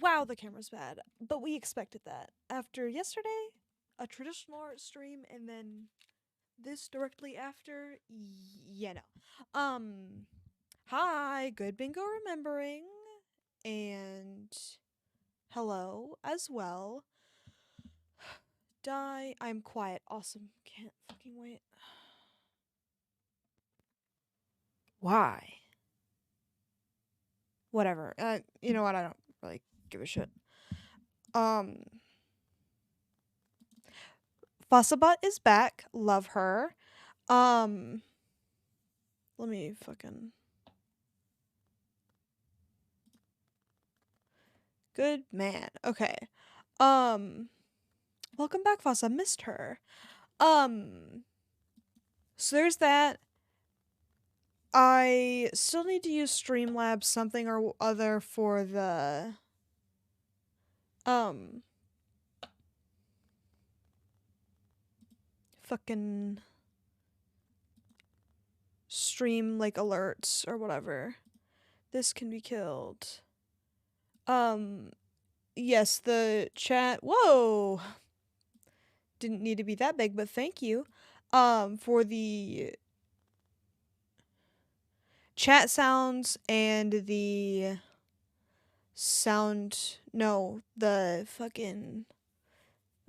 Wow, the camera's bad. But we expected that. After yesterday, a traditional art stream, and then this directly after, yeah, no. Hi, good bingo remembering, and hello as well. Die, I'm quiet, awesome, can't fucking wait. Why? Whatever, you know what, I don't really give a shit. Fussabot is back, love her. Let me fucking... Good man. Okay. Welcome back, Foss. I missed her. So there's that. I still need to use Streamlabs something or other for the fucking stream like alerts or whatever. This can be killed. Yes, the chat. Whoa. Didn't need to be that big, but thank you. For the chat sounds and the the fucking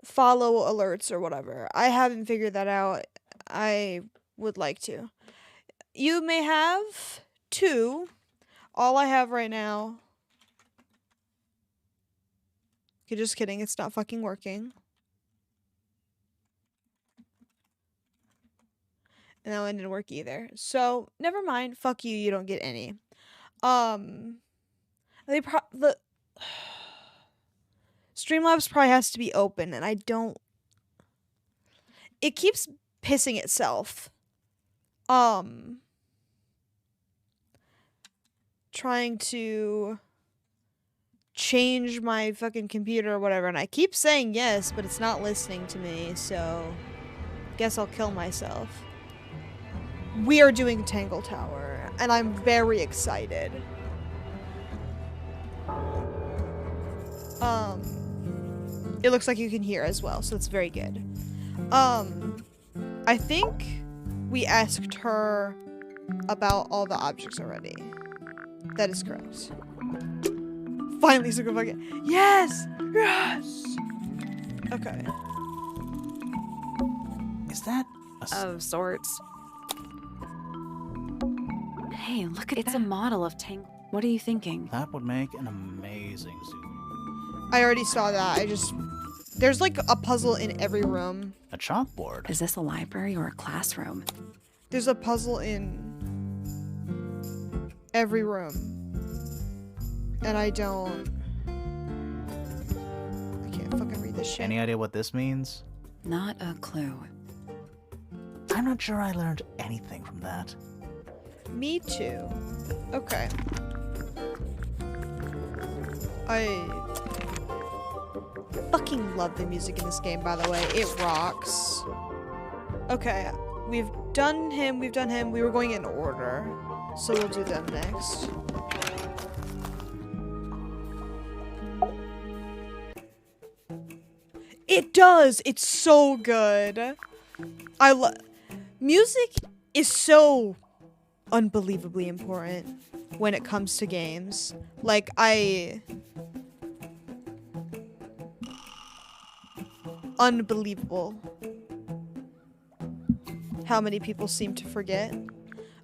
follow alerts or whatever. I haven't figured that out. I would like to. You may have 2. All I have right now. Okay, just kidding. It's not fucking working. And that one didn't work either. So, never mind. Fuck you. You don't get any. The Streamlabs probably has to be open, and I don't... It keeps pissing itself. Trying to change my fucking computer or whatever, and I keep saying yes, but it's not listening to me, so... Guess I'll kill myself. We are doing Tangle Tower, and I'm very excited. It looks like you can hear as well, so it's very good. I think we asked her about all the objects already. That is correct. Finally, so good fucking... Yes! Yes! Okay. Is that of sorts? Hey, look at it. It's a model of Tangle. What are you thinking? That would make an amazing zoo. I already saw that. There's like a puzzle in every room. A chalkboard. Is this a library or a classroom? There's a puzzle in every room. And I can't fucking read this shit. Any idea what this means? Not a clue. I'm not sure I learned anything from that. Me too. Okay. I fucking love the music in this game, by the way. It rocks. Okay, we've done him. We were going in order, so we'll do them next. It does! It's so good. Music is so unbelievably important when it comes to games. Like, unbelievable how many people seem to forget.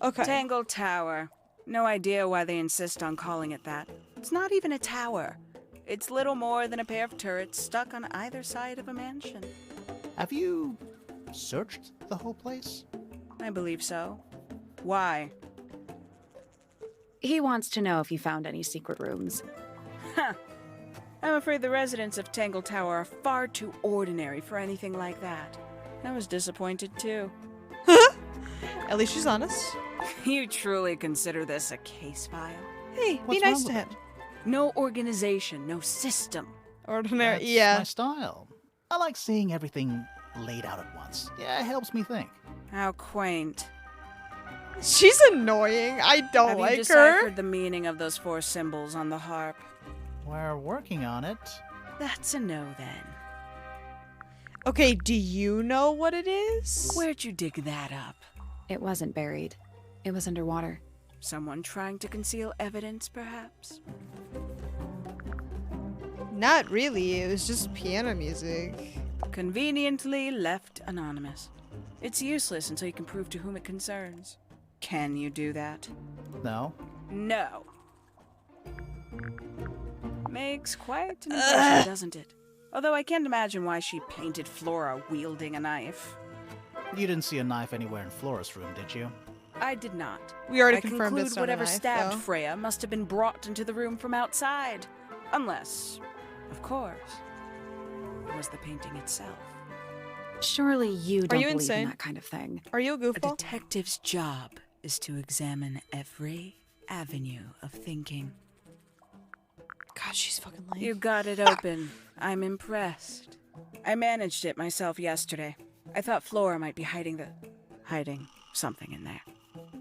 Okay. Tangle Tower. No idea why they insist on calling it that. It's not even a tower. It's little more than a pair of turrets stuck on either side of a mansion. Have you searched the whole place? I believe so. Why? He wants to know if you found any secret rooms. Huh. I'm afraid the residents of Tangle Tower are far too ordinary for anything like that. I was disappointed too. At least she's honest. You truly consider this a case file? Hey, What's be nice wrong to with him. it? No organization, no system. Ordinary, That's yeah. my style. I like seeing everything laid out at once. Yeah, it helps me think. How quaint. She's annoying. I don't Have you like deciphered her. the meaning of those 4 symbols on the harp? We're working on it. That's a no then. Okay, do you know what it is? Where'd you dig that up? It wasn't buried. It was underwater. Someone trying to conceal evidence, perhaps? Not really. It was just piano music. Conveniently left anonymous. It's useless until you can prove to whom it concerns. Can you do that? No. No. Makes quite an impression, doesn't it? Although I can't imagine why she painted Flora wielding a knife. You didn't see a knife anywhere in Flora's room, did you? I did not. We already I confirmed conclude it's not whatever a knife, stabbed though. Freya must have been brought into the room from outside. Unless, of course, it was the painting itself. Surely you don't you believe insane? in that kind of thing. Are you a A goofball? detective's job is to examine every avenue of thinking. God, she's fucking lame. You got it open. I'm impressed. I managed it myself yesterday. I thought Flora might be hiding something in there.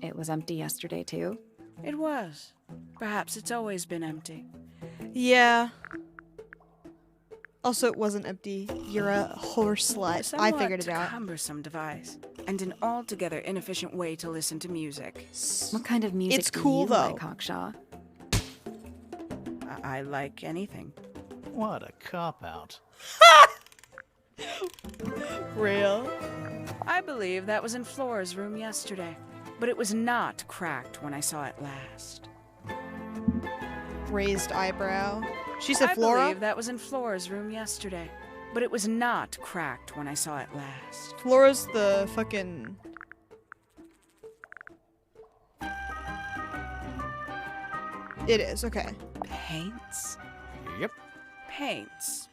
It was empty yesterday, too. It was. Perhaps it's always been empty. Yeah. Also, it wasn't empty. You're a horse slut. I figured it out. Cumbersome device, and an altogether inefficient way to listen to music. What kind of music It's do cool, you though. like, Hawkshaw? I like anything. What a cop-out. Real. I believe that was in Flora's room yesterday, but it was not cracked when I saw it last. Raised eyebrow. She said I Flora? believe that was in Flora's room yesterday, but it was not cracked when I saw it last. Flora's the fucking... It is, okay. Paints? Yep. Paints.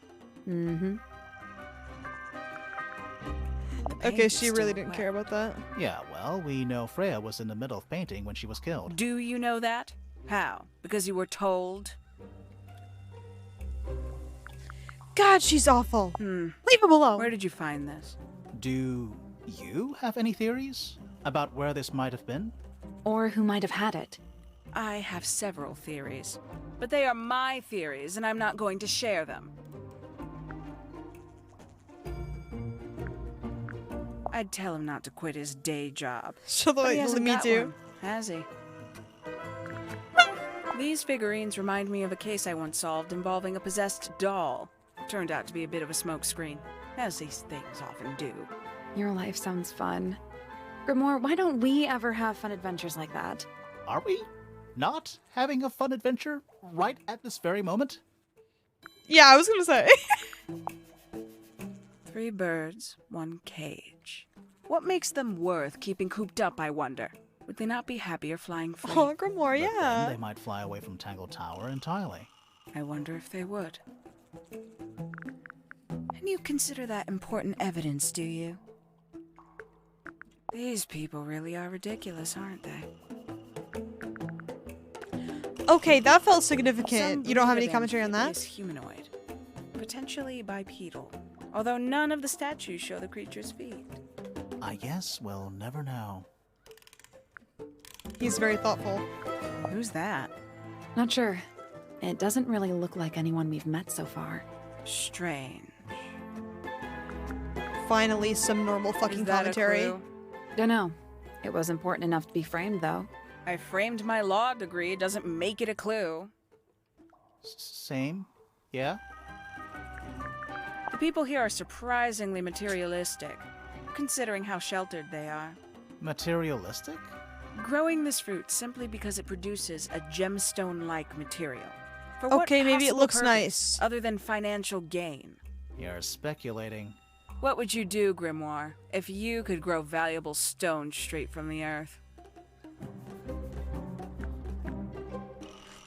Mm-hmm. The Okay, paint's she really still didn't wet. care about that. Yeah, well, we know Freya was in the middle of painting when she was killed. Do you know that? How? Because you were told? God, she's awful. Hmm. Leave him alone. Where did you find this? Do you have any theories about where this might have been? Or who might have had it. I have several theories, but they are my theories, and I'm not going to share them. I'd tell him not to quit his day job. So But he like, hasn't me got too. one, has he? These figurines remind me of a case I once solved involving a possessed doll. Turned out to be a bit of a smokescreen, as these things often do. Your life sounds fun. Grimoire, why don't we ever have fun adventures like that? Are we not having a fun adventure right at this very moment? Yeah, I was gonna say. 3 birds, 1 cage. What makes them worth keeping cooped up, I wonder? Would they not be happier flying free? Oh, Grimoire, But then yeah. they might fly away from Tangle Tower entirely. I wonder if they would. And you consider that important evidence, do you? These people really are ridiculous, aren't they? Okay, that felt Some significant. You don't have any believe commentary on that? amphibious humanoid, potentially bipedal, although none of the statues show the creature's feet. I guess we'll never know. He's very thoughtful. Who's that? Not sure. It doesn't really look like anyone we've met so far. Strange. Finally, some normal Is fucking that a commentary. clue? Dunno. It was important enough to be framed, though. I framed my law degree, doesn't make it a clue. Same? Yeah? The people here are surprisingly materialistic, considering how sheltered they are. Materialistic? Growing this fruit simply because it produces a gemstone-like material. For what Okay, maybe it possible looks purpose nice. other than financial gain? You're speculating. What would you do, Grimoire, if you could grow valuable stone straight from the earth?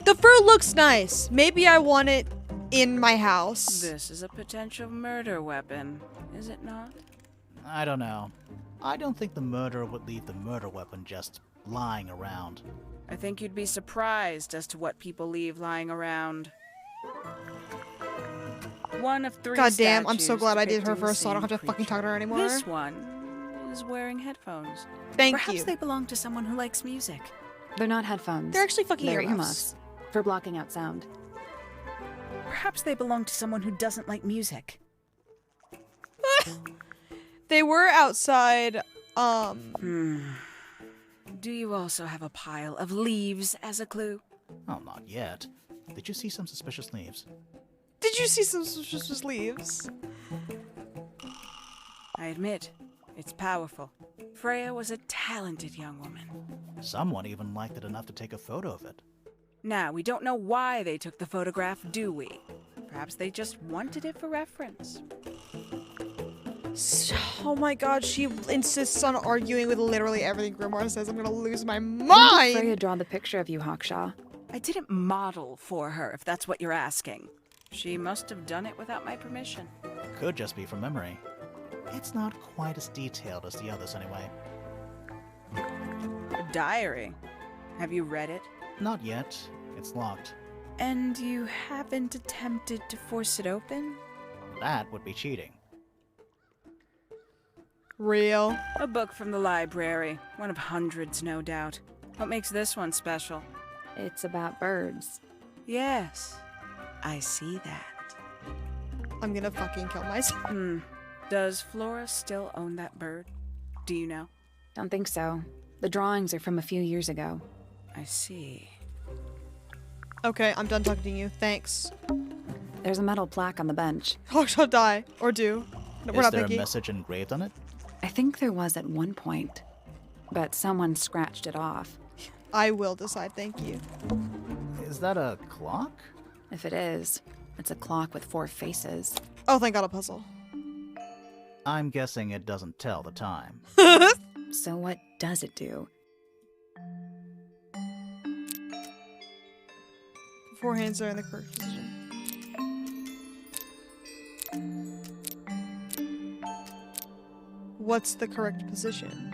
The fruit looks nice. Maybe I want it in my house. This is a potential murder weapon, is it not? I don't know. I don't think the murderer would leave the murder weapon just lying around. I think you'd be surprised as to what people leave lying around. One of 3 God damn, I'm so statues glad I did her depicting the first so I don't have to same fucking talk to her creature. anymore. This one is wearing headphones. Thank Perhaps you. they belong to someone who likes music. They're not headphones. They're actually fucking They're earmuffs. earmuffs. For blocking out sound. Perhaps they belong to someone who doesn't like music. They were outside. Do you also have a pile of leaves as a clue? Oh, not yet. Did you see some suspicious leaves? Did you see some suspicious leaves? I admit, it's powerful. Freya was a talented young woman. Someone even liked it enough to take a photo of it. Now, we don't know why they took the photograph, do we? Perhaps they just wanted it for reference. Oh my god, she insists on arguing with literally everything Grimoire says. I'm gonna lose my When did mind! Freya draw the picture of you, Hawkshaw? I didn't model for her, if that's what you're asking. She must have done it without my permission. Could just be from memory. It's not quite as detailed as the others anyway. A diary. Have you read it? Not yet. It's locked. And you haven't attempted to force it open? That would be cheating. Real. A book from the library. One of hundreds, no doubt. What makes this one special? It's about birds. Yes, I see that. I'm gonna fucking kill myself. Does Flora still own that bird? Do you know? Don't think so. The drawings are from a few years ago. I see. Okay, I'm done talking to you. Thanks. There's a metal plaque on the bench. Oh, she'll die. Or do. No, we're Is not there picky. a message engraved on it? I think there was at one point, but someone scratched it off. I will decide, thank you. Is that a clock? If it is, it's a clock with 4 faces. Oh, thank god, a puzzle. I'm guessing it doesn't tell the time. So what does it do? The 4 hands are in the correct position. What's the correct position?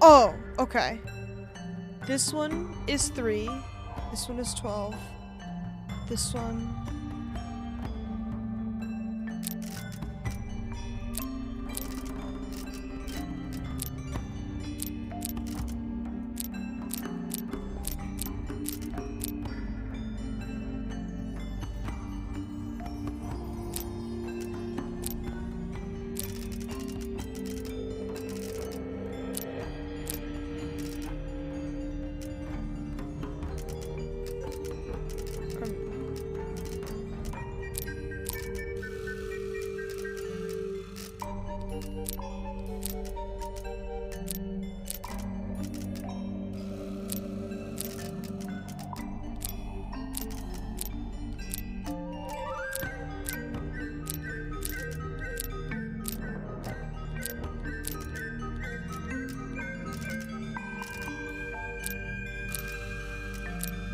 Oh, okay. This one is 3. This one is 12. This one...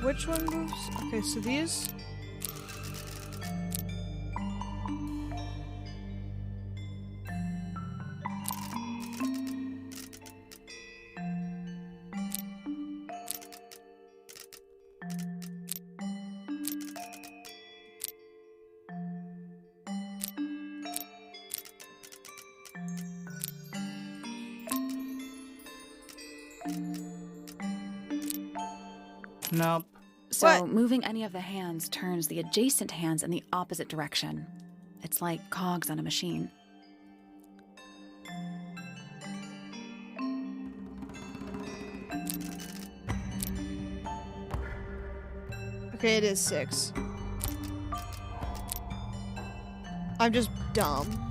Which one moves? Okay, so these... Nope. So What? moving any of the hands turns the adjacent hands in the opposite direction. It's like cogs on a machine. Okay, it is 6. I'm just dumb.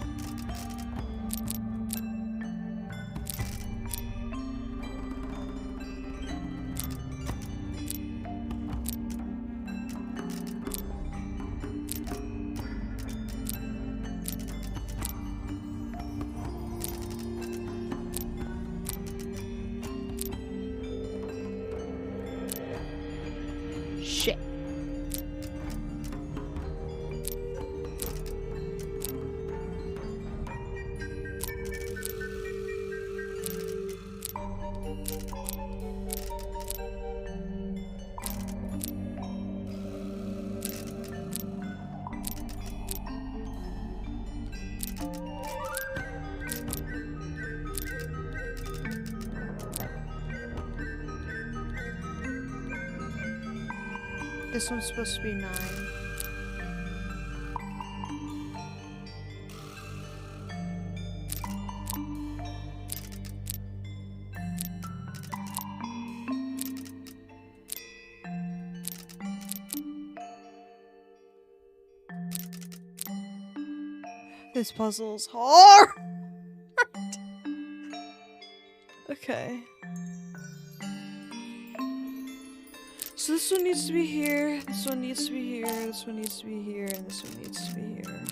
Shit. This one's supposed to be 9. This puzzle's hard. Okay. So this one needs to be here, this one needs to be here, this one needs to be here, and this one needs to be here.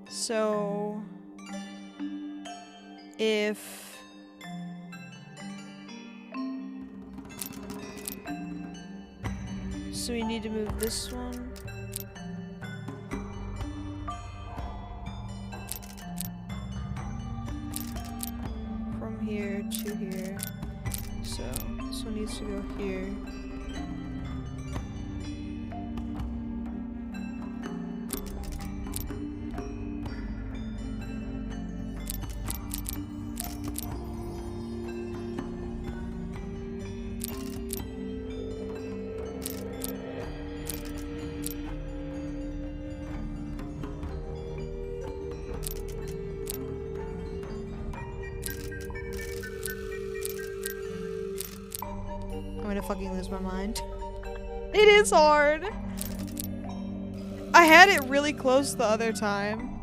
So if so we need to move this one. From here to here. So this one needs to go here. I'm gonna fucking lose my mind. It is hard. I had it really close the other time.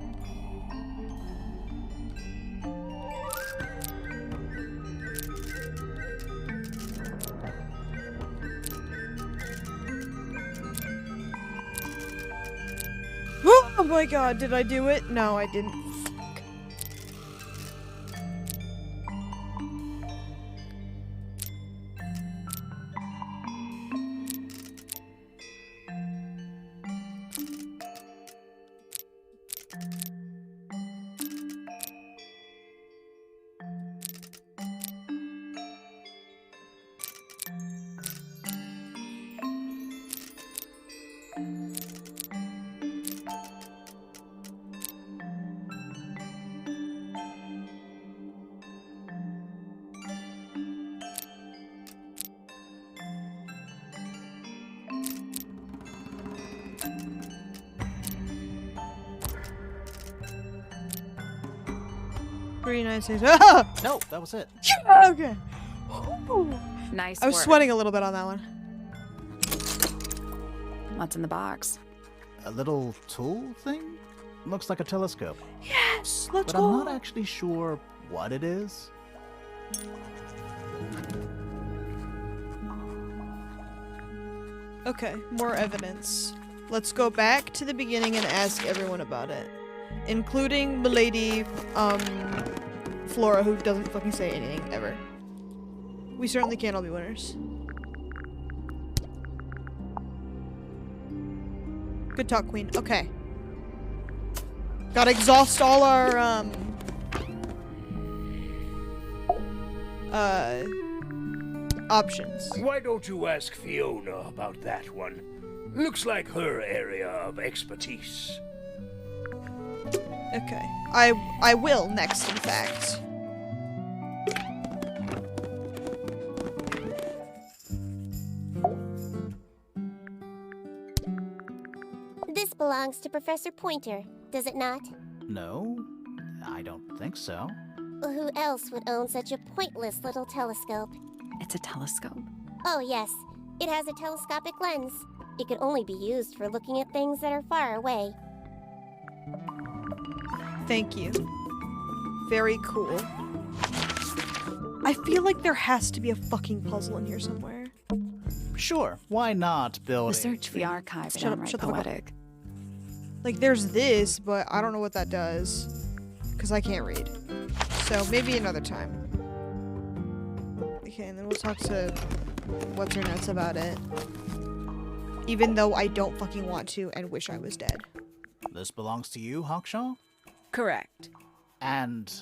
Oh my god, did I do it? No, I didn't. Three, 9, 6. Ah! No, that was it. Okay. Ooh. Nice I was work. sweating a little bit on that one. What's in the box? A little tool thing? Looks like a telescope. Yes, let's But go. I'm not actually sure what it is. Okay, more evidence. Let's go back to the beginning and ask everyone about it. Including Milady, Flora, who doesn't fucking say anything, ever. We certainly can't all be winners. Good talk, Queen. Okay. Gotta exhaust all our, options. Why don't you ask Fiona about that one? Looks like her area of expertise. Okay. I will next, in fact. This belongs to Professor Pointer, does it not? No, I don't think so. Who else would own such a pointless little telescope? It's a telescope. Oh, yes. It has a telescopic lens. It can only be used for looking at things that are far away. Thank you. Very cool. I feel like there has to be a fucking puzzle in here somewhere. Sure, why not build The search the archive Shut up, downright shut the fuck up. poetic. Like, there's this, but I don't know what that does. Because I can't read. So, maybe another time. Okay, and then we'll talk to What's-Her-Nuts about it. Even though I don't fucking want to and wish I was dead. This belongs to you, Hawkshaw? Correct. And,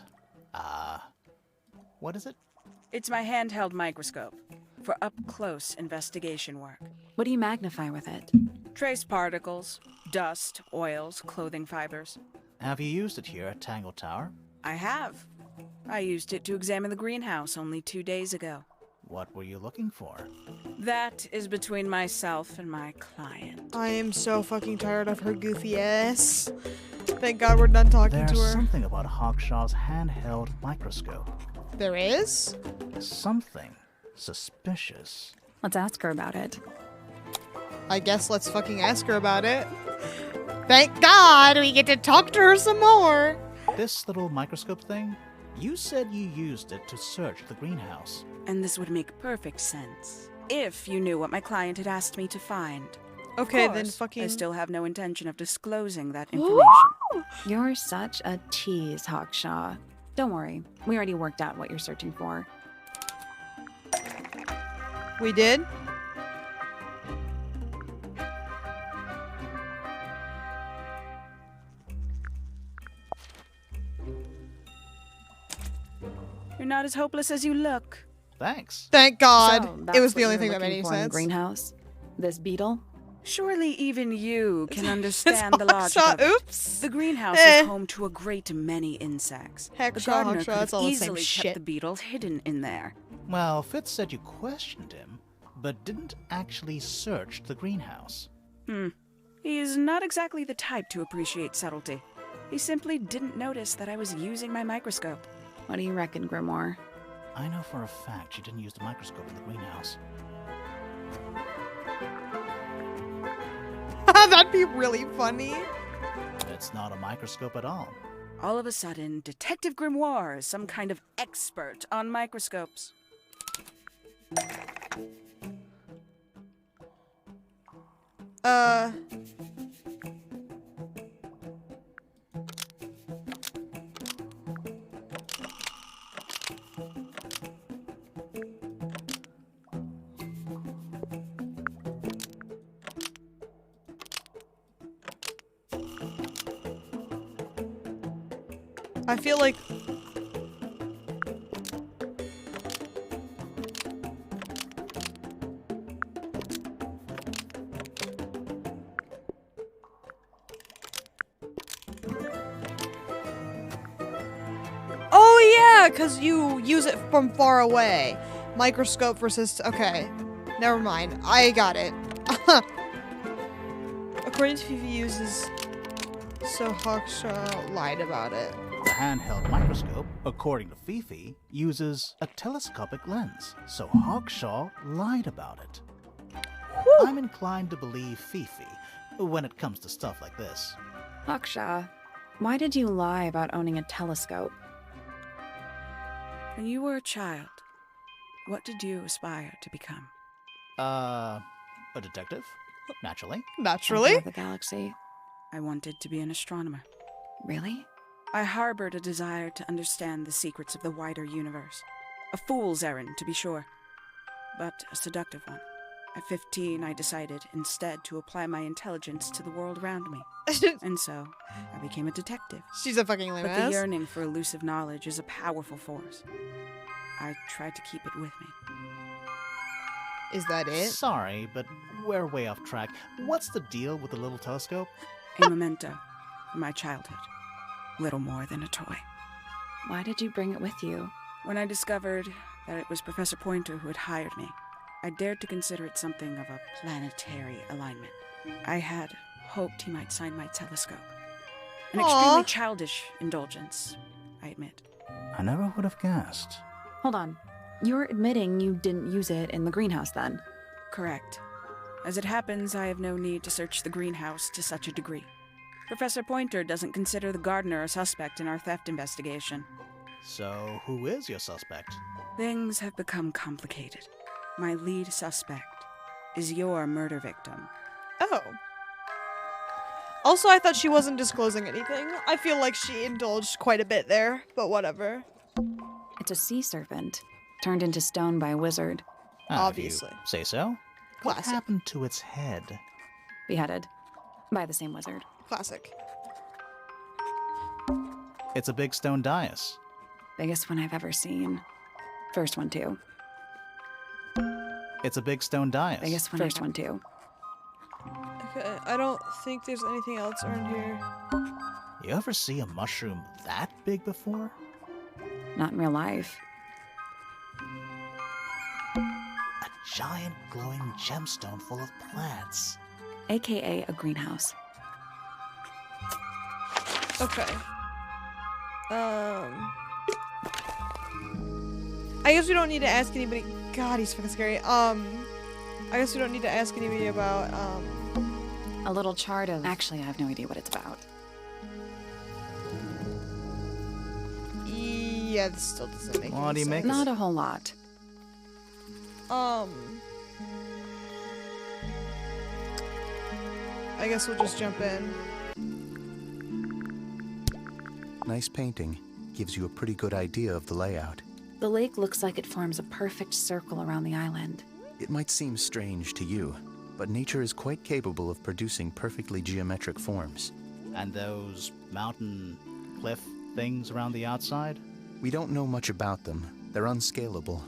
what is it? It's my handheld microscope for up-close investigation work. What do you magnify with it? Trace particles, dust, oils, clothing fibers. Have you used it here at Tangle Tower? I have. I used it to examine the greenhouse only 2 days ago. What were you looking for? That is between myself and my client. I am so fucking tired of her goofy ass. Thank God we're done talking There's to her. something about Hawkshaw's handheld microscope. There is? Something suspicious. Let's ask her about it. I guess let's fucking ask her about it. Thank God we get to talk to her some more. This little microscope thing? You said you used it to search the greenhouse. And this would make perfect sense if you knew what my client had asked me to find. Okay, Of then course, fucking. I still have no intention of disclosing that information. You're such a tease, Hawkshaw. Don't worry, we already worked out what you're searching for. We did? You're not as hopeless as you look. Thanks. Thank God. So, it that's was the what only you're thing that looking made any for in the sense. greenhouse? This beetle? Surely even you can It's understand the logic Hawkshaw. of it. Oops. The greenhouse Eh. is home to a great many insects. Heck, The Shaw, gardener Hawkshaw, could have it's all the same easily shit. kept the beetle hidden in there. Well, Fitz said you questioned him, but didn't actually search the greenhouse. He's not exactly the type to appreciate subtlety. He simply didn't notice that I was using my microscope. What do you reckon, Grimoire? I know for a fact she didn't use the microscope in the greenhouse. That'd be really funny. It's not a microscope at all. All of a sudden, Detective Grimoire is some kind of expert on microscopes. I feel like. Oh yeah, because you use it from far away. Microscope versus. Okay, never mind. I got it. According to Fifi uses. So Hawkshaw lied about it. The handheld microscope, according to Fifi, uses a telescopic lens, so Hawkshaw lied about it. I'm inclined to believe Fifi when it comes to stuff like this. Hawkshaw, why did you lie about owning a telescope? When you were a child, what did you aspire to become? A detective? Naturally. Naturally. Of the galaxy. I wanted to be an astronomer. Really? I harbored a desire to understand the secrets of the wider universe. A fool's errand, to be sure, but a seductive one. At 15, I decided instead to apply my intelligence to the world around me. And so, I became a detective. She's a fucking lame But the ass. yearning for elusive knowledge is a powerful force. I tried to keep it with me. Is that it? Sorry, but we're way off track. What's the deal with the little telescope? A memento from my childhood. Little more than a toy. Why did you bring it with you? When I discovered that it was Professor Pointer who had hired me, I dared to consider it something of a planetary alignment. I had hoped he might sign my telescope. An Aw. extremely childish indulgence, I admit. I never would have guessed. Hold on. You're admitting you didn't use it in the greenhouse then? Correct. As it happens, I have no need to search the greenhouse to such a degree. Professor Pointer doesn't consider the gardener a suspect in our theft investigation. So, who is your suspect? Things have become complicated. My lead suspect is your murder victim. Oh. Also, I thought she wasn't disclosing anything. I feel like she indulged quite a bit there, but whatever. It's a sea serpent, turned into stone by a wizard. Ah, if Obviously. you say so. What Classic. happened to its head? Beheaded. By the same wizard. Classic. It's a big stone dais. Biggest one I've ever seen. First one too. It's a big stone dais. Biggest one. First one too. Okay, I don't think there's anything else around here. You ever see a mushroom that big before? Not in real life. giant glowing gemstone full of plants. AKA a greenhouse. Okay. I guess we don't need to ask anybody. God, he's fucking scary. I guess we don't need to ask anybody about, A little chart of... Actually, I have no idea what it's about. yeah, this still doesn't make What any do you make sense. Not a whole lot. I guess we'll just jump in. Nice painting. Gives you a pretty good idea of the layout. The lake looks like it forms a perfect circle around the island. It might seem strange to you, but nature is quite capable of producing perfectly geometric forms. And those mountain cliff things around the outside? We don't know much about them. They're unscalable.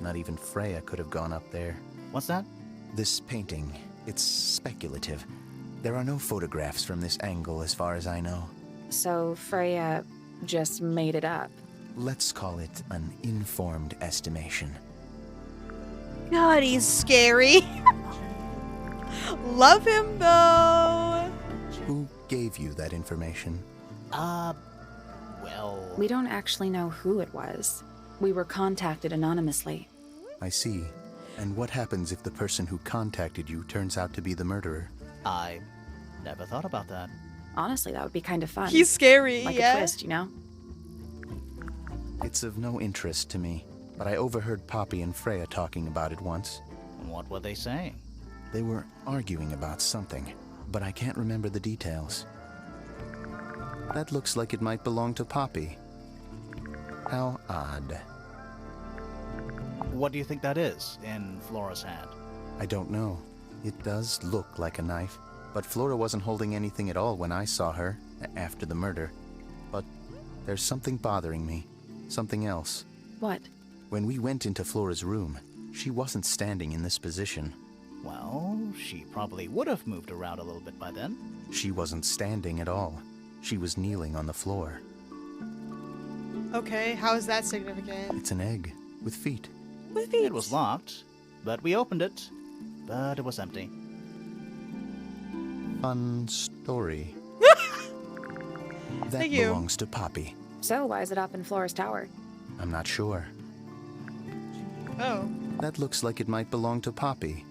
Not even Freya could have gone up there. What's that? This painting, it's speculative. There are no photographs from this angle as far as I know. So Freya just made it up. Let's call it an informed estimation. God, he's scary. Love him, though. Who gave you that information? Well... We don't actually know who it was. We were contacted anonymously. I see. And what happens if the person who contacted you turns out to be the murderer? I never thought about that. Honestly, that would be kind of fun. He's scary, like yeah. a twist, you know? It's of no interest to me, but I overheard Poppy and Freya talking about it once. What were they saying? They were arguing about something, but I can't remember the details. That looks like it might belong to Poppy. How odd. What do you think that is in Flora's hand? I don't know. It does look like a knife, but Flora wasn't holding anything at all when I saw her, after the murder. But there's something bothering me. Something else. What? When we went into Flora's room, she wasn't standing in this position. Well, she probably would have moved around a little bit by then. She wasn't standing at all. She was kneeling on the floor. Okay, how is that significant? It's an egg, with feet. With feet. It was locked, but we opened it. But it was empty. Fun story. That Thank you. belongs to Poppy. So, why is it up in Flora's tower? I'm not sure. Oh. That looks like it might belong to Poppy.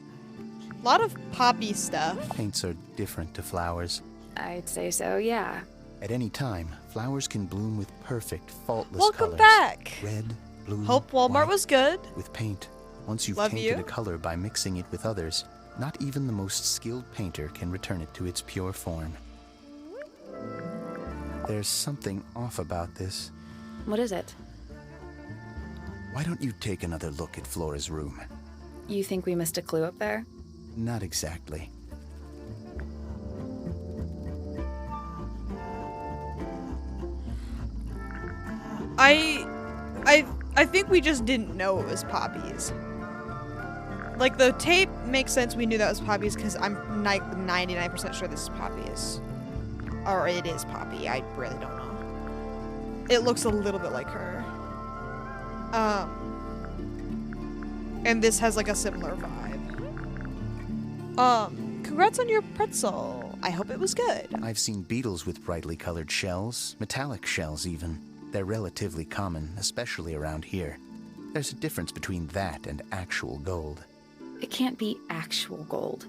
A lot of poppy stuff. Paints are different to flowers. I'd say so, yeah. At any time, flowers can bloom with perfect, faultless Welcome colors. back. Red, blue, Hope Walmart white, was good. with paint. Once you've Love painted you. a color by mixing it with others, not even the most skilled painter can return it to its pure form. There's something off about this. What is it? Why don't you take another look at Flora's room? You think we missed a clue up there? Not exactly. I think we just didn't know it was poppies. Like, the tape makes sense. We knew that was poppies because I'm 99% sure this is poppies. Or it is Poppy. I really don't know. It looks a little bit like her. And this has like a similar vibe. Congrats on your pretzel. I hope it was good. I've seen beetles with brightly colored shells, metallic shells even. They're relatively common, especially around here. There's a difference between that and actual gold. It can't be actual gold.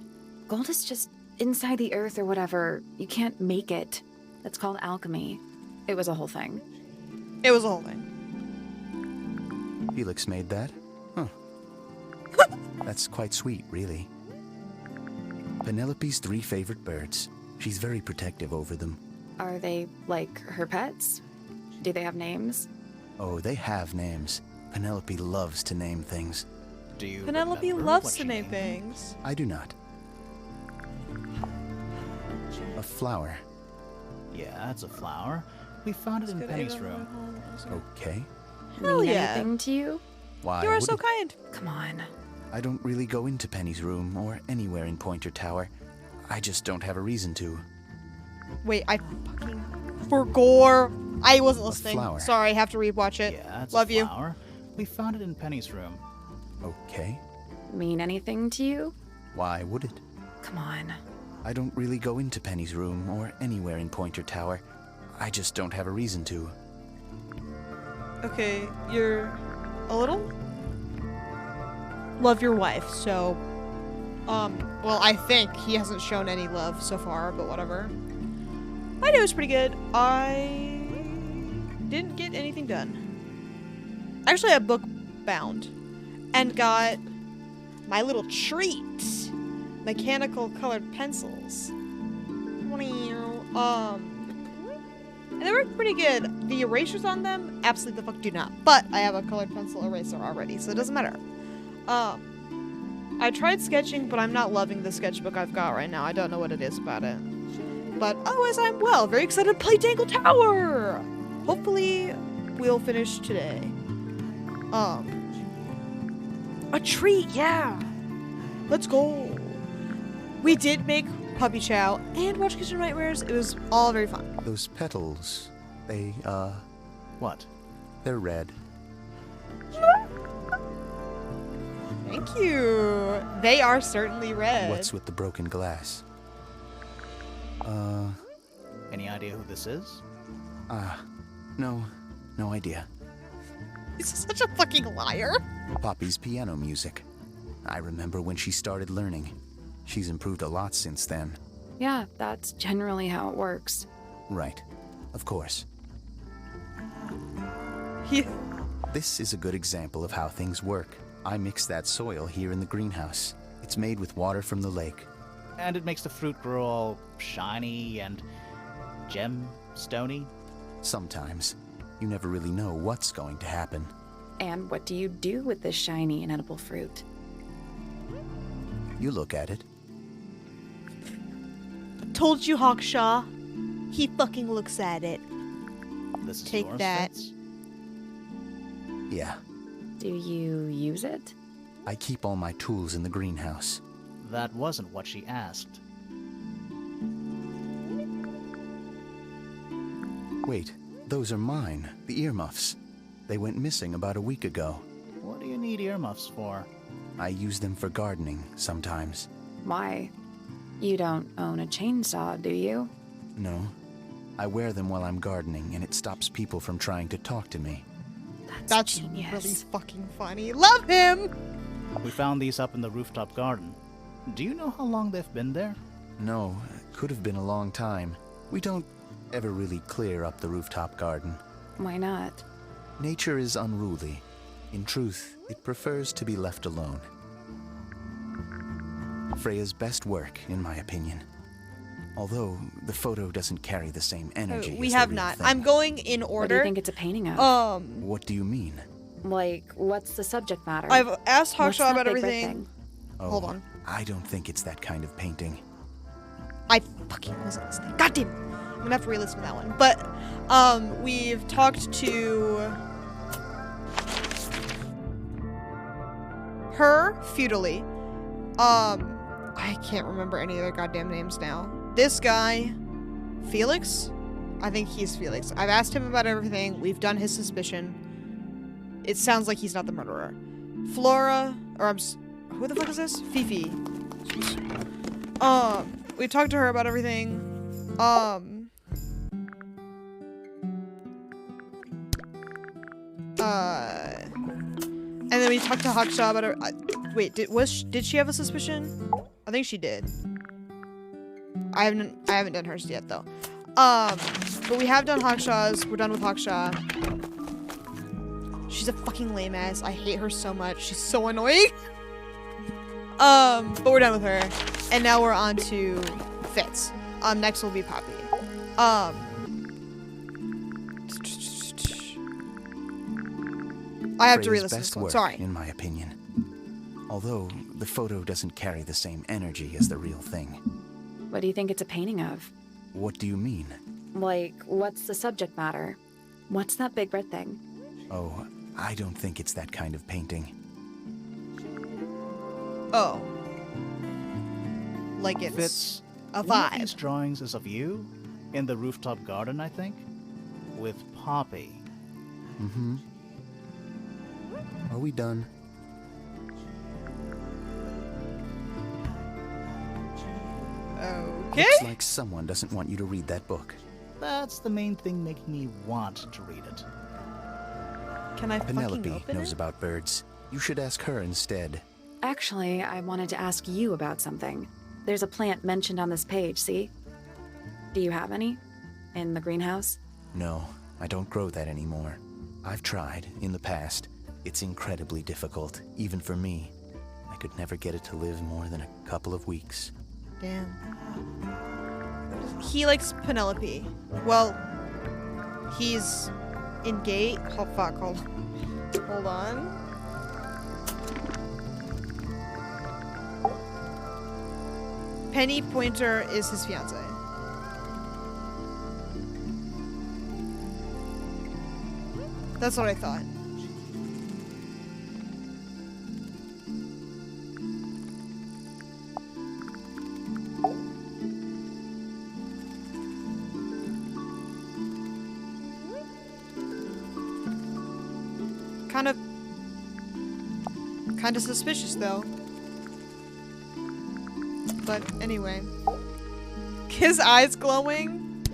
Gold is just inside the earth or whatever. You can't make it. That's called alchemy. It was a whole thing. It was a whole thing. Felix made that? Huh. That's quite sweet, really. Penelope's 3 favorite birds. She's very protective over them. Are they, like, her pets? Do they have names? Oh, they have names. Penelope loves to name things. Do you Penelope remember loves what to she name named? things. I do not. A flower. Yeah, it's a flower. We found it in Penny's room. Okay. Hell Mean yeah. anything to you? Why You are would so it? kind. Come on. I don't really go into Penny's room or anywhere in Pointer Tower. I just don't have a reason to. Wait, I fucking forgore. I wasn't listening. flower. Sorry, I have to rewatch it. Yeah, it's Love a you. flower. We found it in Penny's room. Okay. mean anything to you? Why would it? Come on. I don't really go into Penny's room or anywhere in Pointer Tower. I just don't have a reason to. Okay, you're a little? Love your wife, so... well, I think he hasn't shown any love so far, but whatever. My day was pretty good. I didn't get anything done. Actually, I book bound and got my little treat. Mechanical colored pencils. And they work pretty good. The erasers on them, absolutely the fuck do not. But I have a colored pencil eraser already, so it doesn't matter. I tried sketching, but I'm not loving the sketchbook I've got right now. I don't know what it is about it. But otherwise, I'm well. Very excited to play Tangle Tower! Hopefully, we'll finish today. A treat, yeah! Let's go! We did make puppy chow and watch Kitchen Nightmares. It was all very fun. Those petals, they, What? they're red. Thank you. They are certainly red. What's with the broken glass? Any idea who this is? No idea. He's such a fucking liar. Poppy's piano music. I remember when she started learning. She's improved a lot since then. Yeah, that's generally how it works. Right. Of course. He... This is a good example of how things work. I mix that soil here in the greenhouse. It's made with water from the lake. And it makes the fruit grow all shiny and gem-stony. Sometimes. You never really know what's going to happen. And what do you do with this shiny and edible fruit? You look at it. Told you, Hawkshaw. He fucking looks at it. This is Take yours, that. Fitz? Yeah. Do you use it? I keep all my tools in the greenhouse. That wasn't what she asked. Wait, those are mine. The earmuffs. They went missing about a week ago. What do you need earmuffs for? I use them for gardening sometimes. Why? You don't own a chainsaw, do you? No. I wear them while I'm gardening, and it stops people from trying to talk to me. That's genius. really fucking funny. Love him! We found these up in the rooftop garden. Do you know how long they've been there? No, it could have been a long time. We don't ever really clear up the rooftop garden. Why not? Nature is unruly. In truth, it prefers to be left alone. Freya's best work, in my opinion. Although, the photo doesn't carry the same energy We as the have real not. thing. I'm going in What do you order. think it's a painting of? What do you mean? Like, what's the subject matter? I've asked What's Hawkshaw that about big red everything. thing? Oh, Hold on. I don't think it's that kind of painting. I fucking wasn't listening. God damn. I'm gonna have to re-listen to that one. But, we've talked to her feudally. I can't remember any of their goddamn names now. This guy, Felix? I think he's Felix. I've asked him about everything. We've done his suspicion. It sounds like he's not the murderer. Flora, who the fuck is this? Fifi. We talked to her about everything. And then we talked to Hawkshaw about her. Wait, did she have a suspicion? I think she did. I haven't done hers yet though. But we have done Hawkshaw's. We're done with Hawkshaw. She's a fucking lame ass. I hate her so much. She's so annoying. But we're done with her, and now we're on to Fitz. Next will be Poppy. I have to Freya's re-listen to best this one. work, Sorry. in my opinion. Although, the photo doesn't carry the same energy as the real thing. What do you think it's a painting of? What do you mean? Like, what's the subject matter? What's that big red thing? Oh, I don't think it's that kind of painting. Oh. Like it's Fitz, a one of these vibe. drawings is of you in the rooftop garden, I think, with Poppy. Mm-hmm. Are we done? Okay. Looks like someone doesn't want you to read that book. That's the main thing making me want to read it. Can I fucking Penelope open knows it? about birds. You should ask her instead. Actually, I wanted to ask you about something. There's a plant mentioned on this page, see? Do you have any? In the greenhouse? No, I don't grow that anymore. I've tried in the past. It's incredibly difficult, even for me. I could never get it to live more than a couple of weeks. Damn. He likes Penelope. Well, he's engaged. Oh fuck! Hold on. Penny Pointer is his fiance. That's what I thought. Kind of suspicious though. But anyway, his eyes glowing,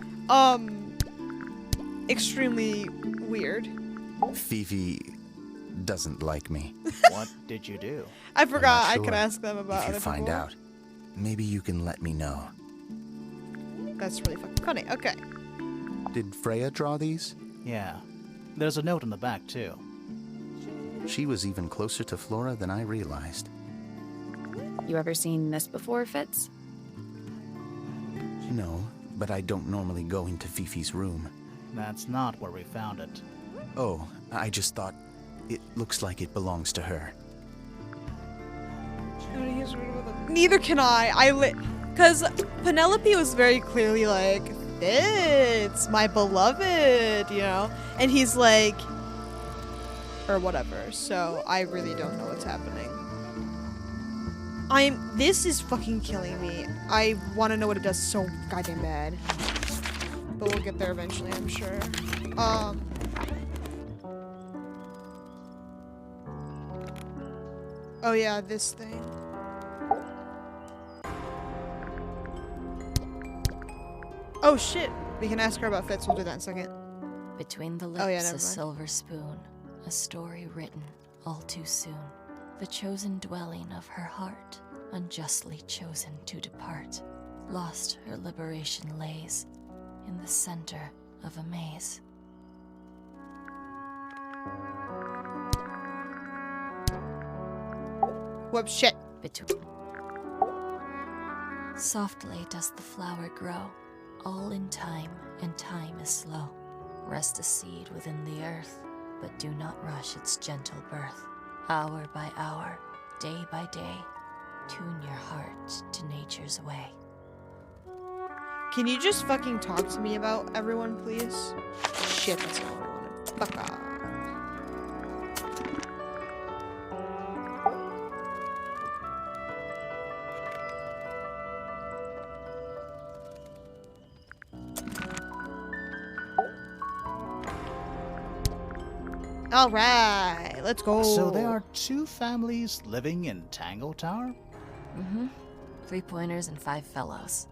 extremely weird. Fifi doesn't like me. What did you do? I forgot not I could sure. ask them about If you other find people. out, maybe you can let me know. That's really fucking funny. Okay. Did Freya draw these? Yeah. There's a note on the back, too. She was even closer to Flora than I realized. You ever seen this before, Fitz? No, but I don't normally go into Fifi's room. That's not where we found it. Oh, I just thought it looks like it belongs to her. Neither can I. Because Penelope was very clearly like, it's my beloved, you know? And he's like, or whatever. So I really don't know what's happening. This is fucking killing me. I want to know what it does so goddamn bad. But we'll get there eventually, I'm sure. Oh yeah, this thing. Oh shit! We can ask her about Fitz. We'll do that in a second. Between the Oh, lips, yeah, a never mind. silver spoon, a story written all too soon. The chosen dwelling of her heart, unjustly chosen to depart. Lost her liberation lays in the center of a maze. Whoops, shit. Between. Softly does the flower grow, all in time, and time is slow. Rest a seed within the earth, but do not rush its gentle birth. Hour by hour, day by day, tune your heart to nature's way. Can you just fucking talk to me about everyone, please? Shit, that's not what I wanted. Fuck off. All right, let's go. So there are two families living in Tangle Tower? Mm-hmm. 3 pointers and 5 fellows.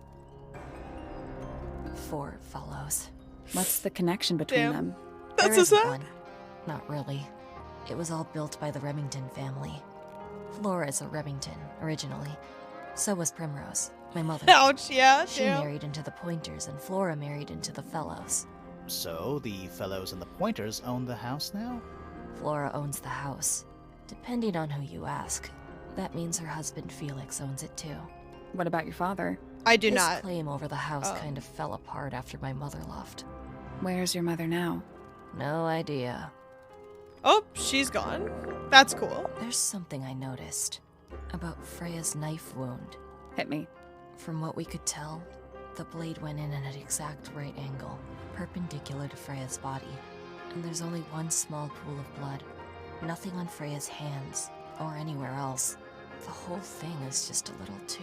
4 fellows. What's the connection between Damn. them? That's There so isn't sad. one. Not really. It was all built by the Remington family. Flora is a Remington, originally. So was Primrose, my mother. Ouch, yeah, She damn. married into the Pointers, and Flora married into the Fellows. So the fellows and the pointers own the house now? Flora owns the house. Depending on who you ask, that means her husband Felix owns it too. What about your father? I do His not. claim over the house Oh. kind of fell apart after my mother left. Where's your mother now? No idea. Oh, she's gone. That's cool. There's something I noticed about Freya's knife wound. Hit me. From what we could tell, the blade went in at an exact right angle, perpendicular to Freya's body. And there's only one small pool of blood. Nothing on Freya's hands, or anywhere else. The whole thing is just a little too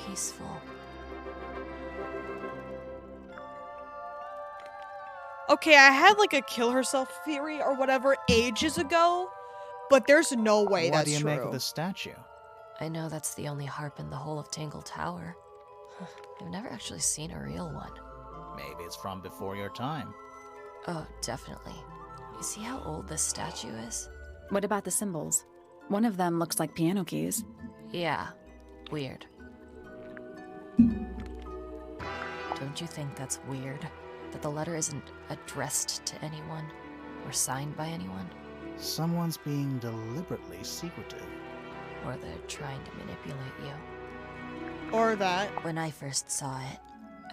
peaceful. Okay, I had like a kill herself theory or whatever ages ago, but there's no way What that's do you true. make of the statue? I know that's the only harp in the whole of Tangle Tower. I've never actually seen a real one. Maybe it's from before your time. Oh, definitely. You see how old this statue is? What about the symbols? One of them looks like piano keys. Yeah, weird. Don't you think that's weird? That the letter isn't addressed to anyone or signed by anyone? Someone's being deliberately secretive. Or they're trying to manipulate you. Or that. When I first saw it,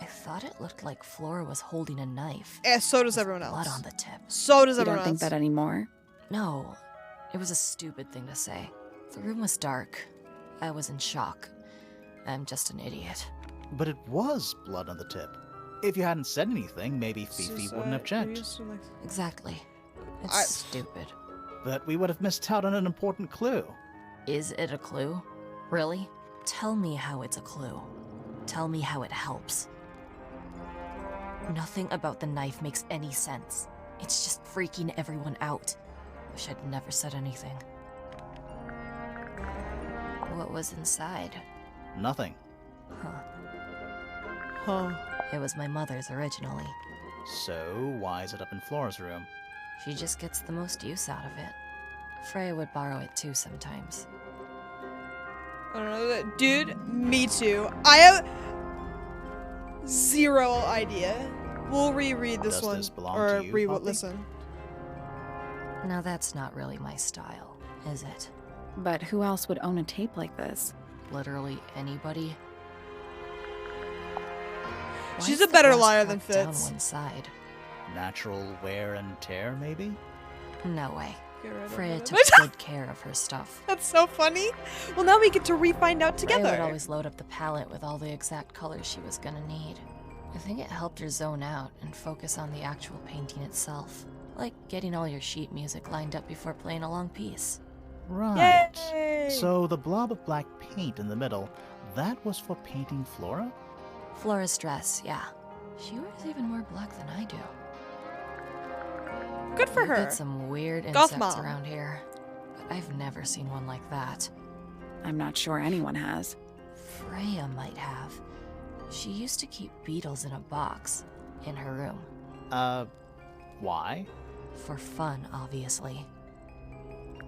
I thought it looked like Flora was holding a knife. So does with everyone else. blood on the tip. So does You everyone don't think else. that anymore? No, it was a stupid thing to say. The room was dark. I was in shock. I'm just an idiot. But it was blood on the tip. If you hadn't said anything, maybe Fifi wouldn't have checked. Exactly. It's I- stupid. But we would have missed out on an important clue. Is it a clue? Really? Tell me how it's a clue. Tell me how it helps. Nothing about the knife makes any sense. It's just freaking everyone out. Wish I'd never said anything. What was inside? Nothing. Huh. It was my mother's originally. So, why is it up in Flora's room? She just gets the most use out of it. Freya would borrow it too sometimes. I don't know. Dude, me too. I have zero idea. We'll reread this Does one. this belong or to you, re-what Poppy? listen. Now that's not really my style, is it? But who else would own a tape like this? Literally anybody? Why She's is a the better glass liar than cracked down Fitz. one side? Natural wear and tear, maybe? No way. Get rid of Freya it. took good care of her stuff. That's so funny. Well, now we get to re-find out Freya would together. always load up the palette with all the exact colors she was gonna need. I think it helped her zone out and focus on the actual painting itself. Like getting all your sheet music lined up before playing a long piece. Right. Yay! So the blob of black paint in the middle, that was for painting Flora? Flora's dress, yeah. She wears even more black than I do. Good for We her. get some weird Goth insects mom. around here, but I've never seen one like that. I'm not sure anyone has. Freya might have. She used to keep beetles in a box in her room. Why? For fun, obviously.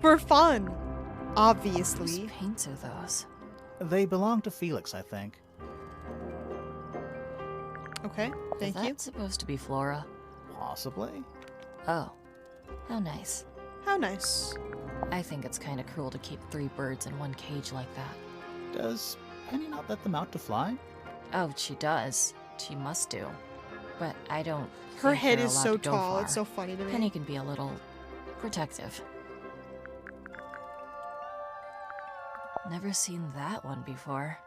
For fun. Whose Obviously. paints are those? They belong to Felix, I think. Okay, thank Is that you. supposed to be Flora? Possibly? Oh, how nice. How nice. I think it's kind of cruel to keep 3 birds in one cage like that. Does Penny not let them out to fly? Oh, she does. She must do. But I don't. Her think head they're is allowed so to go tall. far. It's so funny to me. Penny can be a little protective. Never seen that one before.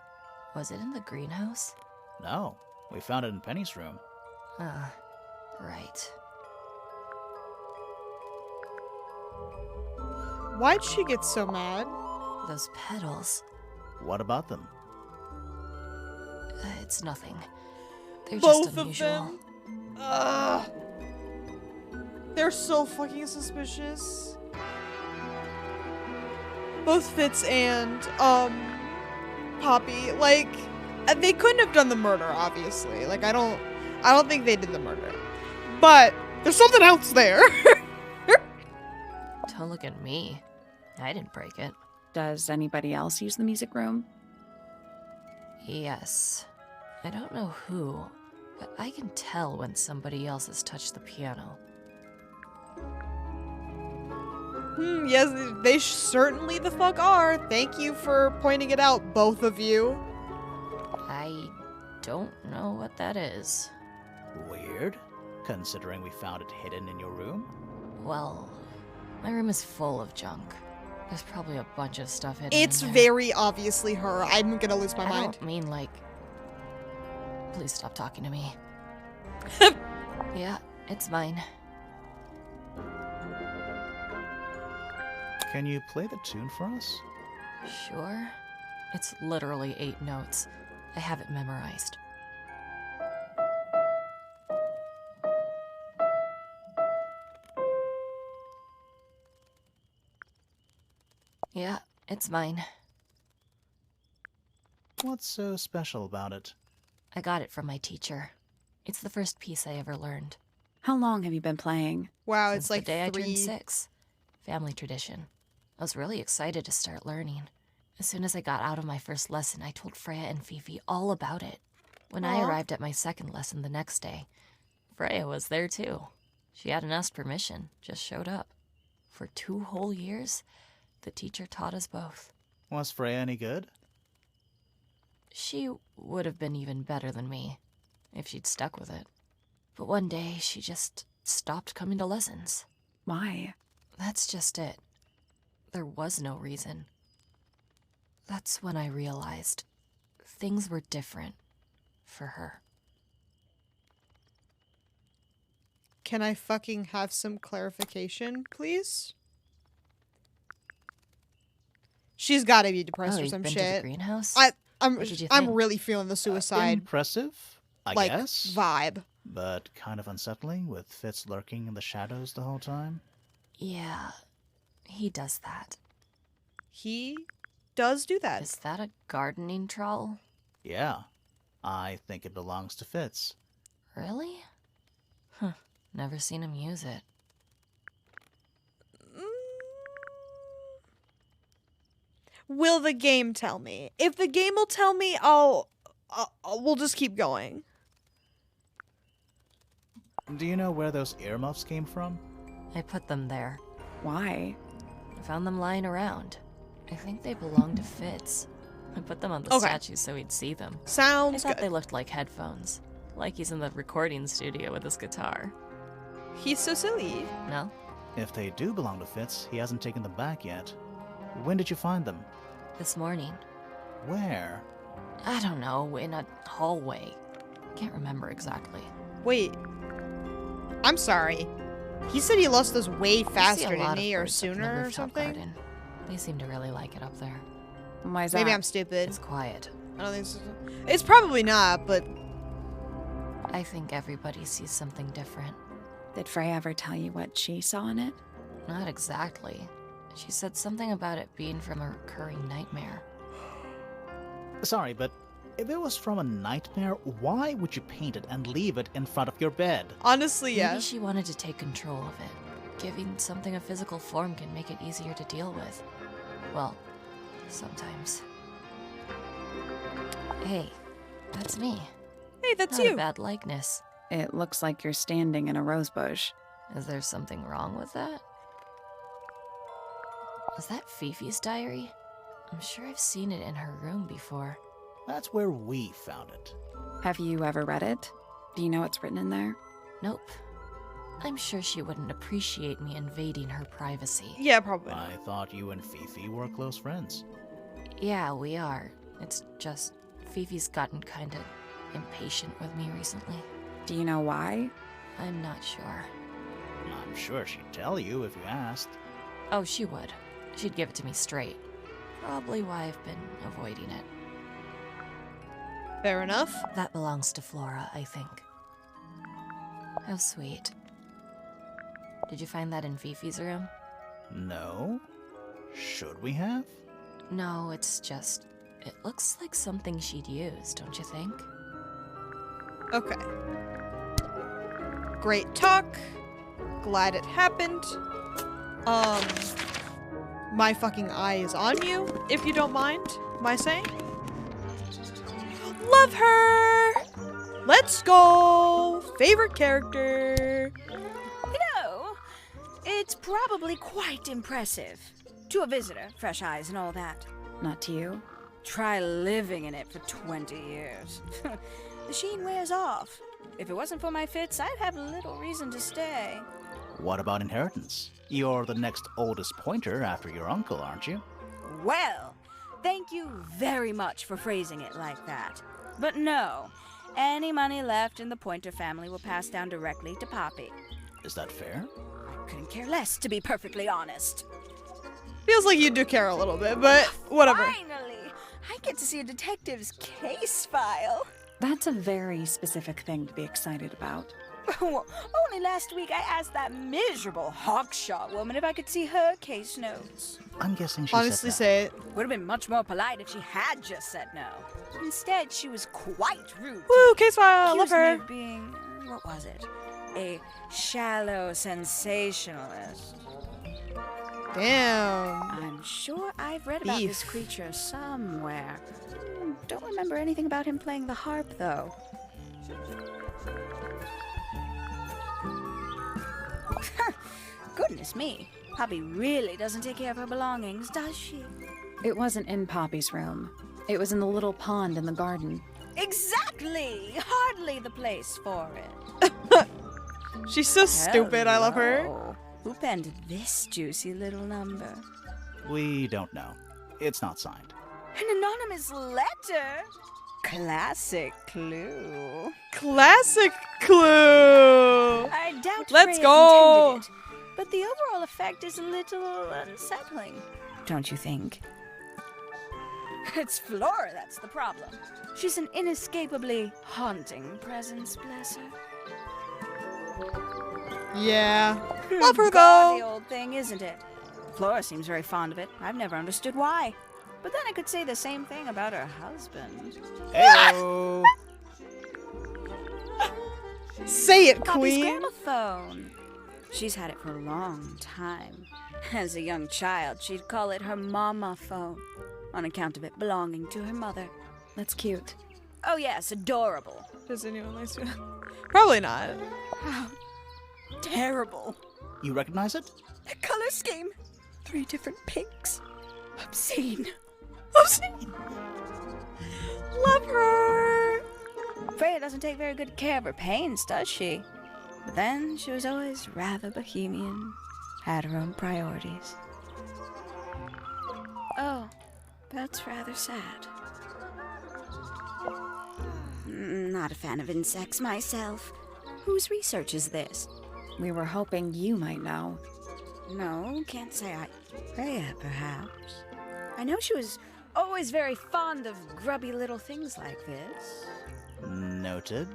Was it in the greenhouse? No. We found it in Penny's room. Right. Why'd she get so mad? Those petals. What about them? It's nothing. They're Both just of unusual. them. Ugh. They're so fucking suspicious. Both Fitz and Poppy, like, they couldn't have done the murder, obviously. Like, I don't think they did the murder. But there's something else there. Don't look at me. I didn't break it. Does anybody else use the music room? Yes. I don't know who, but I can tell when somebody else has touched the piano. Yes, they certainly the fuck are. Thank you for pointing it out, both of you. I don't know what that is. Weird, considering we found it hidden in your room. Well, my room is full of junk. There's probably a bunch of stuff hidden It's in there. very obviously her. I'm gonna lose my I mind. don't mean like... Please stop talking to me. Yeah, it's mine. Can you play the tune for us? Sure. It's literally 8 notes. I have it memorized. Yeah, it's mine. What's so special about it? I got it from my teacher. It's the first piece I ever learned. How long have you been playing? Wow, Since it's like the day I turned 3. 6. Family tradition. I was really excited to start learning. As soon as I got out of my first lesson, I told Freya and Fifi all about it. When I Aw. arrived at my second lesson the next day, Freya was there too. She hadn't asked permission, just showed up. For 2 whole years, the teacher taught us both. Was Freya any good? She would have been even better than me, if she'd stuck with it. But one day, she just stopped coming to lessons. Why? That's just it. There was no reason. That's when I realized things were different for her. Can I fucking have some clarification, please? She's gotta be depressed or you've some been to the shit. greenhouse? I'm What did you I'm think? really feeling the suicide Impressive, I like guess. vibe. But kind of unsettling with Fitz lurking in the shadows the whole time. Yeah, he does that. He does do that. Is that a gardening trowel? Yeah, I think it belongs to Fitz. Really? Huh, never seen him use it. Will the game tell me? If the game will tell me, we'll just keep going. Do you know where those earmuffs came from? I put them there. Why? I found them lying around. I think they belong to Fitz. I put them on the Okay. statue so he'd see them. I Sounds thought good. they looked like headphones. Like he's in the recording studio with his guitar. He's so silly. No? If they do belong to Fitz, he hasn't taken them back yet. When did you find them? This morning. Where? I don't know, in a hallway. Can't remember exactly. Wait. I'm sorry. He said he lost those way I see a faster, lot didn't of he? Or birds up in the sooner or rooftop something? garden. They seem to really like it up there. Why is that? Maybe I'm stupid. It's quiet. I don't think it's probably not, but I think everybody sees something different. Did Freya ever tell you what she saw in it? Not exactly. She said something about it being from a recurring nightmare. Sorry, but if it was from a nightmare, why would you paint it and leave it in front of your bed? honestly, yeah. Maybe she wanted to take control of it. Giving something a physical form can make it easier to deal with. Well, sometimes. Hey, that's me. Hey, that's Not a you. bad likeness. It looks like you're standing in a rose bush. Is there something wrong with that? Is that Fifi's diary? I'm sure I've seen it in her room before. That's where we found it. Have you ever read it? Do you know what's written in there? Nope. I'm sure she wouldn't appreciate me invading her privacy. Yeah, probably. Not. I thought you and Fifi were close friends. Yeah, we are. It's just Fifi's gotten kinda impatient with me recently. Do you know why? I'm not sure. I'm sure she'd tell you if you asked. Oh, she would. She'd give it to me straight. Probably why I've been avoiding it. Fair enough. That belongs to Flora, I think. How sweet. Did you find that in Fifi's room? No? Should we have? No, it's just... It looks like something she'd use, don't you think? Okay. Great talk. Glad it happened. My fucking eye is on you, if you don't mind my saying. Love her! Let's go! Favorite character. You know, it's probably quite impressive. To a visitor, fresh eyes and all that. Not to you? Try living in it for 20 years. The sheen wears off. If it wasn't for my Fitz, I'd have little reason to stay. What about inheritance? You're the next oldest pointer after your uncle, aren't you? Well, thank you very much for phrasing it like that. But no, any money left in the Pointer family will pass down directly to Poppy. Is that fair? I couldn't care less, to be perfectly honest. Feels like you do care a little bit, but whatever. Finally, I get to see a detective's case file. That's a very specific thing to be excited about. Only last week I asked that miserable Hawkshaw woman if I could see her case notes. I'm guessing she Honestly, said say it. Would have been much more polite if she had just said no. Instead, she was quite rude. Woo, case file. Love Accused me her. of being, what was it? A shallow sensationalist. Damn. I'm sure I've read about this Beef. creature somewhere. Don't remember anything about him playing the harp, though. Goodness me. Poppy really doesn't take care of her belongings, does she? It wasn't in Poppy's room. It was in the little pond in the garden. Exactly! Hardly the place for it. She's so stupid. I love her. Hello. Who penned this juicy little number? We don't know. It's not signed. An anonymous letter? Classic clue. Classic clue. I doubt Let's Freya go. intended it, but the overall effect is a little unsettling. Don't you think? It's Flora that's the problem. She's an inescapably haunting presence, bless her. Yeah. Love her Gaudy though. old thing, isn't it? Flora seems very fond of it. I've never understood why. But then I could say the same thing about her husband. Heyo! Say it, Poppy's queen. gramophone. She's had it for a long time. As a young child, she'd call it her mama phone, on account of it belonging to her mother. That's cute. Oh yes, adorable. Does anyone like to? Probably not. How terrible. You recognize it? The color scheme. 3 different pinks. Obscene. Love her. Freya doesn't take very good care of her paints, does she? But then she was always rather bohemian. Had her own priorities. Oh, that's rather sad. Not a fan of insects myself. Whose research is this? We were hoping you might know. No, can't say I... Freya, perhaps. I know she was always very fond of grubby little things like this. Noted.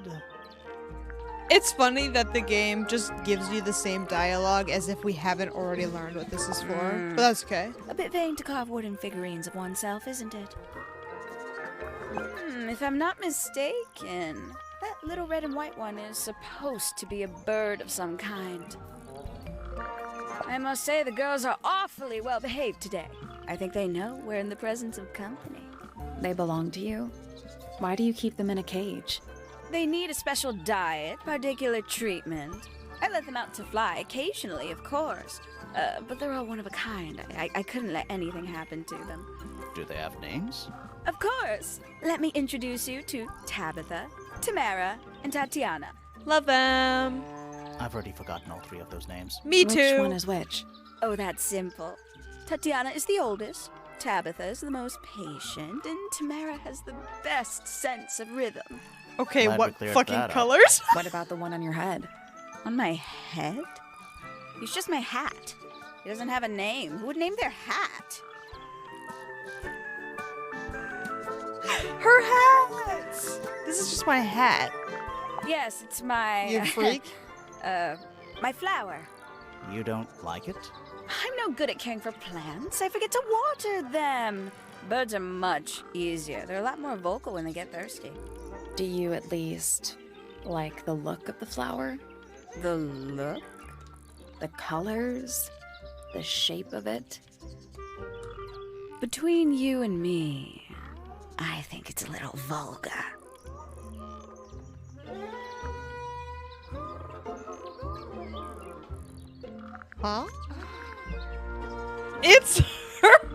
It's funny that the game just gives you the same dialogue as if we haven't already learned what this is for. But that's okay. A bit vain to carve wooden figurines of oneself, isn't it? If I'm not mistaken, that little red and white one is supposed to be a bird of some kind. I must say the girls are awfully well behaved today. I think they know we're in the presence of company. They belong to you? Why do you keep them in a cage? They need a special diet, particular treatment. I let them out to fly occasionally, of course. But they're all one of a kind. I couldn't let anything happen to them. Do they have names? Of course. Let me introduce you to Tabitha, Tamara, and Tatiana. Love them. I've already forgotten all 3 of those names. Me Which too. one is which? Oh, that's simple. Tatiana is the oldest, Tabitha is the most patient, and Tamara has the best sense of rhythm. Okay, Glad we what cleared fucking that up. colors? What about the one on your head? On my head? It's just my hat. It doesn't have a name. Who would name their hat? Her hat. This is just my hat. Yes, it's my... You freak. my flower. You don't like it? I'm no good at caring for plants. I forget to water them. Birds are much easier. They're a lot more vocal when they get thirsty. Do you at least like the look of the flower? The look? The colors? The shape of it? Between you and me, I think it's a little vulgar. Huh? It's her.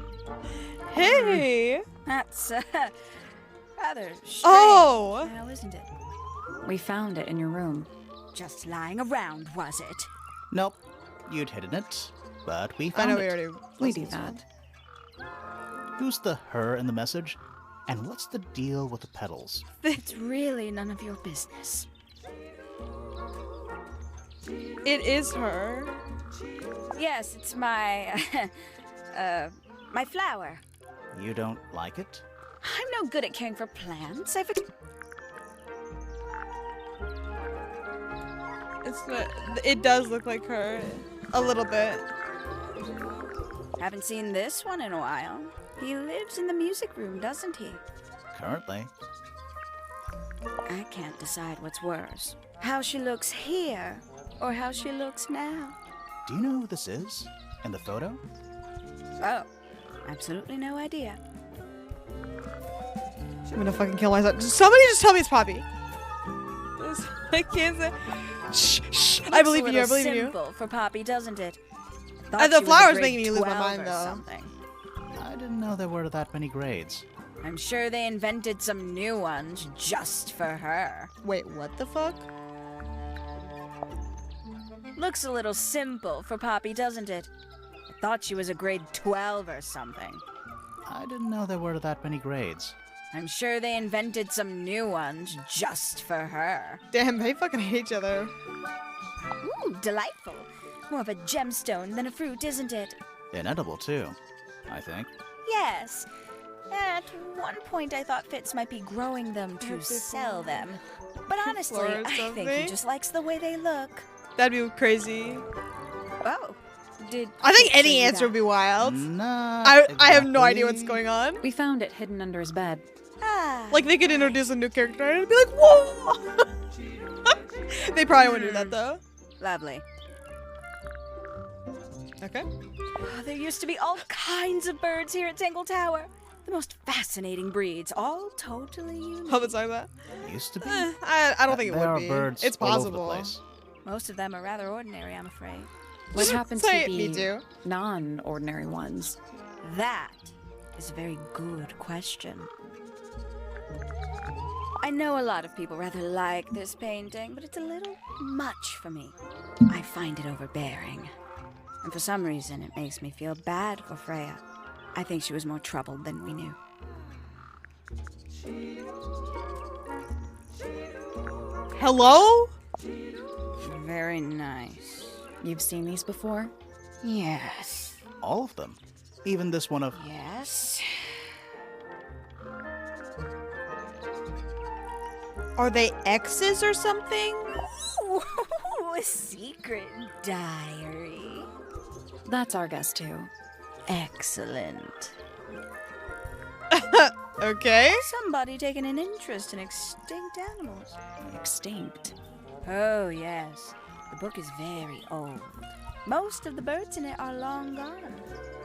Hey. That's rather strange. Oh. Now, isn't it? We found it in your room. Just lying around, was it? Nope. You'd hidden it, but we I found know it. we already. We do that. Who's the her in the message? And what's the deal with the petals? It's really none of your business. It is her. Yes, it's my... my flower. You don't like it? I'm no good at caring for plants. I forget... It does look like her. A little bit. Haven't seen this one in a while. He lives in the music room, doesn't he? Currently. I can't decide what's worse. How she looks here, or how she looks now. Do you know who this is? In the photo? Oh, absolutely no idea. I'm gonna fucking kill myself. Somebody just tell me it's Poppy. I can't say. Shh, shh. I believe in you. I believe in you. Simple for Poppy, doesn't it? The flowers making me lose my mind, though. Something. I didn't know there were that many grades. I'm sure they invented some new ones just for her. Wait, what the fuck? Looks a little simple for Poppy, doesn't it? I thought she was a grade 12 or something. I didn't know there were that many grades. I'm sure they invented some new ones just for her. Damn, they fucking hate each other. Ooh, delightful. More of a gemstone than a fruit, isn't it? Inedible, too, I think. Yes. At one point, I thought Fitz might be growing them to sell them. But honestly, Or I think he something. just likes the way they look. That'd be crazy. Oh, did I think Fitz any say answer that? would be wild. Not I have no idea what's exactly. going on. We found it hidden under his bed. Ah, Like, they could introduce a new character and it'd be like, whoa! They probably wouldn't do that, though. lovely. Okay. Oh, there used to be all kinds of birds here at Tangle Tower. The most fascinating breeds, all totally unique. How about that? Used to be. I don't think it There would are be. birds It's all over possible. the place. Most of them are rather ordinary, I'm afraid. What happens Say to it, me the too. non-ordinary ones? That is a very good question. I know a lot of people rather like this painting, but it's a little much for me. I find it overbearing. And for some reason, it makes me feel bad for Freya. I think she was more troubled than we knew. Hello? Very nice. You've seen these before? Yes. All of them. Even this one of... Yes. Are they X's or something? Ooh, a secret diary. That's our guess too. Excellent. Okay. Somebody taking an interest in extinct animals. Extinct. Oh, yes. The book is very old. Most of the birds in it are long gone.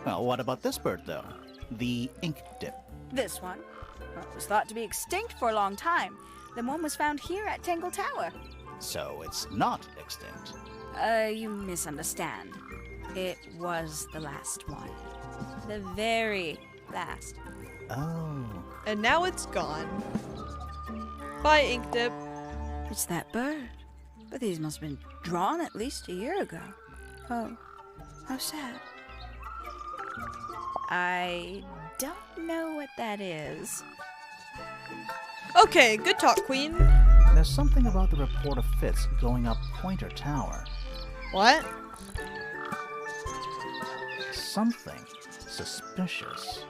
Well, what about this bird, though? The ink dip. This one was thought to be extinct for a long time. Then one was found here at Tangle Tower. So it's not extinct. You misunderstand. It was the last one. The very last. Oh. And now it's gone. Bye, Ink Dip. It's that bird. But these must have been drawn at least a year ago. Oh, how sad. I don't know what that is. Okay, good talk, Queen. There's something about the report of Fitz going up Pointer Tower. What? Something suspicious.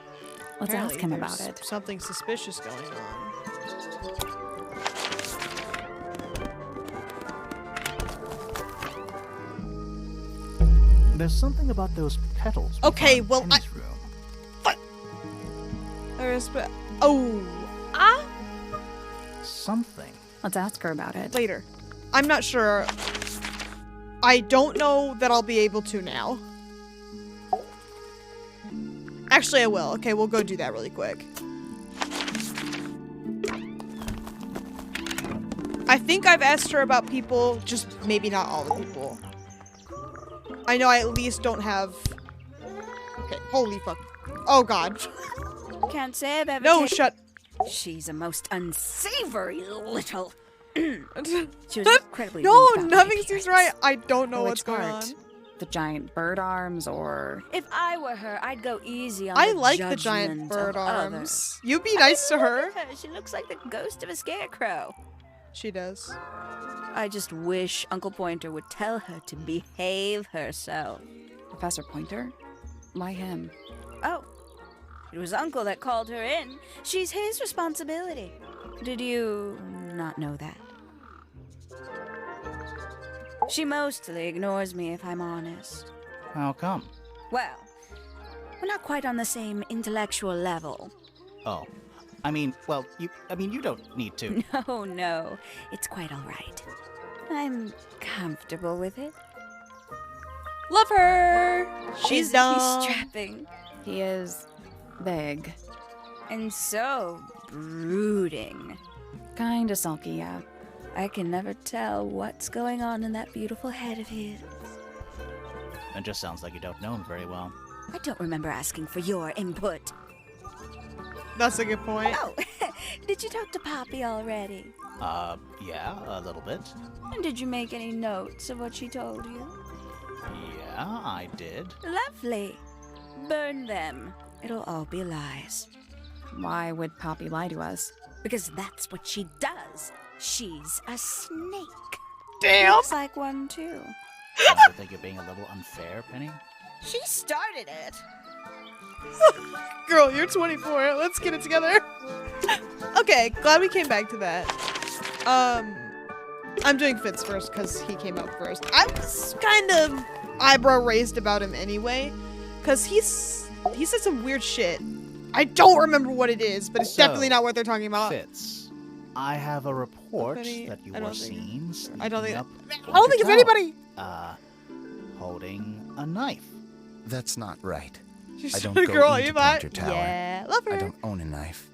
Let's Apparently ask him about there's it. Something suspicious going on. There's something about those petals. we Okay, found in well, Penny's room. Oh. Ah? Something. Let's ask her about it. Later. I'm not sure. I don't know that I'll be able to now. Actually, I will. Okay, we'll go do that really quick. I think I've asked her about people, just maybe not all the people. I know I at least don't have... Okay, holy fuck. Oh god. Can't say I've ever No, taken- shut... She's a most unsavory little... She was No, incredibly rude about my nothing seems appearance. right. I don't know Which what's going on. part? The giant bird arms or... If I were her, I'd go easy on I the like the giant judgment bird of arms. others. You be nice to her. Look at her. She looks like the ghost of a scarecrow. She does. I just wish Uncle Pointer would tell her to behave herself. Professor Pointer? Why him? Oh, it was Uncle that called her in. She's his responsibility. Did you not know that? She mostly ignores me, if I'm honest. How come? Well, we're not quite on the same intellectual level. Oh. You don't need to. No, no. It's quite all right. I'm comfortable with it. Love her. She's Isn't dumb. he strapping? He is big. And so brooding. Kinda sulky, yeah. I can never tell what's going on in that beautiful head of his. It just sounds like you don't know him very well. I don't remember asking for your input. That's a good point. Oh, did you talk to Poppy already? Yeah, a little bit. And did you make any notes of what she told you? Yeah, I did. Lovely. Burn them. It'll all be lies. Why would Poppy lie to us? Because that's what she does. She's a snake. Damn. Looks like one, too. Don't you think you're being a little unfair, Penny? She started it. Girl, you're 24. Let's get it together. Okay, glad we came back to that. I'm doing Fitz first because he came up first. I was kind of eyebrow raised about him anyway, because he said some weird shit. I don't remember what it is, but it's definitely not what they're talking about. Fitz, I have a report Penny, that you I were don't think- seen I don't sneaking think- up I don't think it's Pointer Tower, anybody. Holding a knife. That's not right. She's I don't a go girl, into you might. Pointer Tower. Yeah, love her. I don't own a knife.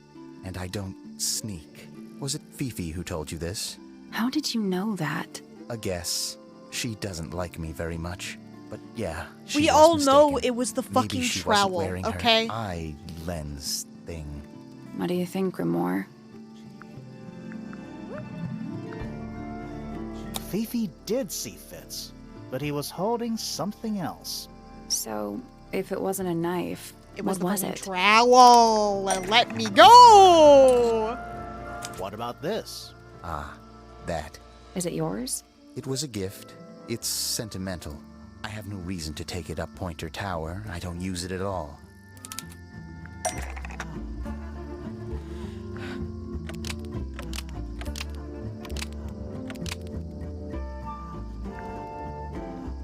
And I don't sneak. Was it Fifi who told you this? How did you know that? A guess. She doesn't like me very much. But yeah, she We was all know mistaken. it was the Maybe fucking she wasn't trowel, wearing her okay? eye lens thing. What do you think, Grimoire? Fifi did see Fitz, but he was holding something else. So, if it wasn't a knife, It was what the was fucking it? trowel. And let me go. What about this? Ah, that. Is it yours? It was a gift. It's sentimental. I have no reason to take it up Pointer Tower. I don't use it at all.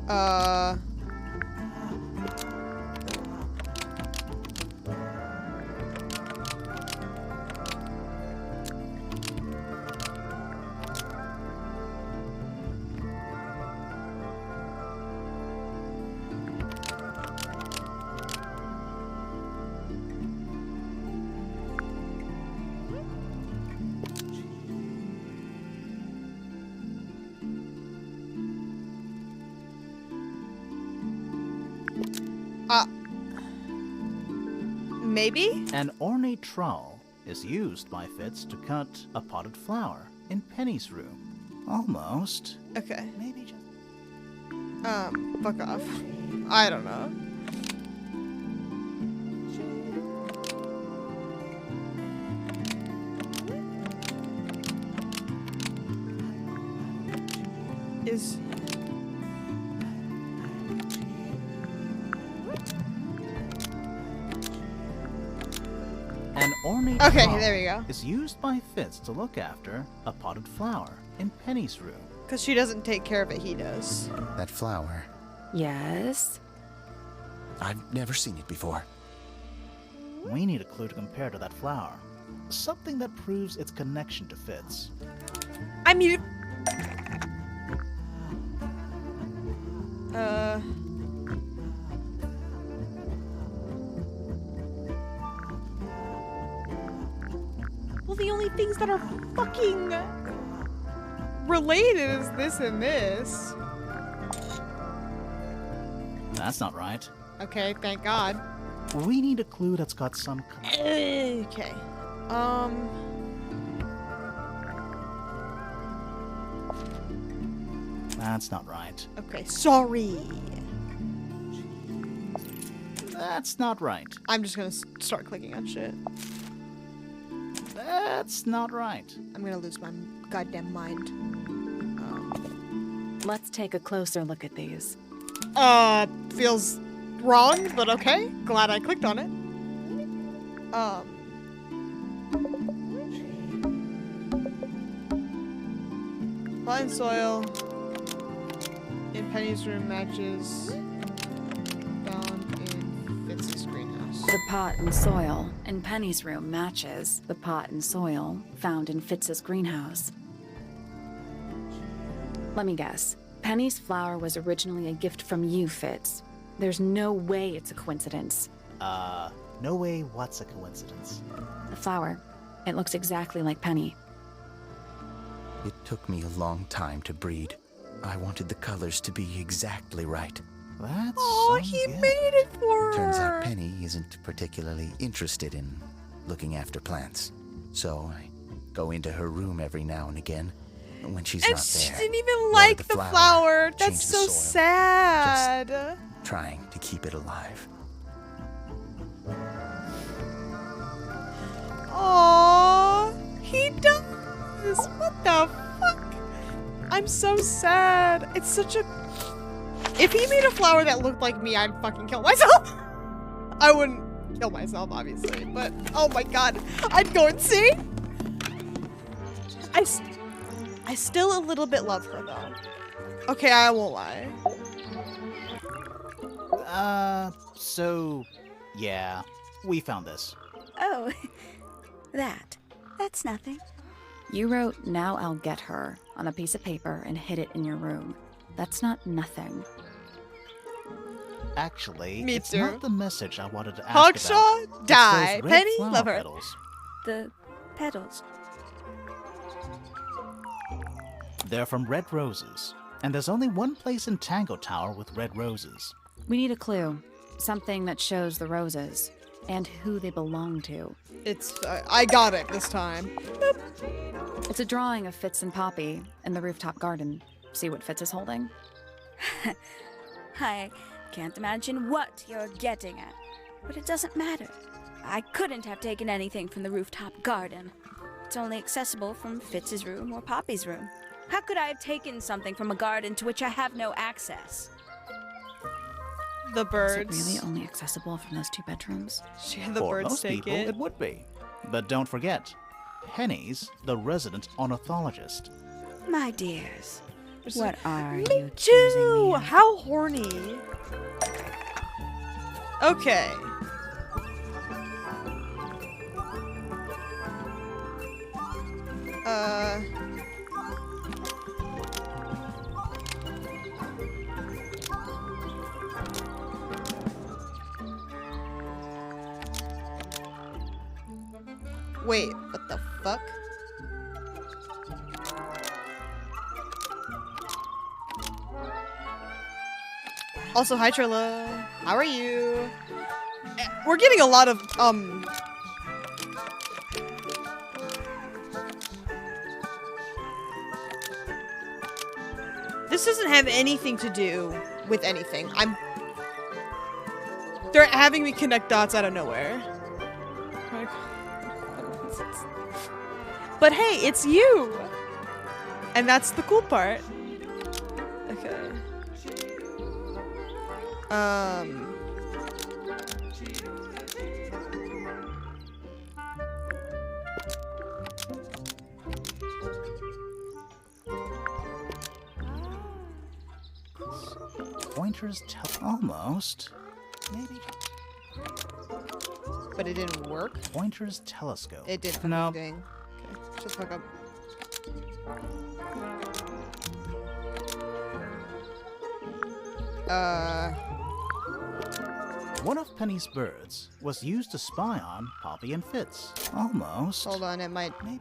Uh. Maybe? An ornate trowel is used by Fitz to cut a potted flower in Penny's room. Almost. Okay. Maybe just. Fuck off. I don't know. Is. An ornate Okay, trowel there we go. is used by Fitz to look after a potted flower in Penny's room. Because she doesn't take care of it, he does. That flower. Yes. I've never seen it before. We need a clue to compare to that flower. Something that proves its connection to Fitz. I mean. Well, the only things that are fucking related is this and this. That's not right. Okay, thank God. We need a clue that's got some. Okay. That's not right. Okay, sorry. That's not right. I'm just gonna start clicking on shit. That's not right. I'm gonna lose my goddamn mind. Let's take a closer look at these. Feels wrong, but okay. Glad I clicked on it. Fine soil. in Penny's room matches found in Fitz's greenhouse. The pot and soil in Penny's room matches the pot and soil found in Fitz's greenhouse. Let me guess. Penny's flower was originally a gift from you, Fitz. There's no way it's a coincidence. No way what's a coincidence. The flower. It looks exactly like Penny. It took me a long time to breed. I wanted the colors to be exactly right. That's Oh, some he gift. made it for her. Turns out Penny isn't particularly interested in looking after plants. So I go into her room every now and again when she's And not she there. didn't even water like the flower. change That's the so soil, sad. trying to keep it alive. Aww, he does. What the fuck? I'm so sad. It's such a. If he made a flower that looked like me, I'd fucking kill myself. I wouldn't kill myself, obviously, but oh my god, I'd go insane. I still a little bit love her though. Okay, I won't lie. So, yeah, we found this. Oh, that's nothing. You wrote, "Now I'll get her," on a piece of paper and hid it in your room. That's not nothing. Actually, Me it's too. not the message I wanted to ask Hawkshaw, about. It's die. those red Penny, flower love her. petals. The petals. They're from red roses, and there's only one place in Tangle Tower with red roses. We need a clue. Something that shows the roses and who they belong to. It's I got it this time. It's a drawing of Fitz and Poppy in the rooftop garden. See what Fitz is holding? I can't imagine what you're getting at, but it doesn't matter. I couldn't have taken anything from the rooftop garden. It's only accessible from Fitz's room or Poppy's room. How could I have taken something from a garden to which I have no access? The Is birds. it really only accessible from those two bedrooms? The For birds most take people, it. it would be. But don't forget, Penny's the resident ornithologist. My dears, There's what are Me you choosing too. me of? How horny. Okay. Wait, what the fuck? Also, hi Trilla. How are you? We're getting a lot of This doesn't have anything to do with anything. They're having me connect dots out of nowhere. Like, but hey, it's you! And that's the cool part. Okay. Pointers almost. Maybe. But it didn't work. Pointer's telescope. It didn't. No. Dang. Okay. Shut the fuck up. One of Penny's birds was used to spy on Poppy and Fitz. Almost. Hold on, it might. Maybe.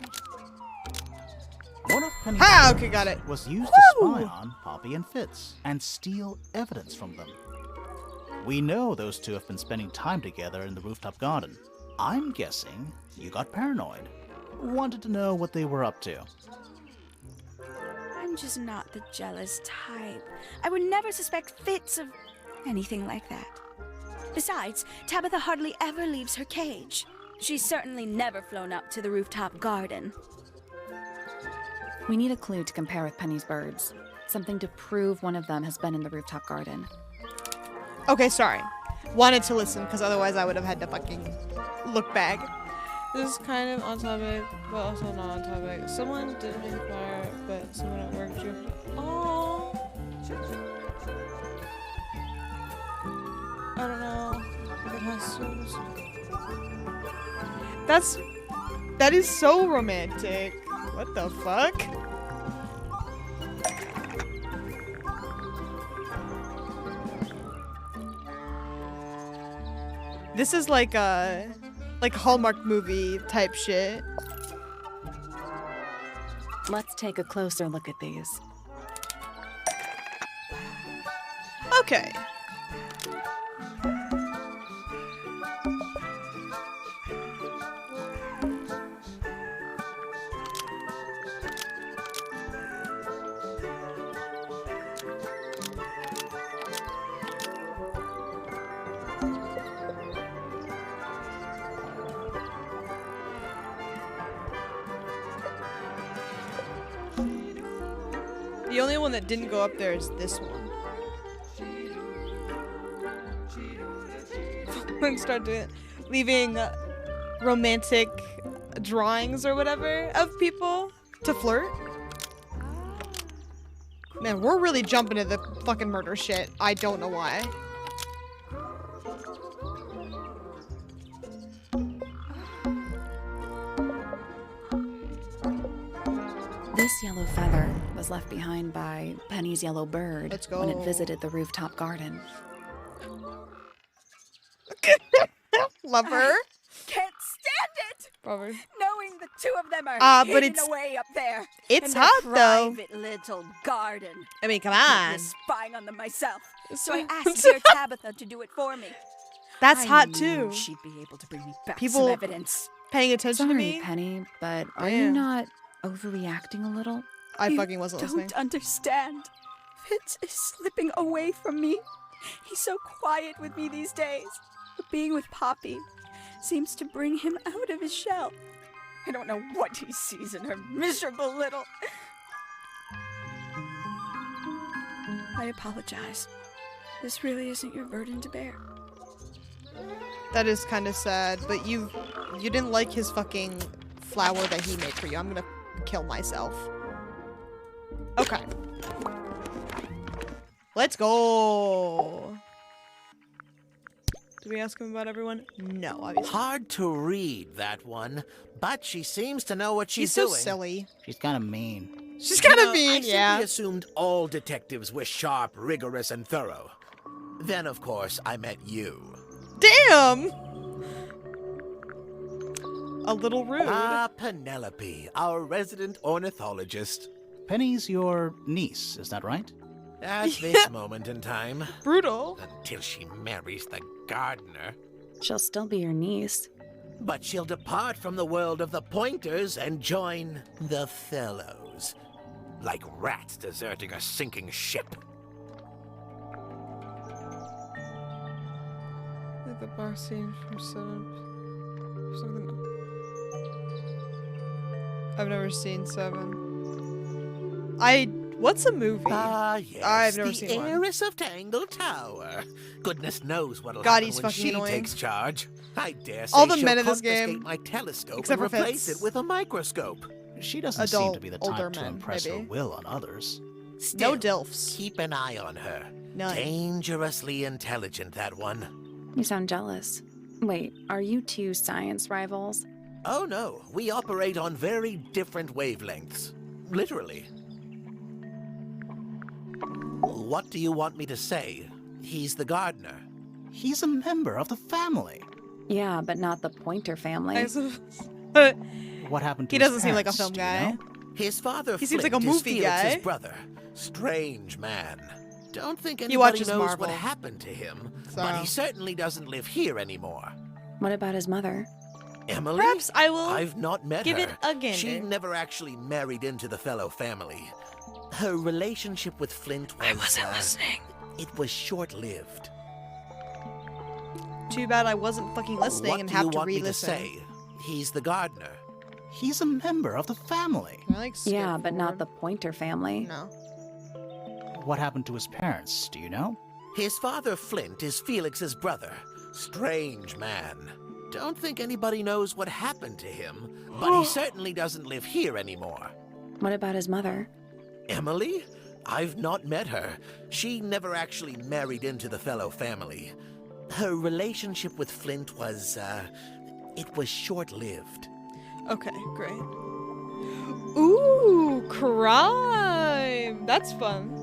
One of Penny's Ha! birds Okay, got it. was used to spy Woo! on Poppy and Fitz and steal evidence from them. We know those two have been spending time together in the rooftop garden. I'm guessing you got paranoid. Wanted to know what they were up to. I'm just not the jealous type. I would never suspect Fitz of anything like that. Besides, Tabitha hardly ever leaves her cage. She's certainly never flown up to the rooftop garden. We need a clue to compare with Penny's birds. Something to prove one of them has been in the rooftop garden. Okay, sorry. Wanted to listen, because otherwise I would have had to fucking look back. This is kind of on topic, but also not on topic. Someone didn't inquire, but someone at work drew. Oh. I don't know if it has to. That is so romantic. What the fuck? This is like a Hallmark movie type shit. Let's take a closer look at these. Okay. The only one that didn't go up there is this one. And start doing leaving romantic drawings or whatever of people to flirt. Man, we're really jumping into the fucking murder shit. I don't know why. This yellow feather was left behind by Penny's yellow bird Let's go. when it visited the rooftop garden. Love her. Can't stand it! Probably. Knowing the two of them are But hidden it's- away up there. It's in their hot though. private little garden. I mean, come I'm on. spying on them myself. So I So- asked dear Tabitha to do it for me. That's I hot knew too. She'd be able to bring me back People- some evidence. Paying attention to Sorry, me. Penny, but are you Damn. not overreacting a little? I You fucking wasn't don't listening. understand. Fitz is slipping away from me. He's so quiet with me these days. But being with Poppy seems to bring him out of his shell. I don't know what he sees in her miserable little... I apologize. This really isn't your burden to bear. That is kind of sad, but you didn't like his fucking flower that he made for you. I'm gonna kill myself. Okay. Let's go. Did we ask him about everyone? No, obviously. Hard to read, that one, but she seems to know what She's she's so doing. silly. She's kind of mean. She's kind You of know, mean, I simply yeah. assumed all detectives were sharp, rigorous, and thorough. Then, of course, I met you. Damn! A little rude. Ah, Penelope, our resident ornithologist. Penny's your niece, is that right? At this moment in time, Brutal. until she marries the gardener. She'll still be your niece. But she'll depart from the world of the Pointers and join the Fellows. Like rats deserting a sinking ship. Like the bar scene from Seven. I've never seen Seven. What's a movie? Ah, yes, I've never the seen one. heiress of Tangle Tower. Goodness knows what'll God, happen he's when fucking she annoying. takes charge. I dare say All the she'll men in this confiscate game, my telescope except and for replace Fitz. it with a microscope. She doesn't seem Adult, to be the older type to men, impress her maybe. will on others. Still, No DILFs. keep an eye on her. None. Dangerously intelligent, that one. You sound jealous. Wait, are you two science rivals? Oh no, we operate on very different wavelengths. Literally. What do you want me to say? He's the gardener. He's a member of the family. Yeah, but not the Pointer family. What happened to He his doesn't seem like a parents, film do you guy. know? His father, He seems Flint, like a is movie Felix's guy. brother. Strange man. Don't think He anybody watches knows Marvel. what happened to him, So- but he certainly doesn't live here anymore. What about his mother? Emily? Perhaps I will I've not met give her. it a gander. She never actually married into the Fellow family. Her relationship with Flint was... listening. It was short-lived. Too bad I wasn't fucking listening What and do have you to want me to re-listen. say? He's the gardener. He's a member of the family. Can I, like, skip Yeah, but not the forward? Pointer family. No. What happened to his parents, do you know? His father, Flint, is Felix's brother. Strange man. Don't think anybody knows what happened to him, but he certainly doesn't live here anymore. What about his mother? Emily? I've not met her. She never actually married into the Fellow family. Her relationship with Flint was, it was short-lived. Okay, great. Ooh, crime. That's fun.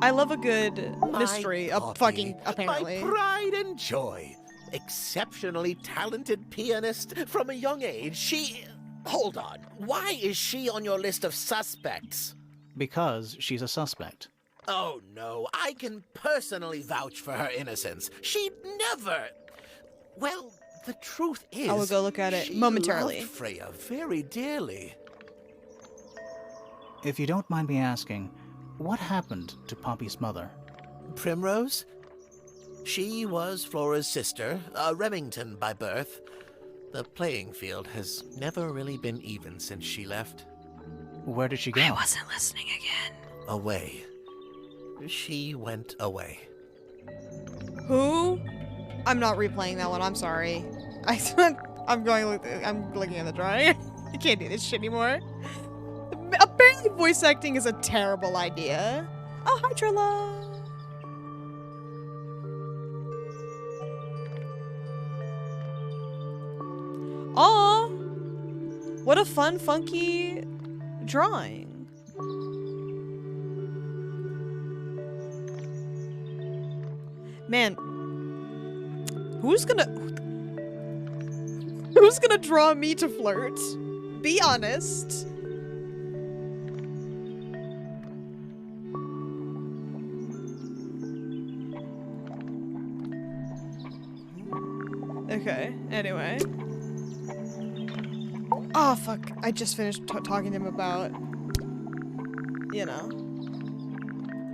I love a good mystery. Fucking apparently. My pride and joy. Exceptionally talented pianist from a young age. She... Hold on. Why is she on your list of suspects? Because she's a suspect. Oh, no. I can personally vouch for her innocence. She'd never... Well, the truth is... I will go look at it she momentarily. loved Freya very dearly. If you don't mind me asking, what happened to Poppy's mother? Primrose? She was Flora's sister, a Remington by birth. The playing field has never really been even since she left. Where did she go? I wasn't listening again. Away. She went away. Who? I'm not replaying that one. I'm sorry. I'm looking at the drawing. I can't do this shit anymore. Apparently, voice acting is a terrible idea. Oh, hi, Trilla. Aw, what a fun, funky drawing. Man, who's gonna draw me to flirt? Be honest. Okay, anyway. Oh, fuck. I just finished talking to him about, you know,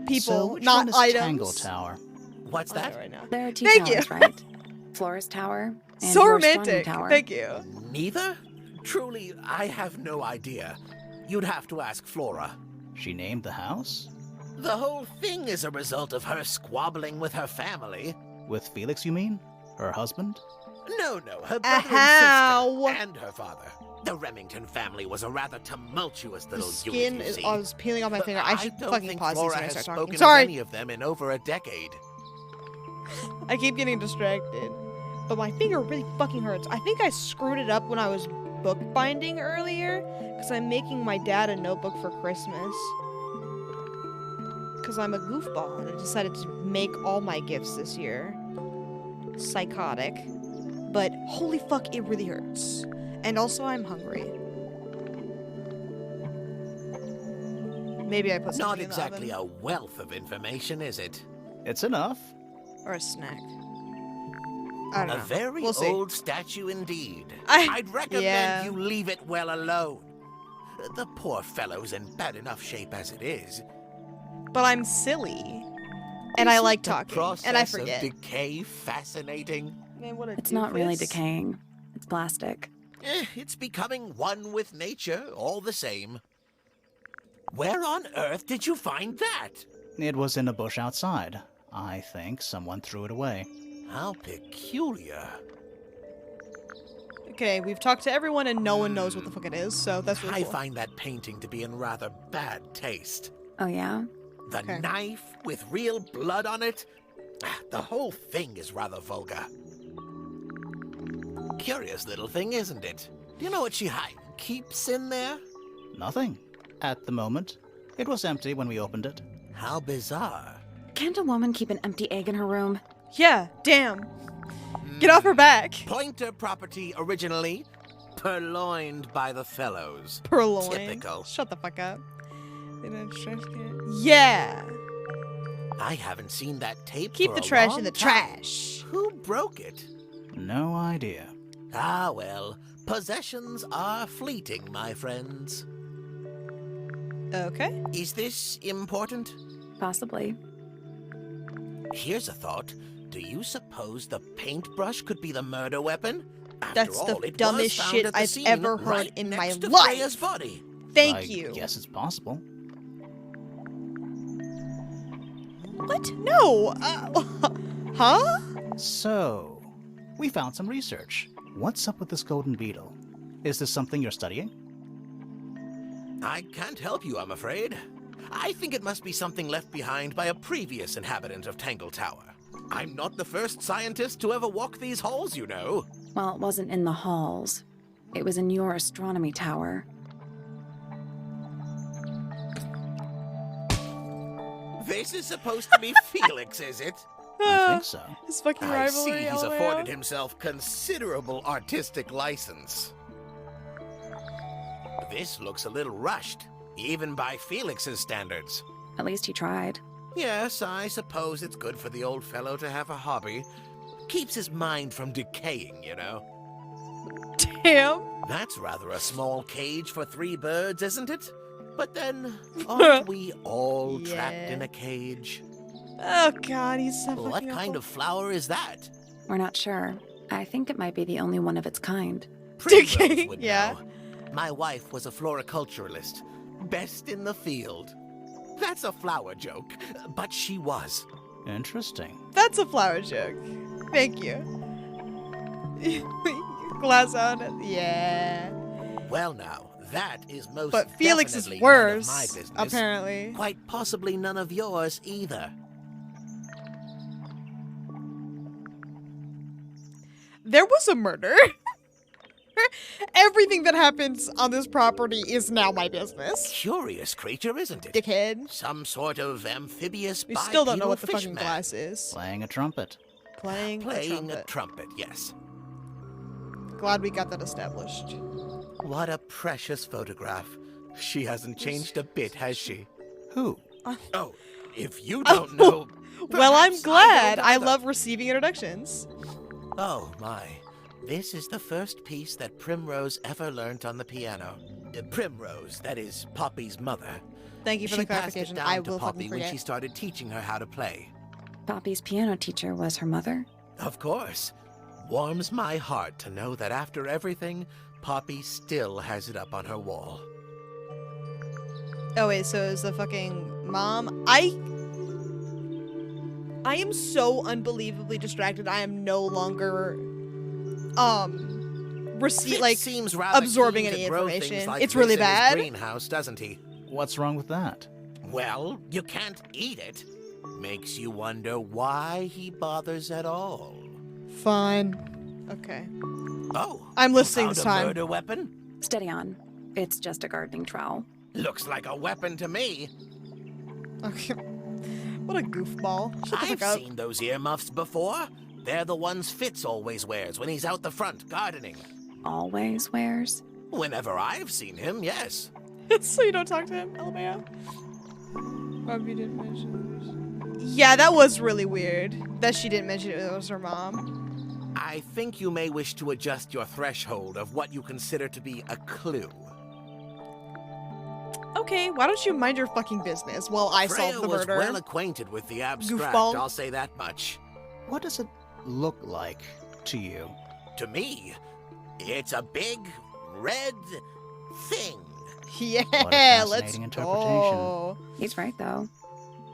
people, So which not one is items. Tangle Tower? What's I'll do that? it right now. There are two Thank towers, you. right? Flora's tower and So your Stormy romantic. Tower. Thank you. Neither? Truly, I have no idea. You'd have to ask Flora. She named the house? The whole thing is a result of her squabbling with her family. With Felix, you mean? Her husband? No, her brother Ow. and sister, and her father. The Remington family was a rather tumultuous The little skin unit, you is see. I was peeling off my But finger. I should don't fucking think pause these Flora when I has start spoken talking. with Sorry. any of them in over a decade. I keep getting distracted. But my finger really fucking hurts. I think I screwed it up when I was bookbinding earlier. Because I'm making my dad a notebook for Christmas. Because I'm a goofball and I decided to make all my gifts this year. Psychotic. But holy fuck, it really hurts. And also, I'm hungry. Maybe I put something Not in the exactly oven. a wealth of information, is it? It's enough. Or a snack. I don't A know. very We'll see. old statue indeed. I- I'd recommend yeah. you leave it well alone. The poor fellow's in bad enough shape as it is. But I'm silly. And I Isn't like the talking. process And I of forget. decay fascinating? Man, what a It's not really doofus. decaying. It's plastic. It's becoming one with nature, all the same. Where on earth did you find that? It was in a bush outside. I think someone threw it away. How peculiar. Okay, we've talked to everyone and no one knows what the fuck it is, so that's really I cool. find that painting to be in rather bad taste. Oh, yeah? The Okay. knife with real blood on it? The whole thing is rather vulgar. Curious little thing, isn't it? Do you know what she keeps in there? Nothing. At the moment. It was empty when we opened it. How bizarre. Can't a woman keep an empty egg in her room? Yeah, damn. Get off her back. Pointer property originally, purloined by the fellows. Purloined. Typical. Shut the fuck up. Yeah. I haven't seen that tape Keep for the a trash long in the time. trash. Who broke it? No idea. Ah, well, possessions are fleeting, my friends. Okay. Is this important? Possibly. Here's a thought. Do you suppose the paintbrush could be the murder weapon? After That's all, the it was dumbest found shit at the I've scene, ever heard right in my next to life. Freya's body. Thank I you. guess it's possible. What? No. Huh? So, we found some research. What's up with this golden beetle? Is this something you're studying? I can't help you, I'm afraid. I think it must be something left behind by a previous inhabitant of Tangle Tower. I'm not the first scientist to ever walk these halls, you know. Well, it wasn't in the halls. It was in your astronomy tower. This is supposed to be Felix, is it? I think so. His fucking I see rivalry. he's LMAO. afforded himself considerable artistic license. This looks a little rushed, even by Felix's standards. At least he tried. Yes, I suppose it's good for the old fellow to have a hobby. Keeps his mind from decaying, you know. Damn. That's rather a small cage for 3 birds, isn't it? But then, aren't we all trapped in a cage? Oh god, he's so What fucking kind awful. of flower is that? We're not sure. I think it might be the only one of its kind. Primrose would Yeah. know. My wife was a floriculturalist. Best in the field. That's a flower joke, but she was. Interesting. That's a flower joke. Thank you. Glass on it. Yeah. Well now, that is most But Felix is definitely none of my worse, business. apparently. Quite possibly none of yours either. There was a murder. Everything that happens on this property is now my business. Curious creature, isn't it? Dickhead. Some sort of amphibious We still don't know bipedal what the fucking fishman. glass is. Playing a trumpet. Playing Playing a trumpet. yes. Glad we got that established. What a precious photograph. She hasn't changed a bit, has she? Who? Oh, if you don't know... Well, I'm perhaps I glad. don't I either. love receiving introductions. Oh, my. This is the first piece that Primrose ever learnt on the piano. Primrose, that is Poppy's mother. Thank you for She the passed it clarification. down I to will Poppy fucking when forget. she started teaching her how to play. Poppy's piano teacher was her mother. Of course. Warms my heart to know that after everything, Poppy still has it up on her wall. Oh wait, so is the fucking mom? I am so unbelievably distracted. I am no longer Fitz seems rather absorbing keen any to grow things information. like It's this really in his bad. greenhouse, doesn't he? What's wrong with that? Well, you can't eat it. Makes you wonder why he bothers at all. Fine. Okay. Oh, I'm you listening found this a time. murder weapon? Steady on. It's just a gardening trowel. Looks like a weapon to me. Okay. What a goofball. Shut the I've fuck up. seen those earmuffs before. They're the ones Fitz always wears when he's out the front gardening. Always wears. Whenever I've seen him, yes. So you don't talk to him, LMAO? Bobby didn't mention. Yeah, that was really weird that she didn't mention it was her mom. I think you may wish to adjust your threshold of what you consider to be a clue. Okay, why don't you mind your fucking business while I Freya solve the was murder? well acquainted with the abstract, Goofball. I'll say that much. What does it look like to you? To me, it's a big, red thing. Yeah, What a let's fascinating go. He's right, though.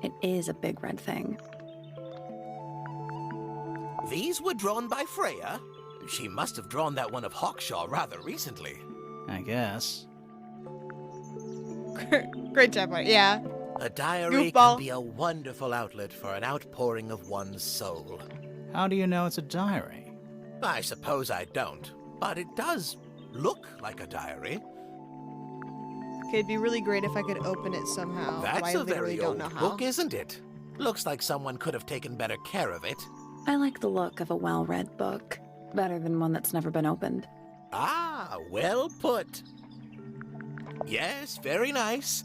It is a big red thing. These were drawn by Freya. She must have drawn that one of Hawkshaw rather recently. I guess. Great job, buddy. Yeah. A diary Goofball. can be a wonderful outlet for an outpouring of one's soul. How do you know it's a diary? I suppose I don't, but it does look like a diary. Okay, it'd be really great if I could open it somehow. but That's I a literally very don't old know how. book, isn't it? Looks like someone could have taken better care of it. I like the look of a well-read book. Better than one that's never been opened. Ah, well put. Yes, very nice.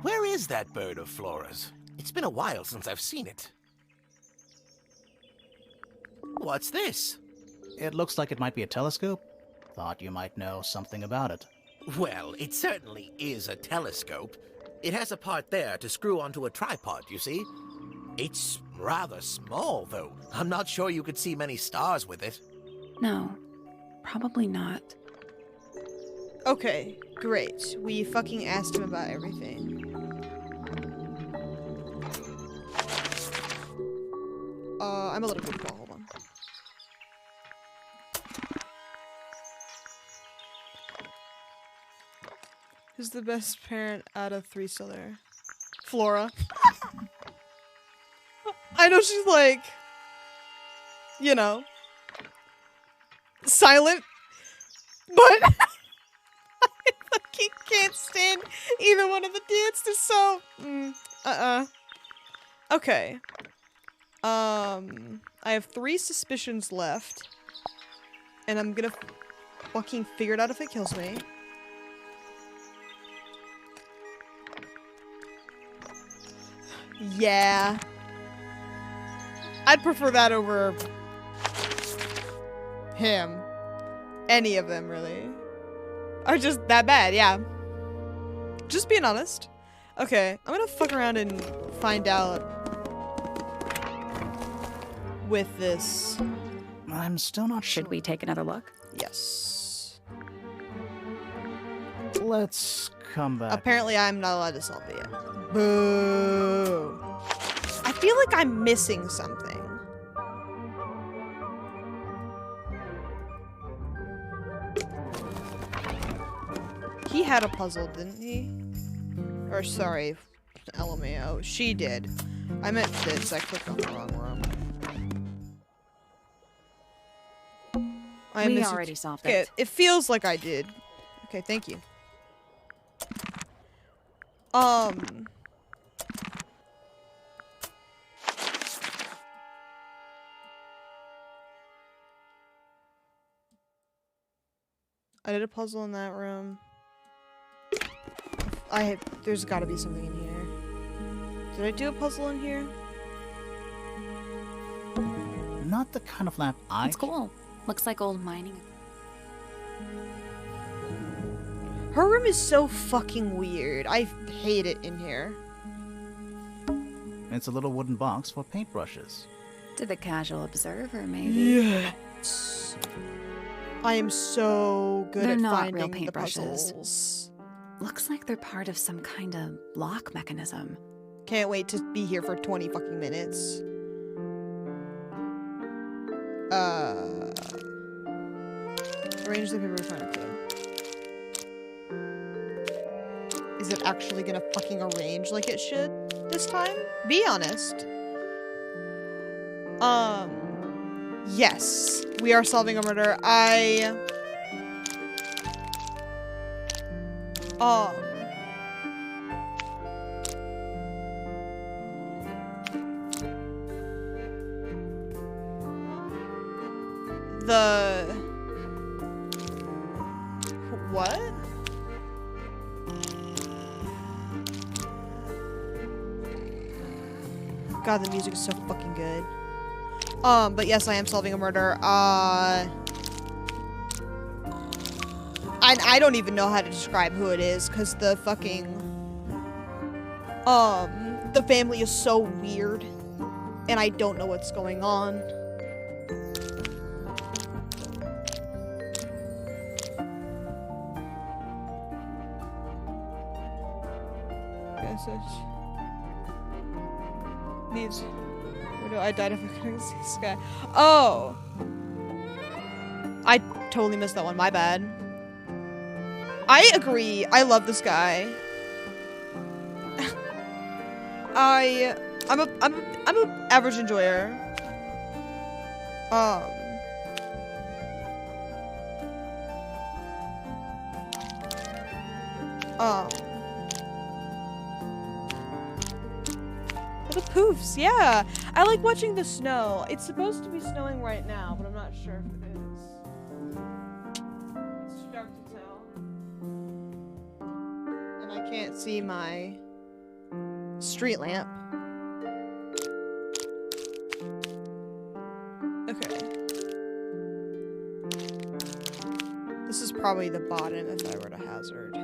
Where is that bird of Flora's? It's been a while since I've seen it. What's this? It looks like it might be a telescope. Thought you might know something about it. Well, it certainly is a telescope. It has a part there to screw onto a tripod, you see. It's rather small, though. I'm not sure you could see many stars with it. No, probably not. Okay, great. We fucking asked him about everything. I'm a little goofball. Hold on. Who's the best parent out of 3 still there? Flora. I know she's like, you know, silent, but I fucking can't stand either one of the dances, so, Okay. I have 3 suspicions left, and I'm gonna fucking figure it out if it kills me. Yeah. I'd prefer that over him. Any of them, really. Are just that bad, yeah. Just being honest. Okay, I'm gonna fuck around and find out with this. I'm still not sure. Should we take another look? Yes. Let's come back. Apparently I'm not allowed to solve it yet. Boo. I feel like I'm missing something. He had a puzzle, didn't he? Or sorry, LMAO. She did. I meant Fitz. I clicked on the wrong room. We already solved it. it. It feels like I did. Okay, thank you. I did a puzzle in that room. There's gotta be something in here. Did I do a puzzle in here? Not the kind of lamp I... It's cool. Looks like old mining. Her room is so fucking weird. I hate it in here. It's a little wooden box for paintbrushes. To the casual observer, maybe. Yes. I am so good They're at not finding real the paintbrushes. puzzles. Looks like they're part of some kind of lock mechanism. Can't wait to be here for 20 fucking minutes. Arrange the paper to find a clue. Is it actually gonna fucking arrange like it should this time? Be honest. Yes. We are solving a murder. What? God, the music is so fucking good. But yes, I am solving a murder. I don't even know how to describe who it is, because the fucking, the family is so weird, and I don't know what's going on. Message. Needs. I died if I couldn't see this guy. Oh! I totally missed that one. My bad. I agree. I love this guy. I'm a average enjoyer. The poofs, yeah. I like watching the snow. It's supposed to be snowing right now, but I'm not sure if it is. It's too dark to tell. And I can't see my street lamp. Okay. This is probably the bottom if I were to hazard.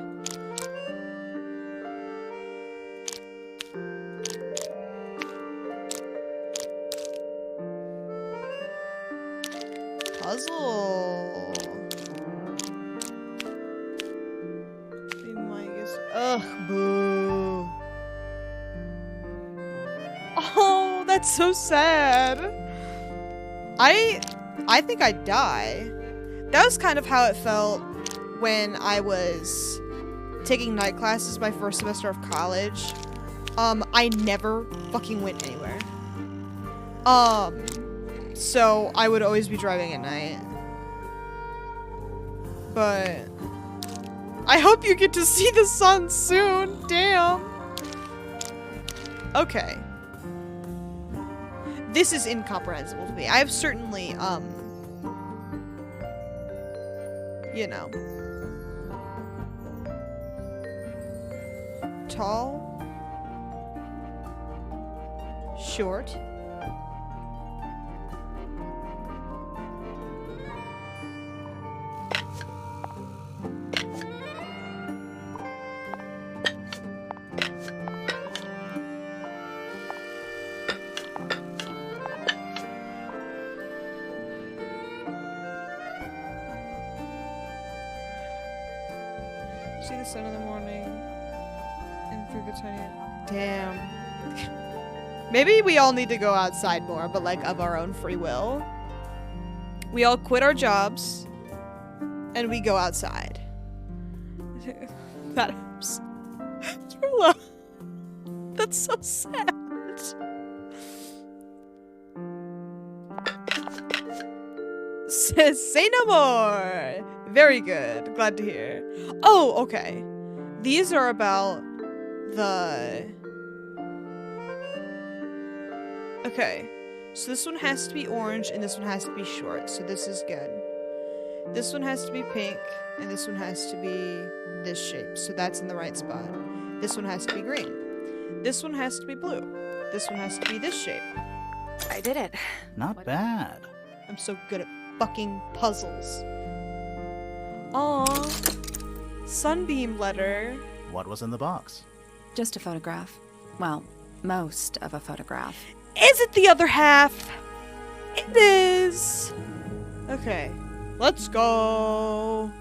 Puzzle. Ugh, boo. Oh, that's so sad. I think I'd die. That was kind of how it felt when I was taking night classes my first semester of college. I never fucking went anywhere. So I would always be driving at night. But I hope you get to see the sun soon. Damn. Okay. This is incomprehensible to me. I have certainly, you know. Tall. Short. See the sun in the morning and through the tiny. Damn. Maybe we all need to go outside more, but like of our own free will. We all quit our jobs and we go outside. That helps. True love. That's so sad. Say no more. Very good. Glad to hear. Oh, okay. These are about the... Okay. So this one has to be orange and this one has to be short. So this is good. This one has to be pink and this one has to be this shape. So that's in the right spot. This one has to be green. This one has to be blue. This one has to be this shape. I did it. Not bad. I'm so good at fucking puzzles. Aw. Sunbeam letter. What was in the box? Just a photograph. Well, most of a photograph. Is it the other half? It is. Okay. Let's go.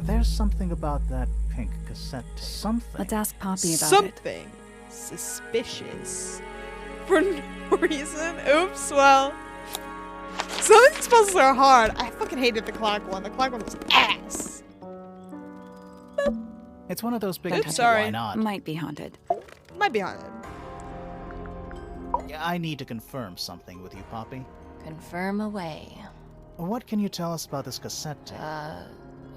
There's something about that pink cassette. Something. Let's ask Poppy about it. Something suspicious. For no reason. Oops, well. Some of these puzzles are hard. I fucking hated the clock one. The clock one was ass. It's one of those big. Oops, sorry. Why not? Might be haunted. Might be haunted. Yeah, I need to confirm something with you, Poppy. Confirm away. What can you tell us about this cassette tape?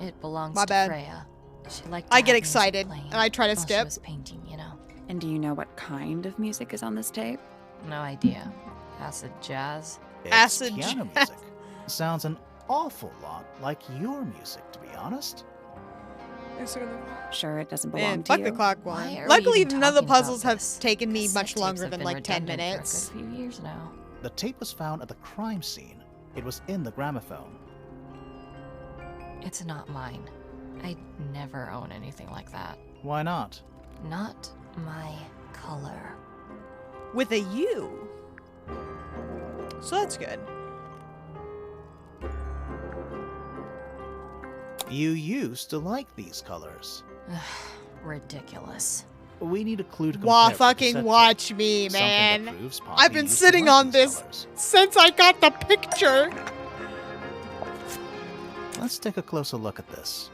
It belongs My to bad. Freya. She liked I to get have music excited, playing and I try to while skip. She was painting, you know. And do you know what kind of music is on this tape? No idea. Acid jazz? It's acid piano jazz. music. Sounds an awful lot like your music, to be honest. Sure, it doesn't belong Man, to fuck you. the clock Why one. are we Luckily, even none of the talking about puzzles have this? taken me Cassette much tapes longer have than been like 10 redundant minutes. For a good few years now. The tape was found at the crime scene. It was in the gramophone. It's not mine. I'd never own anything like that. Why not? Not my color. With a U. So that's good. You used to like these colors. Ridiculous. We need a clue to compare. Wah, with the fucking cassette watch tape. me, Something that man. proves Poppy I've been used to sitting like on these this colors. since I got the picture. Let's take a closer look at this.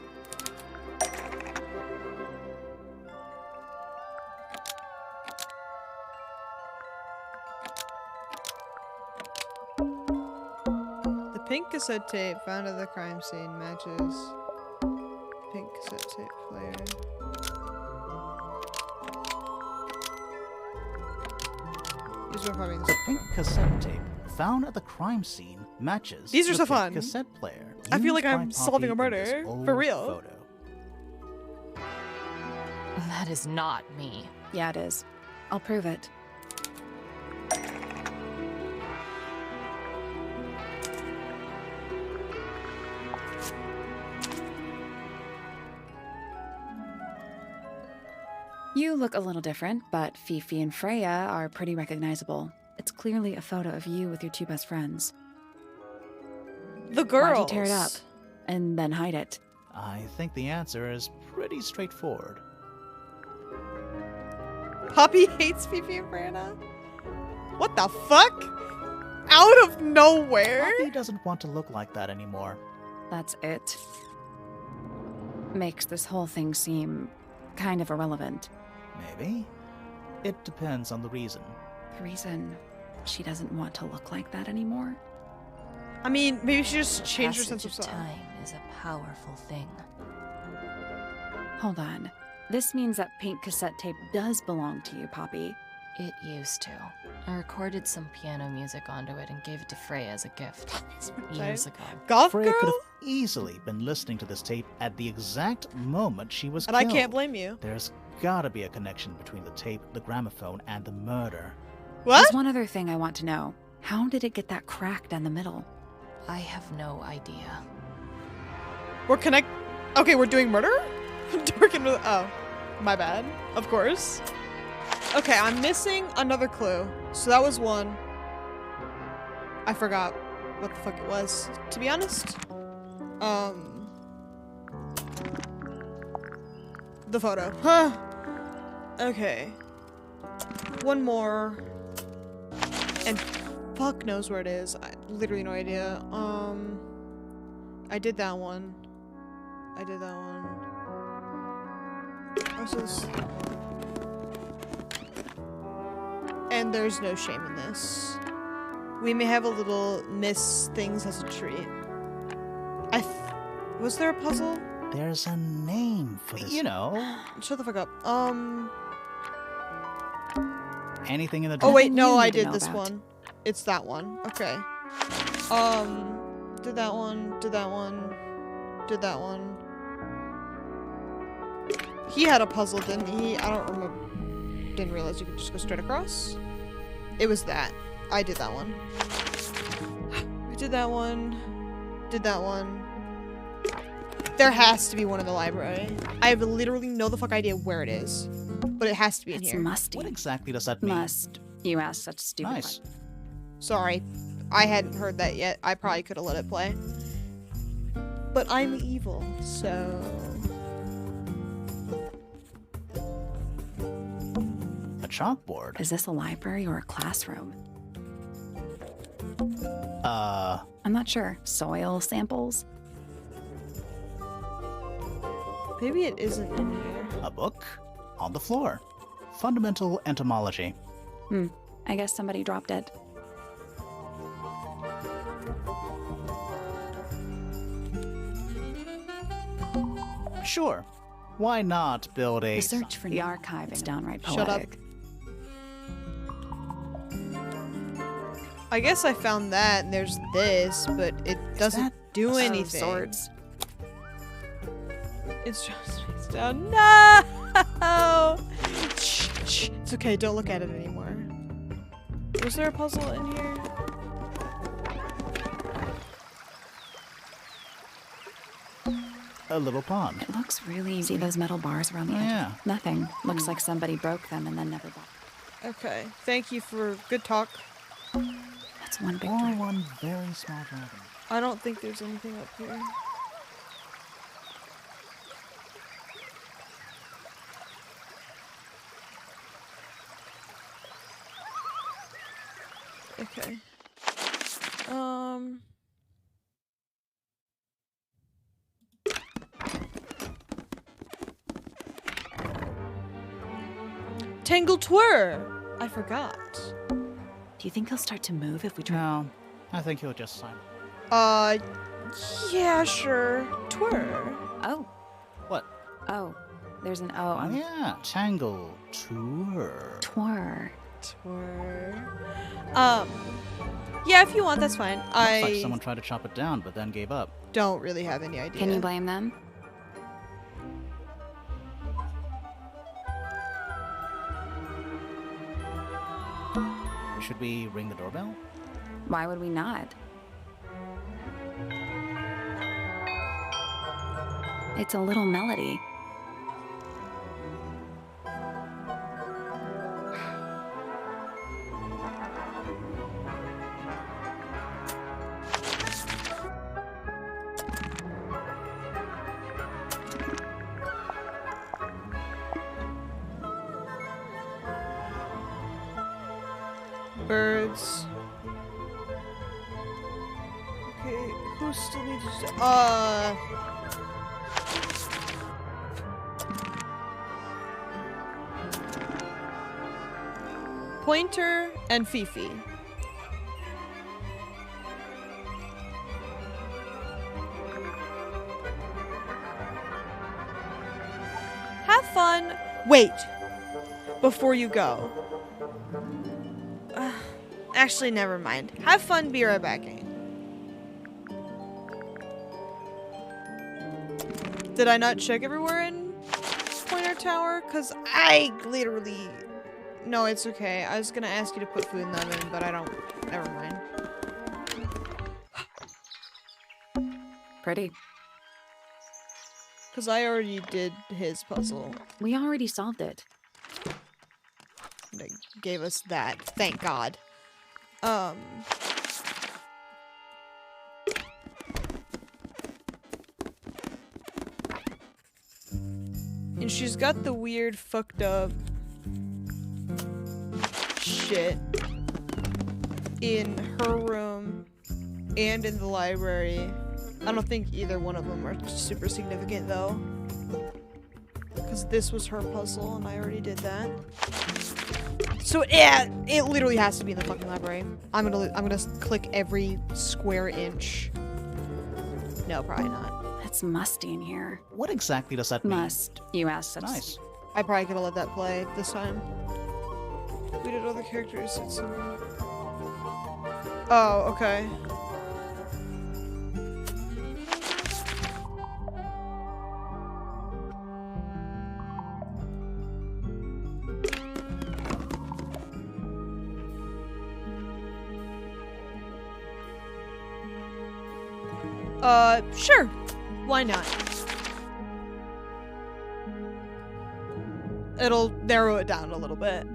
The pink cassette tape found at the crime scene matches pink cassette tape player. These are probably The pink cassette tape found at the crime scene matches These are the so pink fun. cassette player. I feel like used by I'm solving a Poppy in this murder. old For real. Photo. That is not me. Yeah, it is. I'll prove it. You look a little different, but Fifi and Freya are pretty recognizable. It's clearly a photo of you with your two best friends. the girls. Why'd you tear it up and then hide it? I think the answer is pretty straightforward. Poppy hates Fifi and Brianna. What the fuck? Out of nowhere? Poppy doesn't want to look like that anymore. That's it. Makes this whole thing seem kind of irrelevant. Maybe. It depends on the reason. The reason she doesn't want to look like that anymore? I mean, maybe she just The changed her sense passage of of style. time is a powerful thing. Hold on. This means that pink cassette tape does belong to you, Poppy. It used to. I recorded some piano music onto it and gave it to Freya as a gift years ago. Goth Freya could girl? have easily been listening to this tape at the exact moment she was And killed. I can't blame you. There's gotta be a connection between the tape, the gramophone, and the murder. What? There's one other thing I want to know. How did it get that crack down the middle? I have no idea. Okay, we're doing murder? Working with. Oh, my bad. Of course. Okay, I'm missing another clue. So that was one. I forgot what the fuck it was, to be honest. The photo. Huh. Okay. One more. And fuck knows where it is. I literally no idea. I did that one. What's this? And there's no shame in this. We may have a little miss things as a treat. Was there a puzzle? There's a name for this. You know, Shut the fuck up. anything in the. Oh wait, Nothing no, you I need to did know this about. one. It's that one. Okay. Did that one. Did that one. Did that one. He had a puzzle, didn't he? I don't remember. Didn't realize you could just go straight across. It was that. I did that one. I did that one. Did that one. There has to be one in the library. I have literally no the fuck idea where it is. But it has to be in It's here. musty. What exactly does that mean? Must. You ask such stupid Nice. questions. Sorry. I hadn't heard that yet. I probably could have let it play. But I'm evil, so... A chalkboard. Is this a library or a classroom? I'm not sure. Soil samples? Maybe it isn't in here. A book on the floor. Fundamental entomology. I guess somebody dropped it. Sure. Why not build a... The search for the archive is downright Shut up. poetic. I guess I found that, and there's this, but it doesn't do Oh, anything. swords. It's just face down. No! Shh, shh. It's okay, don't look at it anymore. Was there a puzzle in here? A little pond. It looks really... See those metal bars around the edge? Yeah. Nothing. Looks like somebody broke them and then never bought. Okay, thank you for good talk. That's one big Or dragon. one very small dragon. I don't think there's anything up here. Okay. Tangle Twir! I forgot. Do you think he'll start to move if we try? No, I think he'll just sign. Yeah, sure. Twir. Oh. What? Oh. There's an O Oh, on yeah. Tangle Tour. Twir. Twir. Yeah, if you want, that's fine. Looks I like someone tried to chop it down, but then gave up. don't really have any idea. Can you blame them? Should we ring the doorbell? Why would we not? It's a little melody. Birds. Okay, who still needs to... Pointer and Fifi. Have fun. Wait. Before you go. Actually, never mind. Have fun, be right back. Did I not check everywhere in Pointer Tower? Because I literally... No, it's okay. I was gonna ask you to put food in the oven, but I don't... Never mind. Pretty. Because I already did his puzzle. We already solved it. They gave us that. Thank God. And she's got the weird fucked up shit in her room and in the library. I don't think either one of them are super significant though. Because this was her puzzle and I already did that. So yeah, it literally has to be in the fucking library. I'm gonna click every square inch. No, probably not. It's musty in here. What exactly does that mean? Must. You asked us. Nice. I probably could have let that play this time. We did other characters. Oh, okay. Sure. Why not? It'll narrow it down a little bit.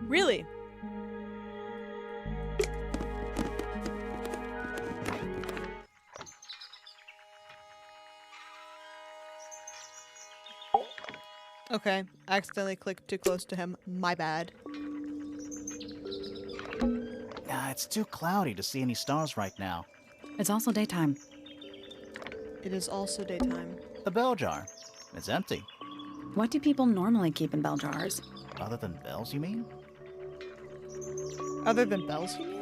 Really? Okay, I accidentally clicked too close to him. My bad. It's too cloudy to see any stars right now. It's also daytime. It is also daytime. The bell jar. It's empty. What do people normally keep in bell jars? Other than bells, you mean? Other than bells, you mean?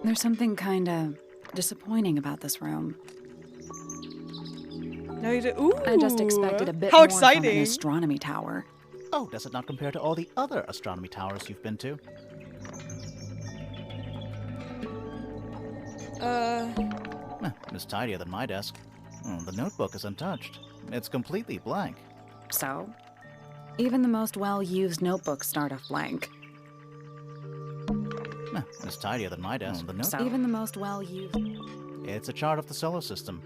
There's something kinda disappointing about this room. No, you did. Ooh! I just expected a bit How more from an exciting! astronomy tower. Oh, does it not compare to all the other astronomy towers you've been to? It's tidier than my desk. The notebook is untouched. It's completely blank. So? Even the most well-used notebooks start off blank. It's tidier than my desk. The So? notebook. Even the most well-used... It's a chart of the solar system.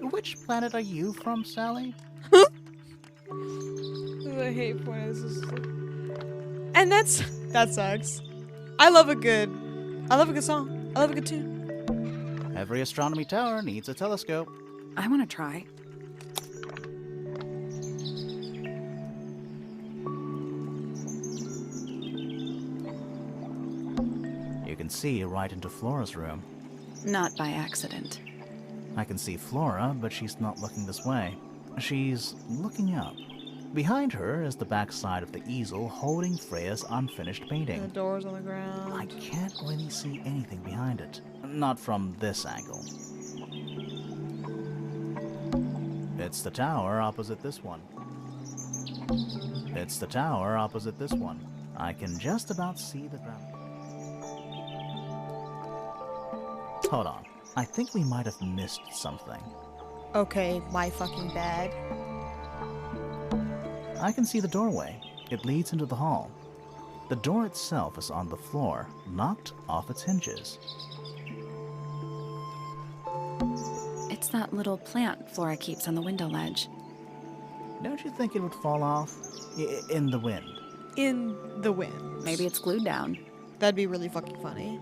Which planet are you from, Sally? I hate pointers. And that sucks. I love a good song. I love a good tune. Every astronomy tower needs a telescope. I want to try. You can see right into Flora's room. Not by accident. I can see Flora, but she's not looking this way. She's looking up. Behind her is the backside of the easel holding Freya's unfinished painting. The doors on the ground. I can't really see anything behind it. Not from this angle. It's the tower opposite this one. It's the tower opposite this one. I can just about see the ground. Hold on. I think we might have missed something. Okay, my fucking bad. I can see the doorway. It leads into the hall. The door itself is on the floor, knocked off its hinges. It's that little plant Flora keeps on the window ledge. Don't you think it would fall off? In the wind. In the wind. Maybe it's glued down. That'd be really fucking funny.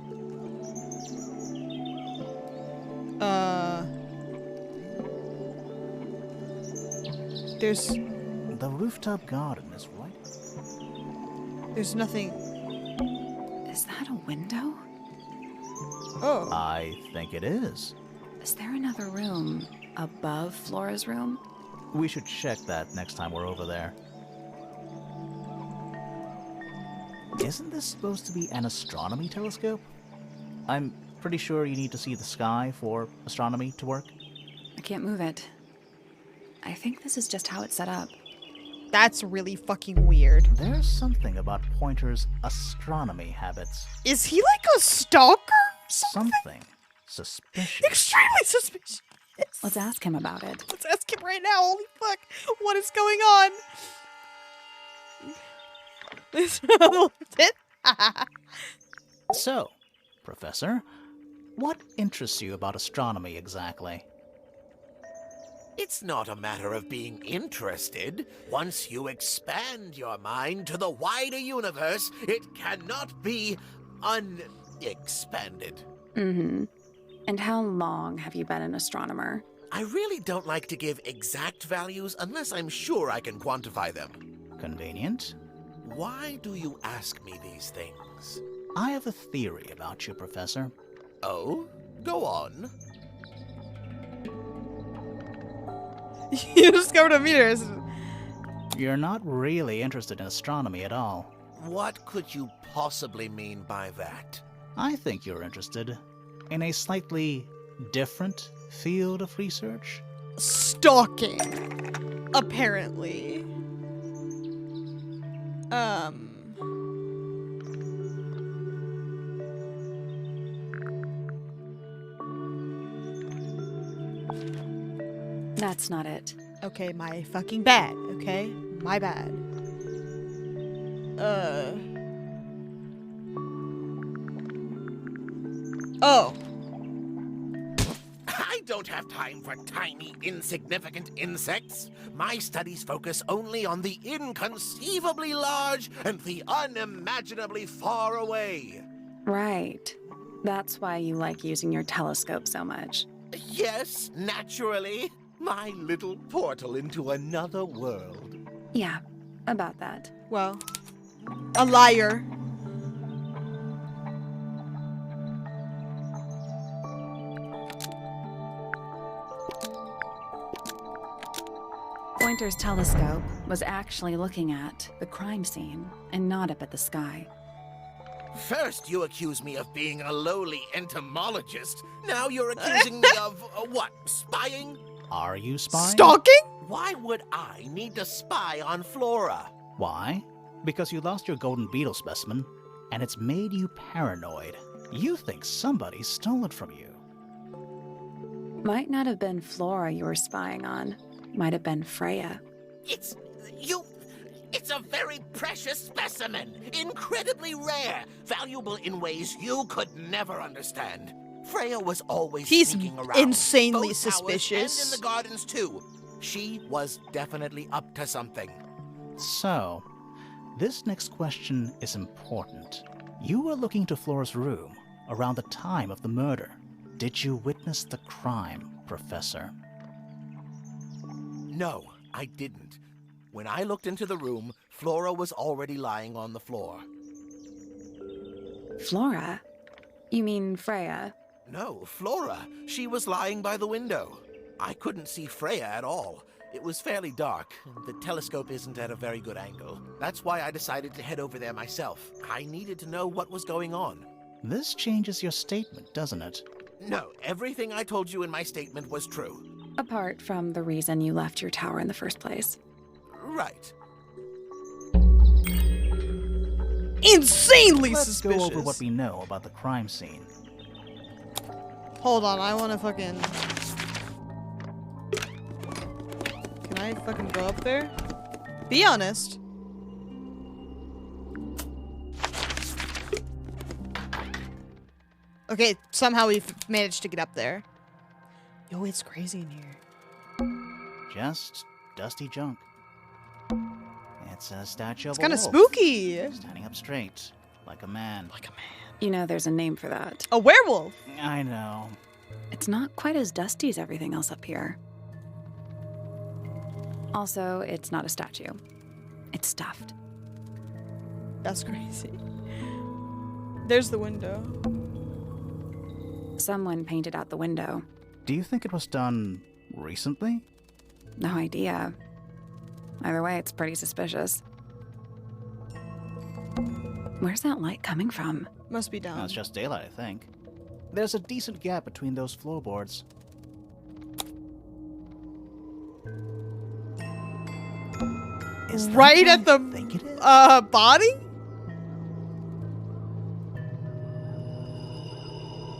There's The rooftop garden is right. there's nothing. Is that a window? Oh. I think it is. Is there another room above Flora's room? We should check that next time we're over there. Isn't this supposed to be an astronomy telescope? I'm pretty sure you need to see the sky for astronomy to work. I can't move it. I think this is just how it's set up. That's really fucking weird. There's something about Pointer's astronomy habits. Is he like a stalker? Something suspicious. Extremely suspicious. Let's ask him about it. Let's ask him right now. Holy fuck. What is going on? So, Professor, what interests you about astronomy exactly? It's not a matter of being interested. Once you expand your mind to the wider universe, it cannot be unexpanded. Mm-hmm. And how long have you been an astronomer? I really don't like to give exact values unless I'm sure I can quantify them. Convenient. Why do you ask me these things? I have a theory about you, Professor. Oh? Go on. You discovered a meteor. You're not really interested in astronomy at all. What could you possibly mean by that? I think you're interested in a slightly different field of research. Stalking. Apparently. That's not it. Okay, my fucking bad, okay? My bad. Oh. I don't have time for tiny, insignificant insects. My studies focus only on the inconceivably large and the unimaginably far away. Right. That's why you like using your telescope so much. Yes, naturally. My little portal into another world. Yeah, about that. Well, a liar. Pointer's telescope was actually looking at the crime scene and not up at the sky. First, you accuse me of being a lowly entomologist. Now you're accusing me of, what, spying? Are you spying? Stalking? Why would I need to spy on Flora? Why? Because you lost your golden beetle specimen, and it's made you paranoid. You think somebody stole it from you. Might not have been Flora you were spying on. Might have been Freya. It's a very precious specimen. Incredibly rare. Valuable in ways you could never understand. Freya was always He's sneaking around. insanely both towers suspicious. And in the gardens, too. She was definitely up to something. So, this next question is important. You were looking to Flora's room around the time of the murder. Did you witness the crime, Professor? No, I didn't. When I looked into the room, Flora was already lying on the floor. Flora? You mean Freya? No, Flora. She was lying by the window. I couldn't see Freya at all. It was fairly dark. The telescope isn't at a very good angle. That's why I decided to head over there myself. I needed to know what was going on. This changes your statement, doesn't it? No, everything I told you in my statement was true. Apart from the reason you left your tower in the first place. Right. Insanely Let's suspicious. go over what we know about the crime scene. Hold on, I wanna fucking... Can I fucking go up there? Be honest. Okay, somehow we've managed to get up there. Yo, it's crazy in here. Just dusty junk. It's a statue of It's a kind of wolf, spooky. standing up straight, like a man. Like a man. You know, there's a name for that. A werewolf. I know. It's not quite as dusty as everything else up here. Also, it's not a statue. It's stuffed. That's crazy. There's the window. Someone painted out the window. Do you think it was done recently? No idea. Either way, it's pretty suspicious. Where's that light coming from? Must be down. No, it's just daylight, I think. There's a decent gap between those floorboards. Is that Right what at the I think it is? body?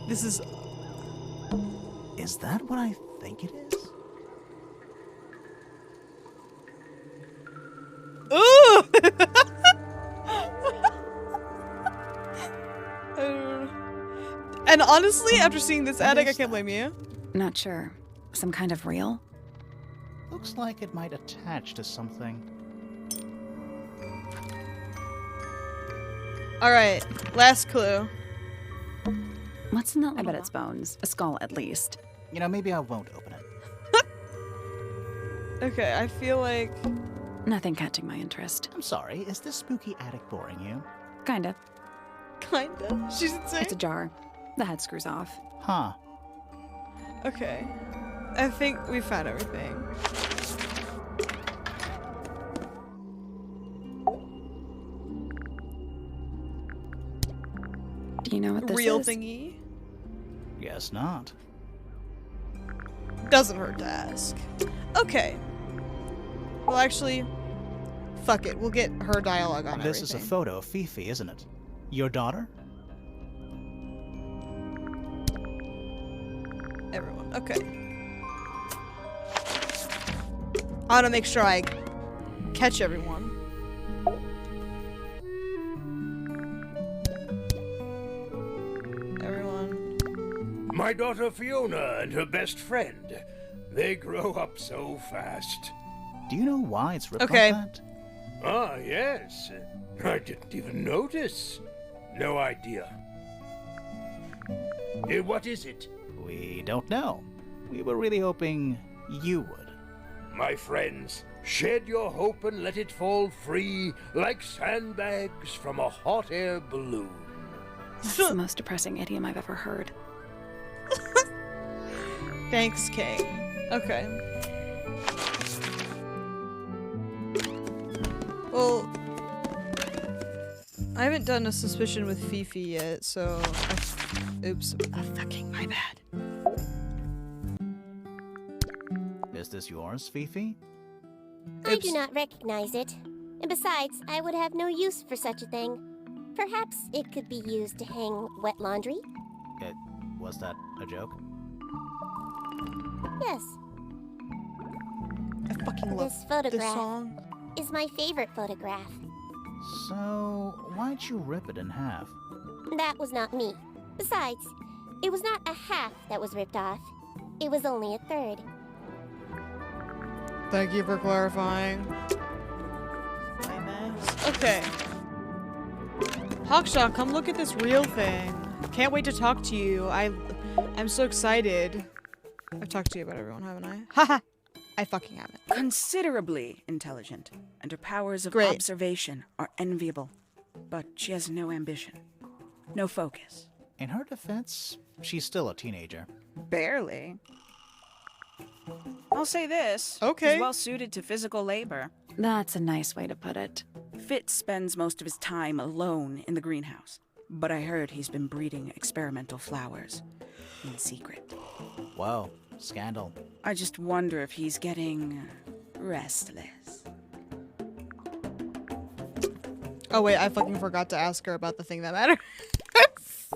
This is... Is that what I think it is? Ooh! And honestly, after seeing this attic, I can't blame you. Not sure. Some kind of reel? Looks like it might attach to something. Alright, last clue. What's in that? I bet it's bones. A skull, at least. You know, maybe I won't open it. Okay, I feel like... Nothing catching my interest. I'm sorry, is this spooky attic boring you? Kinda. Kinda. She's insane. It's ajar. The head screws off. Huh. Okay. I think we found everything. Do you know what this Real is? thingy. Guess not. Doesn't hurt to ask. Okay. Well, actually, fuck it. We'll get her dialogue on This is a everything. photo of Fifi, isn't it? Your daughter? Everyone. Okay. I want to make sure I catch everyone. Everyone. My daughter Fiona and her best friend. They grow up so fast. Do you know why it's ripped Okay. like that? Ah, yes. I didn't even notice. No idea. What is it? We don't know. We were really hoping you would. My friends, shed your hope and let it fall free like sandbags from a hot air balloon. That's the most depressing idiom I've ever heard. Thanks, King. Okay. Well, I haven't done a suspicion with Fifi yet, so... Oops. Fucking my bad. Is this yours, Fifi? I do not recognize it. And besides, I would have no use for such a thing. Perhaps it could be used to hang wet laundry? Was that a joke? Yes. I fucking love This photograph song. is my favorite photograph. So, why'd you rip it in half? That was not me. Besides, it was not a half that was ripped off. It was only a third. Thank you for clarifying. My mess. Okay. Hawkshaw, come look at this real thing. Can't wait to talk to you. I'm so excited. I've talked to you about everyone, haven't I? Haha! I fucking haven't. Considerably intelligent, and her powers of Great. observation are enviable. But she has no ambition, no focus. In her defense, she's still a teenager. Barely. I'll say this. Okay. He's well suited to physical labor. That's a nice way to put it. Fitz spends most of his time alone in the greenhouse. But I heard he's been breeding experimental flowers in secret. Whoa, scandal. I just wonder if he's getting restless. Oh wait, I fucking forgot to ask her about the thing that matters.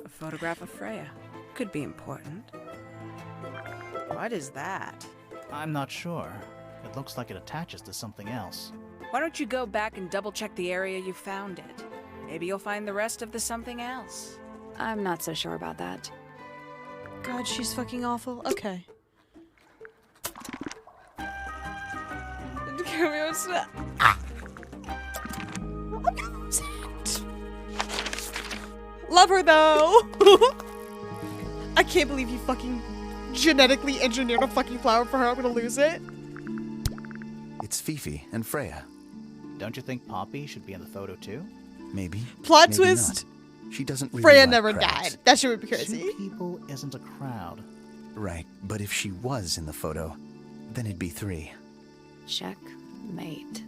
A photograph of Freya could be important. What is that? I'm not sure. It looks like it attaches to something else. Why don't you go back and double check the area you found it? Maybe you'll find the rest of the something else. I'm not so sure about that. God, she's fucking awful. Okay. Love her though. I can't believe you fucking genetically engineered a fucking flower for her. I'm gonna lose it. It's Fifi and Freya. Don't you think Poppy should be in the photo too? Maybe. Plot maybe twist. not. She doesn't really Freya like never crowds. died. That shit would be crazy. Two people isn't a crowd. Right, but if she was in the photo, then it'd be 3. Checkmate.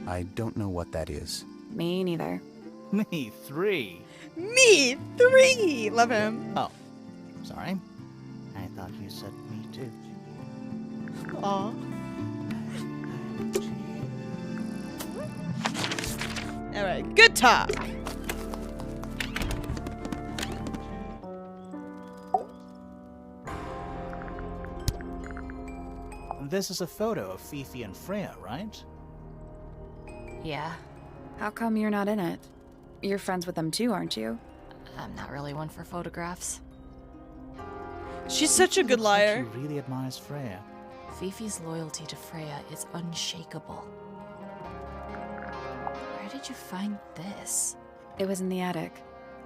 I don't know what that is. Me neither. Me 3. Me 3! Love him. Oh, sorry. I thought you said me too. Aw. Alright, good talk. This is a photo of Fifi and Freya, right? Yeah, How come you're not in it? You're friends with them too, aren't you? I'm not really one for photographs. She's such a good Looks like liar. she really admires Freya. Fifi's loyalty to Freya is unshakable. Where did you find this? It was in the attic.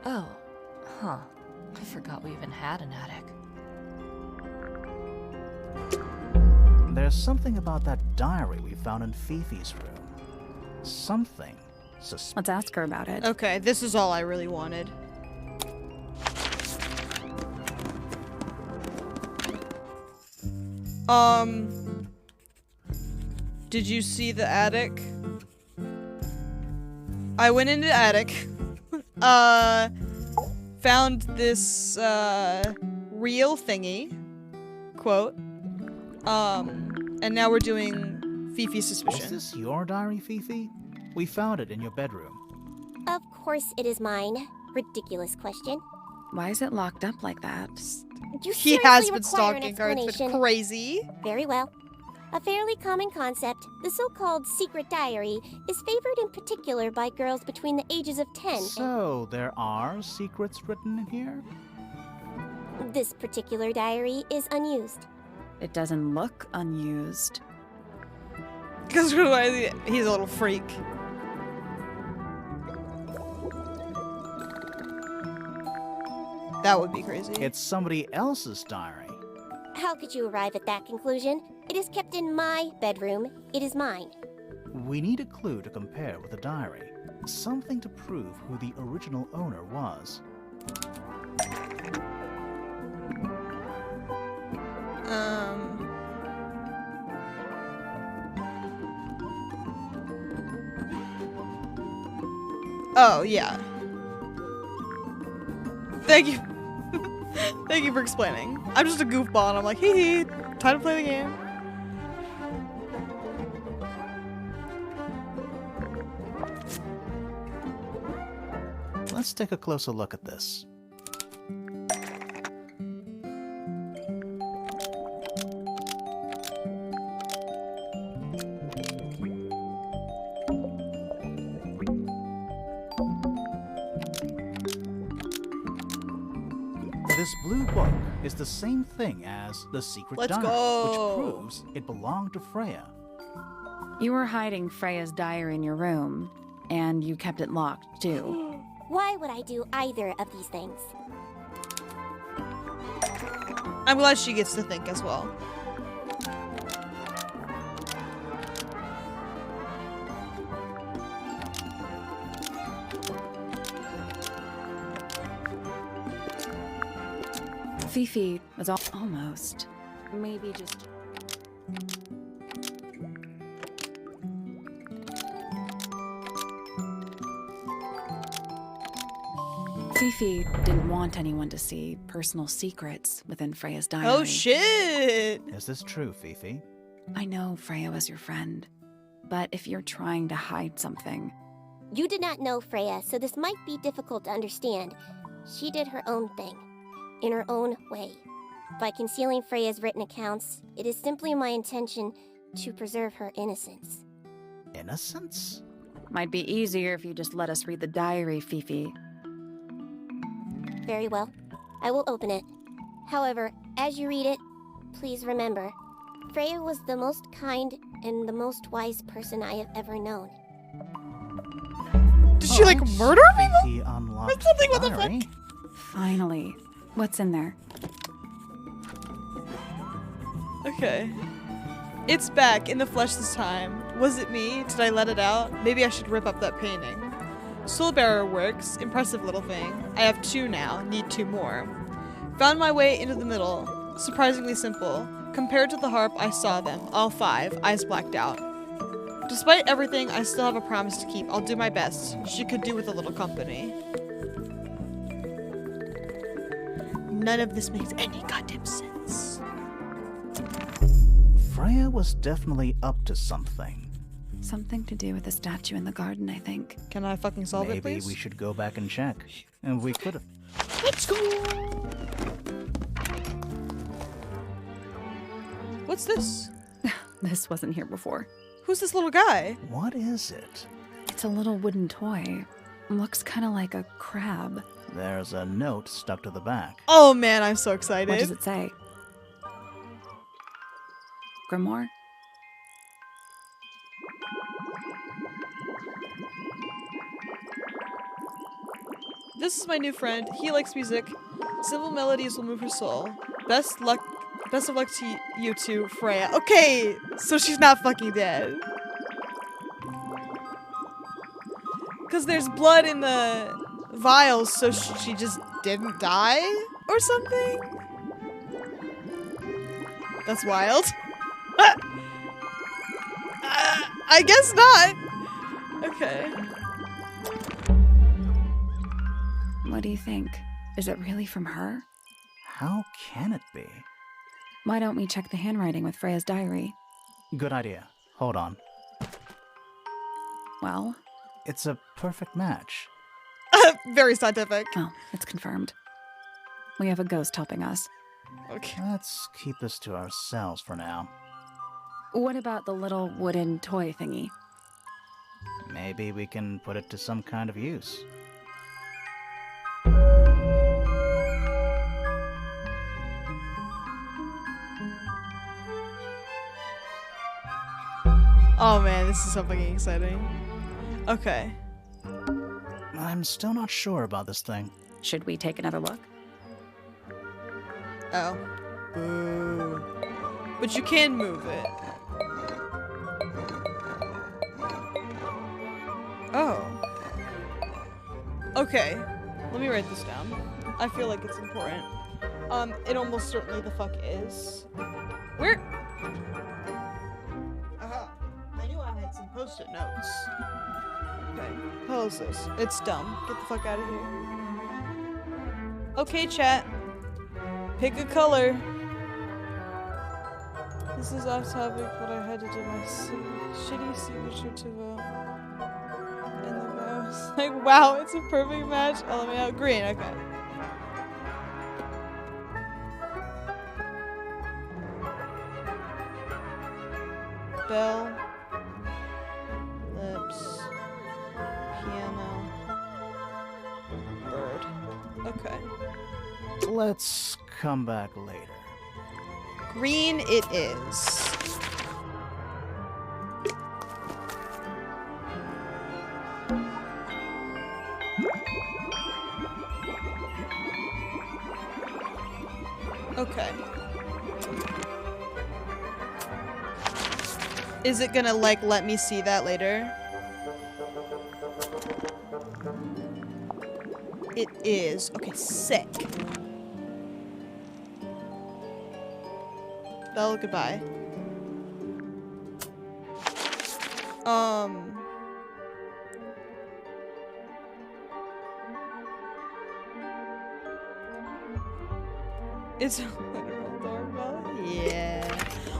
Oh, huh. I forgot we even had an attic. There's something about that diary we found in Fifi's room. Something suspicious. Let's ask her about it. Okay, this is all I really wanted. Did you see the attic? I went into the attic, found this, real thingy, quote, and now we're doing Fifi's suspicion. Is this your diary, Fifi? We found it in your bedroom. Of course it is mine. Ridiculous question. Why is it locked up like that? You He seriously has been require an stalking her, it's been explanation? crazy. Very well. A fairly common concept, the so-called secret diary, is favored in particular by girls between the ages of 10 So, there are secrets written in here? and this particular diary is unused. It doesn't look unused. Because he's a little freak. That would be crazy. It's somebody else's diary. How could you arrive at that conclusion? It is kept in my bedroom. It is mine. We need a clue to compare with the diary. Something to prove who the original owner was. Oh, yeah. Thank you. Thank you for explaining. I'm just a goofball and I'm like, hee hee, time to play the game. Let's take a closer look at this. This blue book is the same thing as the secret Let's diary, go. which proves it belonged to Freya. You were hiding Freya's diary in your room, and you kept it locked too. Why would I do either of these things? I'm glad she gets to think as well. Fifi was almost. Maybe just. Fifi didn't want anyone to see personal secrets within Freya's diary. Oh shit! Is this true, Fifi? I know Freya was your friend, but if you're trying to hide something, You did not know Freya, so this might be difficult to understand. She did her own thing, in her own way. By concealing Freya's written accounts, it is simply my intention to preserve her innocence. Innocence? might be easier if you just let us read the diary, Fifi. Very well. I will open it. However, as you read it, please remember, Freya was the most kind and the most wise person I have ever known. Did she like murder people? Fifi unlocked Or something, the what the fuck? diary. Finally. What's in there? Okay. It's back in the flesh this time. Was it me? Did I let it out? Maybe I should rip up that painting. Soul Bearer works. Impressive little thing. I have 2 now. Need 2 more. Found my way into the middle. Surprisingly simple. Compared to the harp, I saw them. All 5. Eyes blacked out. Despite everything, I still have a promise to keep. I'll do my best. She could do with a little company. None of this makes any goddamn sense. Freya was definitely up to something. Something to do with the statue in the garden, I think. Can I fucking solve it, Maybe please? we should go back and check. And we could have. Let's go! What's this? This wasn't here before. Who's this little guy? What is it? It's a little wooden toy. Looks kind of like a crab. There's a note stuck to the back. Oh man, I'm so excited. What does it say? Grimoire? This is my new friend. He likes music. Simple melodies will move her soul. Best of luck to you two, Freya. Okay, so she's not fucking dead. Because there's blood in the vials, so she just didn't die or something? That's wild. I guess not. Okay. What do you think? Is it really from her? How can it be? Why don't we check the handwriting with Freya's diary? Good idea. Hold on. Well? It's a perfect match. Very scientific. Oh, it's confirmed. We have a ghost helping us. Okay. Let's keep this to ourselves for now. What about the little wooden toy thingy? Maybe we can put it to some kind of use. Oh man, this is so fucking exciting. Okay. I'm still not sure about this thing. Should we take another look? Oh. Boo. But you can move it. Oh. Okay. Let me write this down. I feel like it's important. It almost certainly the fuck is. Where? Aha. I knew I had some post-it notes. Okay. How is this? It's dumb. Get the fuck out of here. Okay, chat. Pick a color. This is off topic, but I had to do my shitty signature to vote. And the vote was like, wow, it's a perfect match. LMAO. Green, okay. Bell. Lips. Piano. Bird. Okay. Let's come back later. Green it is. Okay. Is it gonna, like, let me see that later? It is. Okay, sick. Belle, goodbye. It's a literal doorbell? Yeah.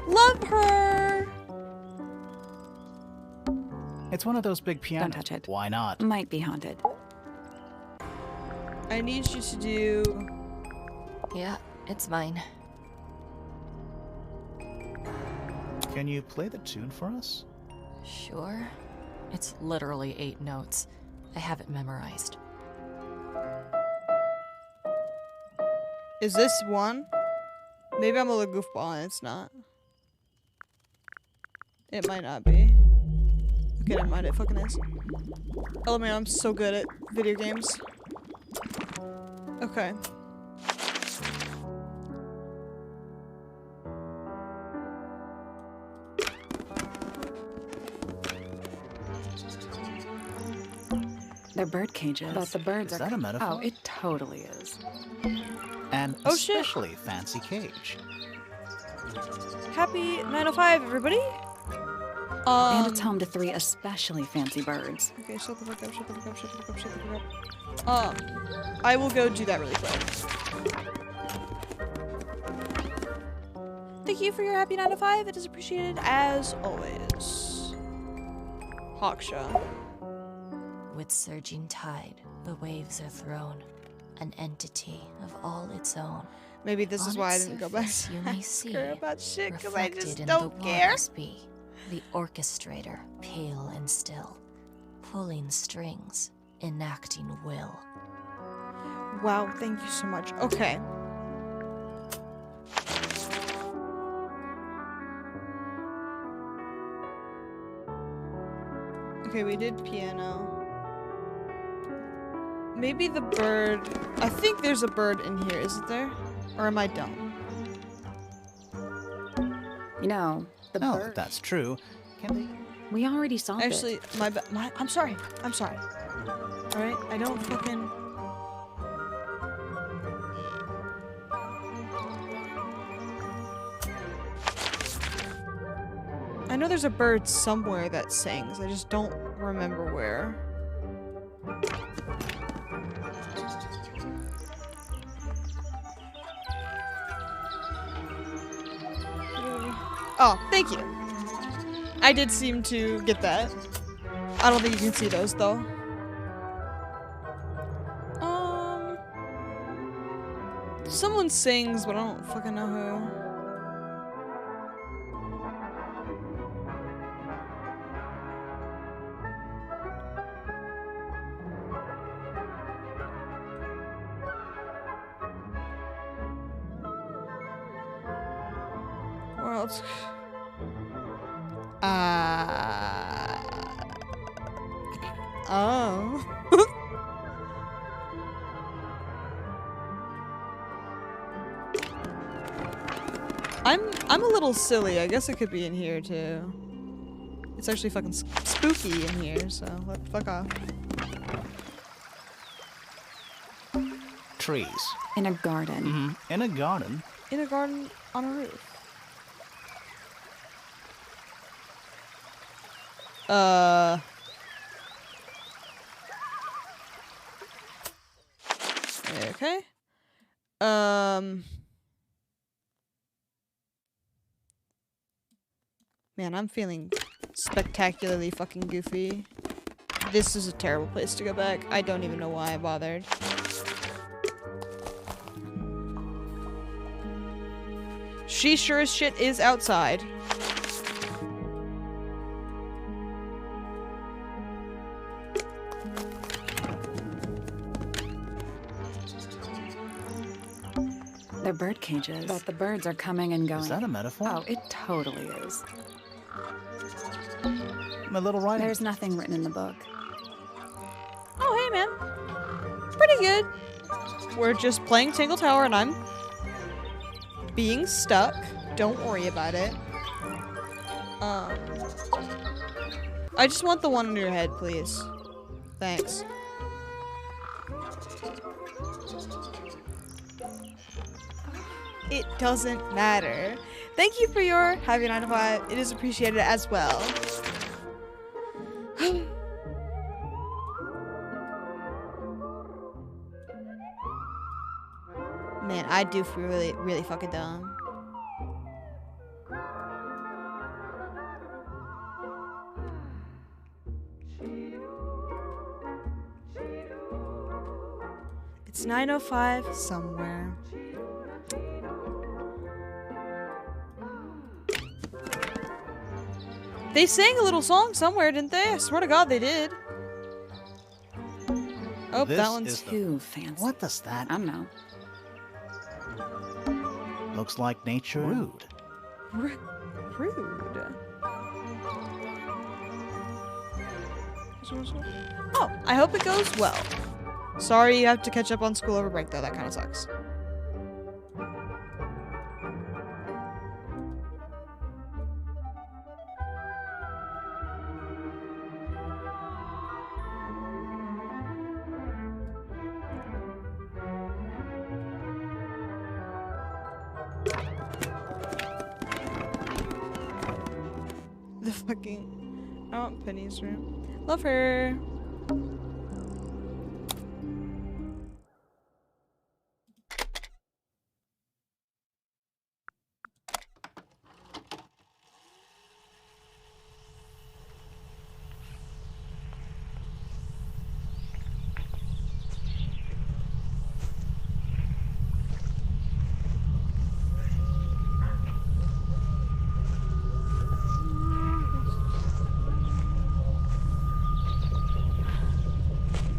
Love her! It's one of those big pianos. Don't touch it. Why not? Might be haunted. I need you to do... Yeah, it's mine. Can you play the tune for us? Sure. It's literally 8 notes. I have it memorized. Is this one? Maybe I'm a little goofball and it's not. It might not be. Okay, never mind, it fucking is. Oh man, I'm so good at video games. Okay. They're bird cages. But the birds Is are... that a metaphor? Oh, it totally is. An Oh, shit. especially fancy cage. Happy 9:05, everybody. And it's home to 3 especially fancy birds. Okay, shut the fuck up, shut the fuck up, shut the fuck up, shut the fuck up. I will go do that really quick. Thank you for your happy 9 to 5. It is appreciated as always. Hawkshaw. With surging tide, the waves are thrown, an entity of all its own. Maybe this is On why I its didn't go back surface, you to may ask see, her about shit, because I reflected just in don't the care. waters be, the orchestrator, pale and still, pulling strings, enacting will. Wow, thank you so much. Okay. Okay, we did piano. Maybe the bird. I think there's a bird in here, isn't there? Or am I dumb? You know, the Oh, bird. if that's true, can they? We already solved Actually, it. I'm sorry. I'm sorry. Alright, I don't fucking. I know there's a bird somewhere that sings. I just don't remember where. Oh, thank you. I did seem to get that. I don't think you can see those though. Someone sings, but I don't fucking know who. Where else? Oh. I'm a little silly. I guess it could be in here too. It's actually fucking spooky in here, so fuck off. Trees. In a garden. Mm-hmm. In a garden. In a garden on a roof. Okay. Man, I'm feeling spectacularly fucking goofy. This is a terrible place to go back. I don't even know why I bothered. She sure as shit is outside. They're bird cages. But the birds are coming and going. Is that a metaphor? Oh, it totally is. My little writing. There's nothing written in the book. Oh, hey, man. Pretty good. We're just playing Tangle Tower and I'm being stuck. Don't worry about it. I just want the one under your head, please. Thanks. It doesn't matter. Thank you for your happy 9 to 5. It is appreciated as well. Man, I do feel really, really fucking dumb. It's 9:05 somewhere. They sang a little song somewhere, didn't they? I swear to God they did. Oh, This that one's is the- Too fancy. What does that? I don't know. Looks like nature. Rude. rude. Oh, I hope it goes well. Sorry you have to catch up on school over break though, that kind of sucks. The fucking... I want Penny's room. Love her.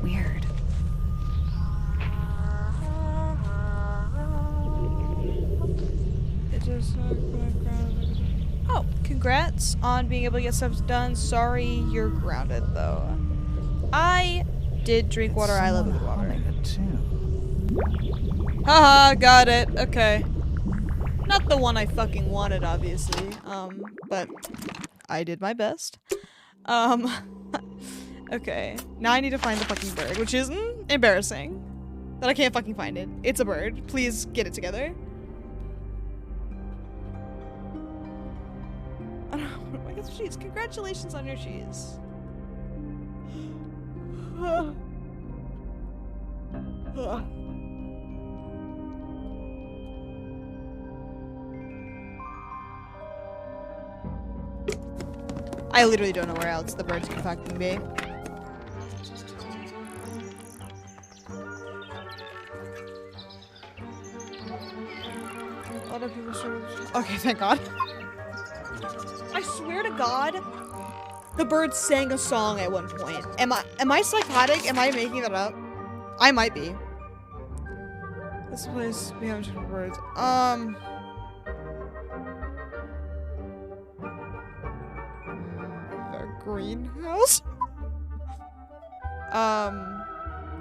Weird. It just oh, congrats on being able to get stuff done. Sorry you're grounded though. I did drink water. I love good water. Humming a tune. Haha, got it. Okay. Not the one I fucking wanted, obviously. But I did my best. Okay. Now I need to find the fucking bird, which is embarrassing. That I can't fucking find it. It's a bird. Please get it together. I don't know. I guess cheese. Congratulations on your cheese. I literally don't know where else the birds can fucking be. A lot of people okay, thank God. I swear to God, the birds sang a song at one point. Am I psychotic? Am I making that up? I might be. This place we haven't checked for birds. The greenhouse? I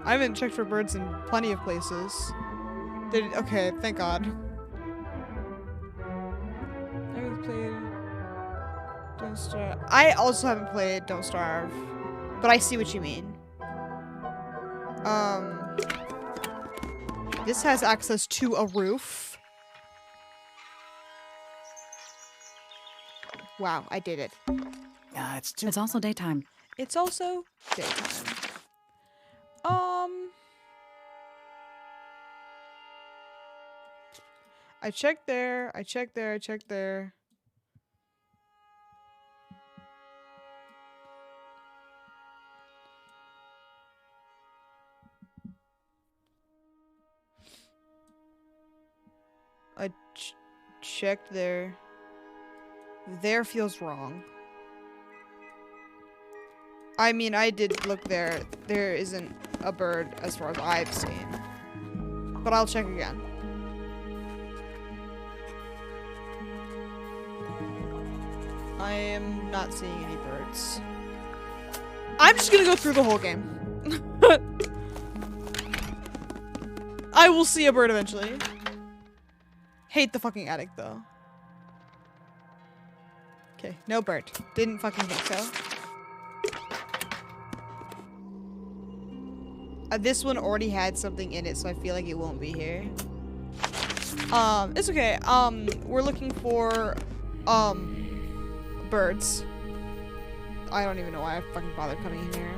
haven't checked for birds in plenty of places. Okay, thank God. I haven't played Don't Starve. I also haven't played Don't Starve, but I see what you mean. This has access to a roof. Wow, I did it. It's also daytime. It's also daytime. I checked there, I checked there, I checked there. I checked there. There feels wrong. I mean, I did look there. There isn't a bird as far as I've seen. But I'll check again. I am not seeing any birds. I'm just gonna go through the whole game. I will see a bird eventually. Hate the fucking attic though. Okay, no bird. Didn't fucking think so. This one already had something in it, so I feel like it won't be here. It's okay. We're looking for, birds. I don't even know why I fucking bothered coming in here.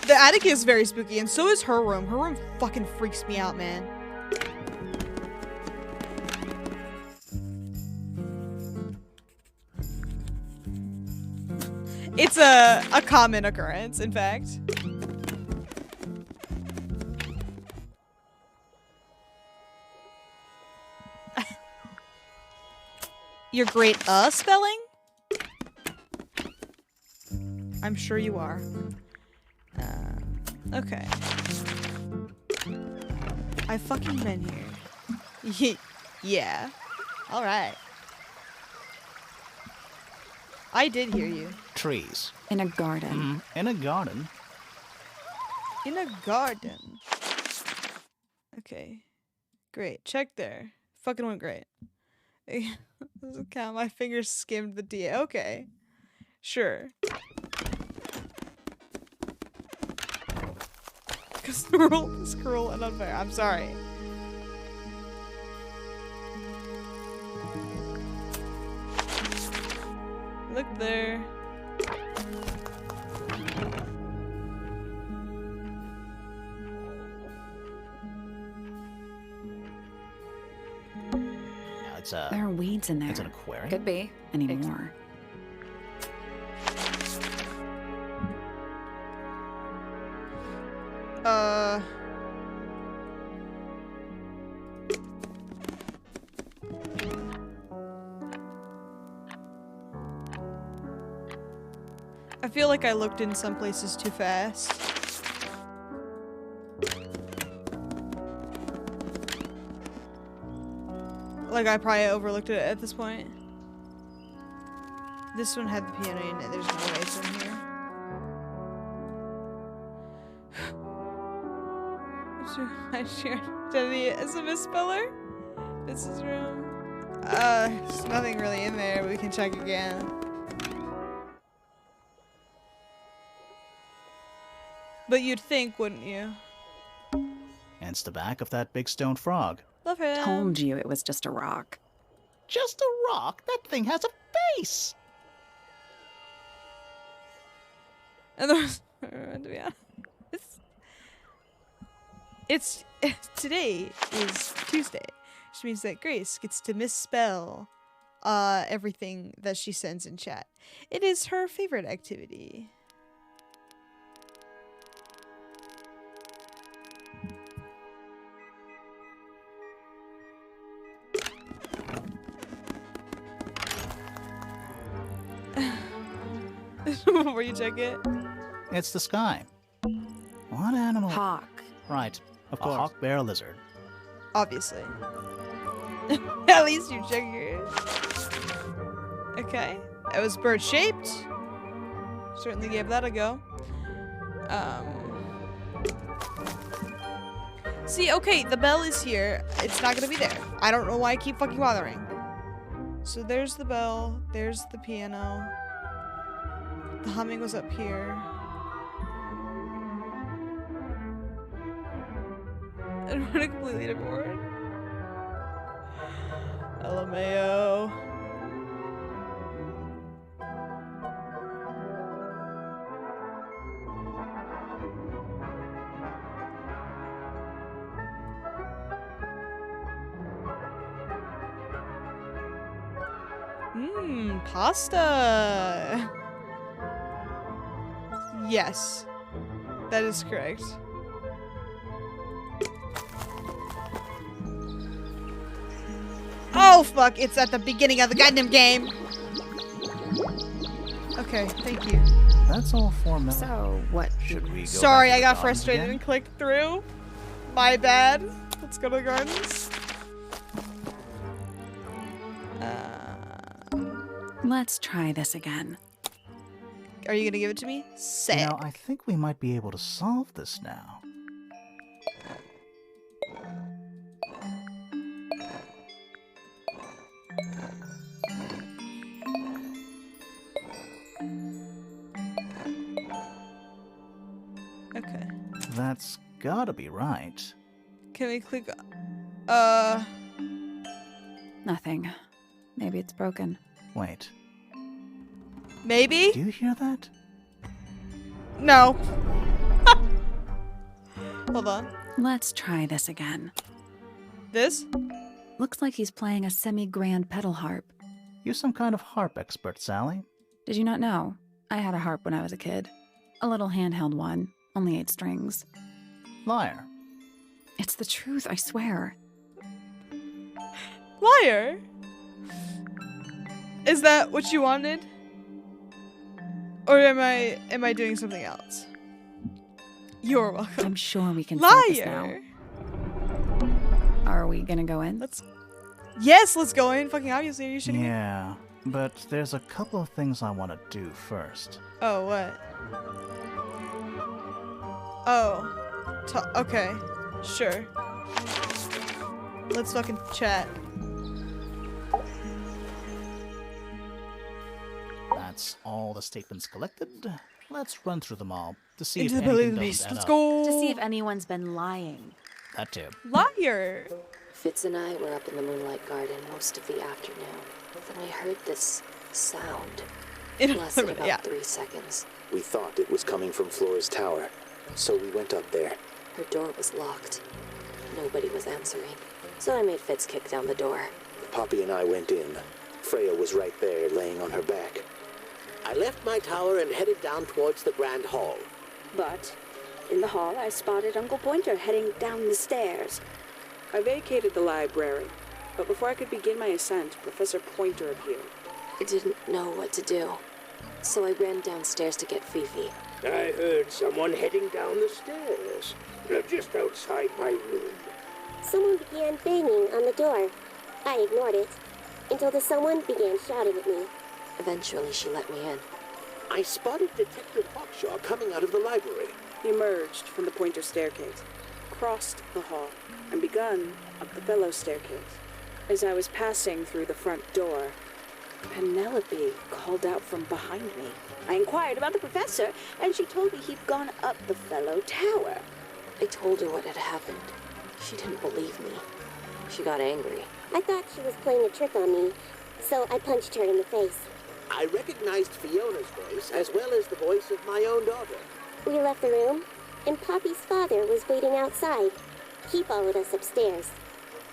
The attic is very spooky, and so is her room. Her room fucking freaks me out, man. It's a common occurrence, in fact. You're great spelling? I'm sure you are. Okay. I've fucking been here. Yeah. Alright. I did hear you. Trees. In a garden. In a garden. In a garden. Okay. Great. Check there. Fucking went great. Doesn't count. My fingers skimmed the D. Okay. Sure. Because the world is cruel and unfair. I'm sorry. Look there. Yeah, it's a. There are weeds in there. It's an aquarium. Could be anymore. I feel like I looked in some places too fast. Like I probably overlooked it at this point. This one had the piano in it. There's no way it's in here. My shared identity as a misspeller. This is room. There's nothing really in there. We can check again. But you'd think, wouldn't you? And it's the back of that big stone frog. Love him. Told you it was just a rock. Just a rock? That thing has a face! And there's, to be honest, it's today is Tuesday, which means that Grace gets to misspell everything that she sends in chat. It is her favorite activity. Before you check it. It's the sky. What animal? Hawk. Right, of course. A hawk, bear, lizard. Obviously. At least you check yours. Okay. It was bird shaped. Certainly gave that a go. See, okay, the bell is here. It's not gonna be there. I don't know why I keep fucking bothering. So there's the bell. There's the piano. The humming was up here. And we're in a completely different word. LMAO. Pasta. Yes, that is correct. Oh fuck, it's at the beginning of the goddamn game. Okay, thank you. That's all 4 minutes. So, what? Should we go Sorry, back I to the got gardens frustrated again? and clicked through. My bad. Let's go to the gardens. Let's try this again. Are you gonna give it to me? Sick. You know, I think we might be able to solve this now. Okay. That's gotta be right. Can we click? Nothing. Maybe it's broken. Wait, Maybe? do you hear that? No. Hold on. Let's try this again. This? Looks like he's playing a semi-grand pedal harp. You some kind of harp expert, Sally? Did you not know? I had a harp when I was a kid. A little handheld one, only 8 strings. Liar. It's the truth, I swear. Liar? Is that what you wanted? Or am I doing something else? You're welcome. I'm sure we can solve this now. Liar. Are we gonna go in? Yes, let's go in. Fucking obviously, are you shitting me? Yeah, but there's a couple of things I want to do first. Oh, what? Oh. Okay. Sure. Let's fucking chat. That's all the statements collected. Let's run through them all to see Into if the belly of anything the doesn't beast. add Let's up. go. To see if anyone's been lying. That too. Liar. Fitz and I were up in the Moonlight Garden most of the afternoon. Then we heard this sound. It lasted about 3 seconds. We thought it was coming from Flora's tower, so we went up there. Her door was locked. Nobody was answering. So I made Fitz kick down the door. Poppy and I went in. Freya was right there, laying on her back. I left my tower and headed down towards the Grand Hall. But in the hall, I spotted Uncle Pointer heading down the stairs. I vacated the library, but before I could begin my ascent, Professor Pointer appeared. I didn't know what to do. So I ran downstairs to get Fifi. I heard someone heading down the stairs, just outside my room. Someone began banging on the door. I ignored it until the someone began shouting at me. Eventually, she let me in. I spotted Detective Hawkshaw coming out of the library. He emerged from the Pointer staircase, crossed the hall, and begun up the fellow staircase. As I was passing through the front door, Penelope called out from behind me. I inquired about the professor, and she told me he'd gone up the fellow tower. I told her what had happened. She didn't believe me. She got angry. I thought she was playing a trick on me, so I punched her in the face. I recognized Fiona's voice as well as the voice of my own daughter. We left the room, and Poppy's father was waiting outside. He followed us upstairs.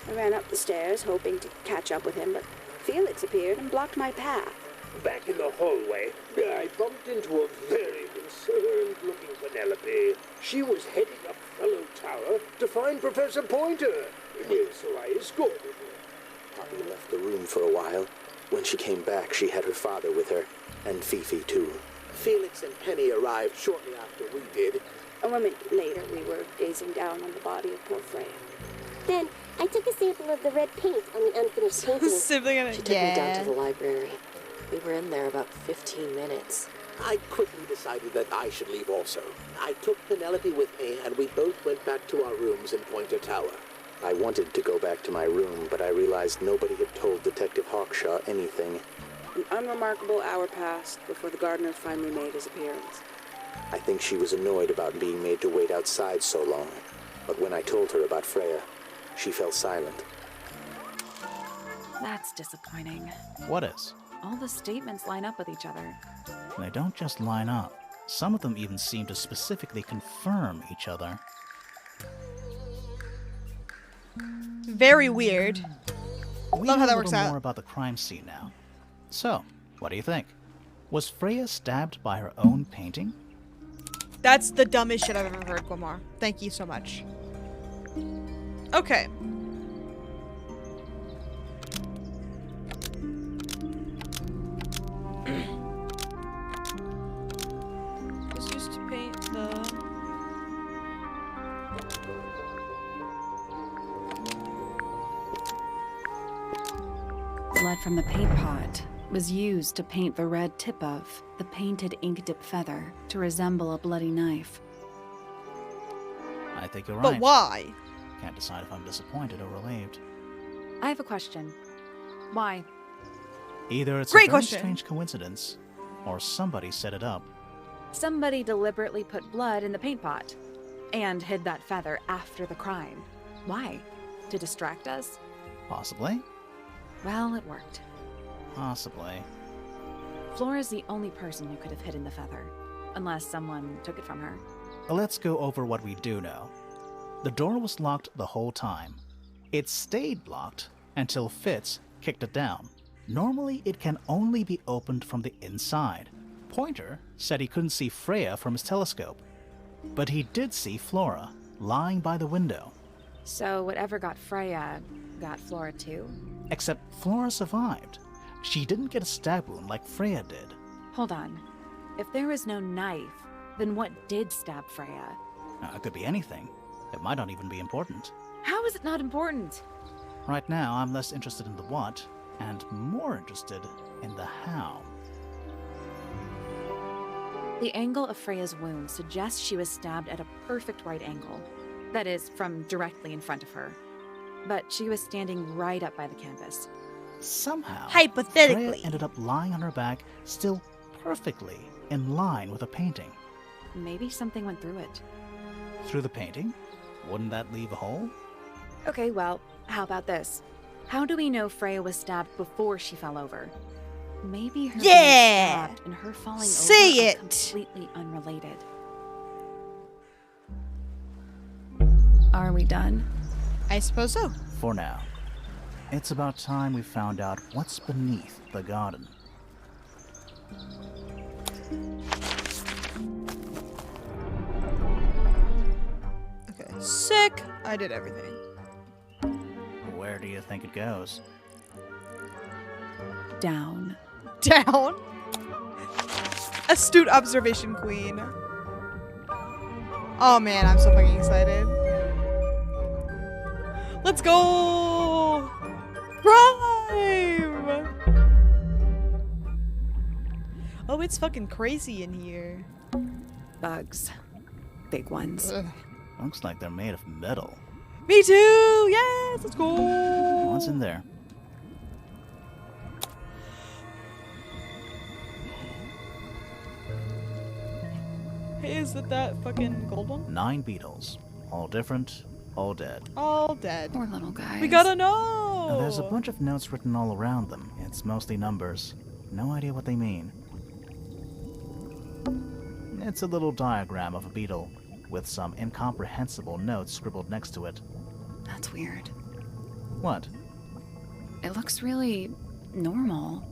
I ran up the stairs, hoping to catch up with him, but Felix appeared and blocked my path. Back in the hallway, I bumped into a very concerned-looking Penelope. She was heading up Fellow Tower to find Professor Pointer, so I escorted her. Poppy left the room for a while. When she came back, she had her father with her, and Fifi too. Felix and Penny arrived shortly after we did. A moment later, we were gazing down on the body of poor Freya. Then I took a sample of the red paint on the unfinished painting. She took me down to the library. We were in there about 15 minutes. I quickly decided that I should leave also. I took Penelope with me, and we both went back to our rooms in Pointer Tower. I wanted to go back to my room, but I realized nobody had told Detective Hawkshaw anything. An unremarkable hour passed before the gardener finally made his appearance. I think she was annoyed about being made to wait outside so long. But when I told her about Freya, she fell silent. That's disappointing. What is? All the statements line up with each other. They don't just line up. Some of them even seem to specifically confirm each other. Very weird. We Love know how that a works little out. more about the crime scene now. So, what do you think? Was Freya stabbed by her own painting? That's the dumbest shit I've ever heard, Gomar. Thank you so much. Okay. This used to paint the... Blood from the paint pot was used to paint the red tip of the painted ink dip feather to resemble a bloody knife. I think you're right. But why? Can't decide if I'm disappointed or relieved. I have a question. Why? Either it's Great a very question. strange coincidence, or somebody set it up. Somebody deliberately put blood in the paint pot and hid that feather after the crime. Why? To distract us? Possibly. Well, it worked. Possibly. Flora's the only person who could have hidden the feather, unless someone took it from her. Let's go over what we do know. The door was locked the whole time. It stayed locked until Fitz kicked it down. Normally, it can only be opened from the inside. Pointer said he couldn't see Freya from his telescope, but he did see Flora lying by the window. So whatever got Freya got Flora too? Except Flora survived. She didn't get a stab wound like Freya did. Hold on. If there was no knife, then what did stab Freya? It could be anything. It might not even be important. How is it not important? Right now, I'm less interested in the what, and more interested in the how. The angle of Freya's wound suggests she was stabbed at a perfect right angle. That is, from directly in front of her. But she was standing right up by the canvas. Somehow, Hypothetically. Freya ended up lying on her back, still perfectly in line with a painting. Maybe something went through it. Through the painting? Wouldn't that leave a hole? Okay, well, how about this? How do we know Freya was stabbed before she fell over? Maybe her being Yeah! stabbed and her falling Say over it! are completely unrelated. Are we done? I suppose so. For now. It's about time we found out what's beneath the garden. Okay. Sick! I did everything. Where do you think it goes? Down. Down. Astute observation, queen. Oh man, I'm so fucking excited. Let's go! Prime! Oh, it's fucking crazy in here. Bugs. Big ones. Ugh. Looks like they're made of metal. Me too! Yes! Let's go! What's in there? Hey, is it that fucking gold one? 9 beetles. All different, all dead. All dead. Poor little guys. We gotta know! Now, there's a bunch of notes written all around them. It's mostly numbers. No idea what they mean. It's a little diagram of a beetle, with some incomprehensible notes scribbled next to it. That's weird. What? It looks really normal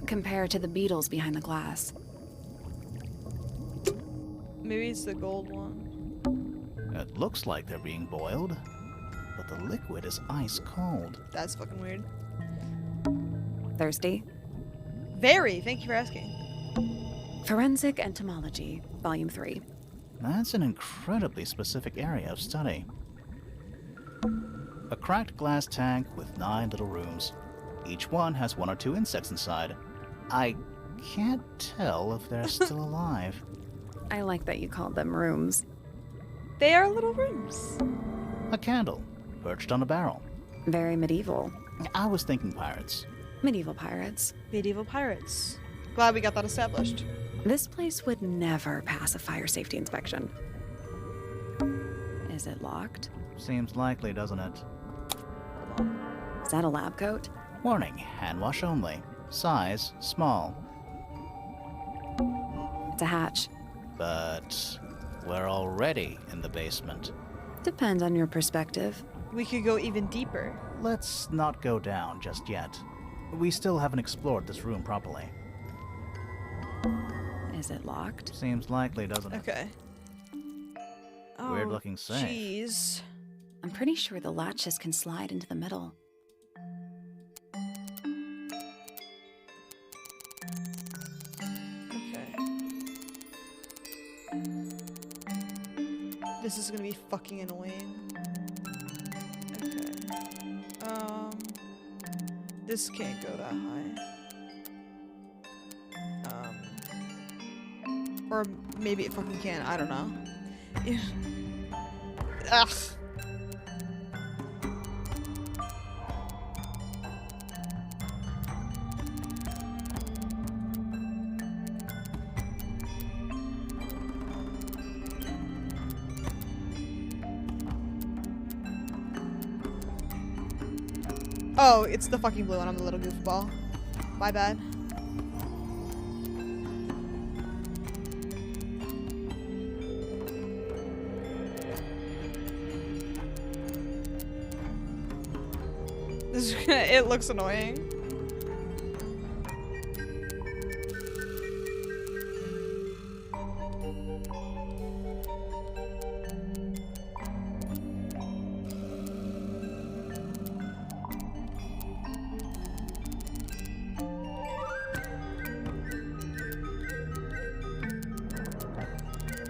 compared to the beetles behind the glass. Maybe it's the gold one. It looks like they're being boiled, but the liquid is ice cold. That's fucking weird. Thirsty? Very. Thank you for asking. Forensic Entomology, Volume 3. That's an incredibly specific area of study. A cracked glass tank with 9 little rooms. Each one has 1 or 2 insects inside. I can't tell if they're still alive. I like that you called them rooms. They are little rooms. A candle, perched on a barrel. Very medieval. I was thinking pirates. Medieval pirates. Medieval pirates. Glad we got that established. This place would never pass a fire safety inspection. Is it locked? Seems likely, doesn't it? Is that a lab coat? Warning, hand wash only. Size, small. It's a hatch. But we're already in the basement. Depends on your perspective. We could go even deeper. Let's not go down just yet. We still haven't explored this room properly. Is it locked? Seems likely, doesn't it? Okay. Weird looking safe. Jeez. I'm pretty sure the latches can slide into the middle. Okay. This is gonna be fucking annoying. Okay. This can't go that high. Or maybe it fucking can. I don't know. Yeah. Ugh. Oh, it's the fucking blue one. I'm a little goofball. My bad. It looks annoying.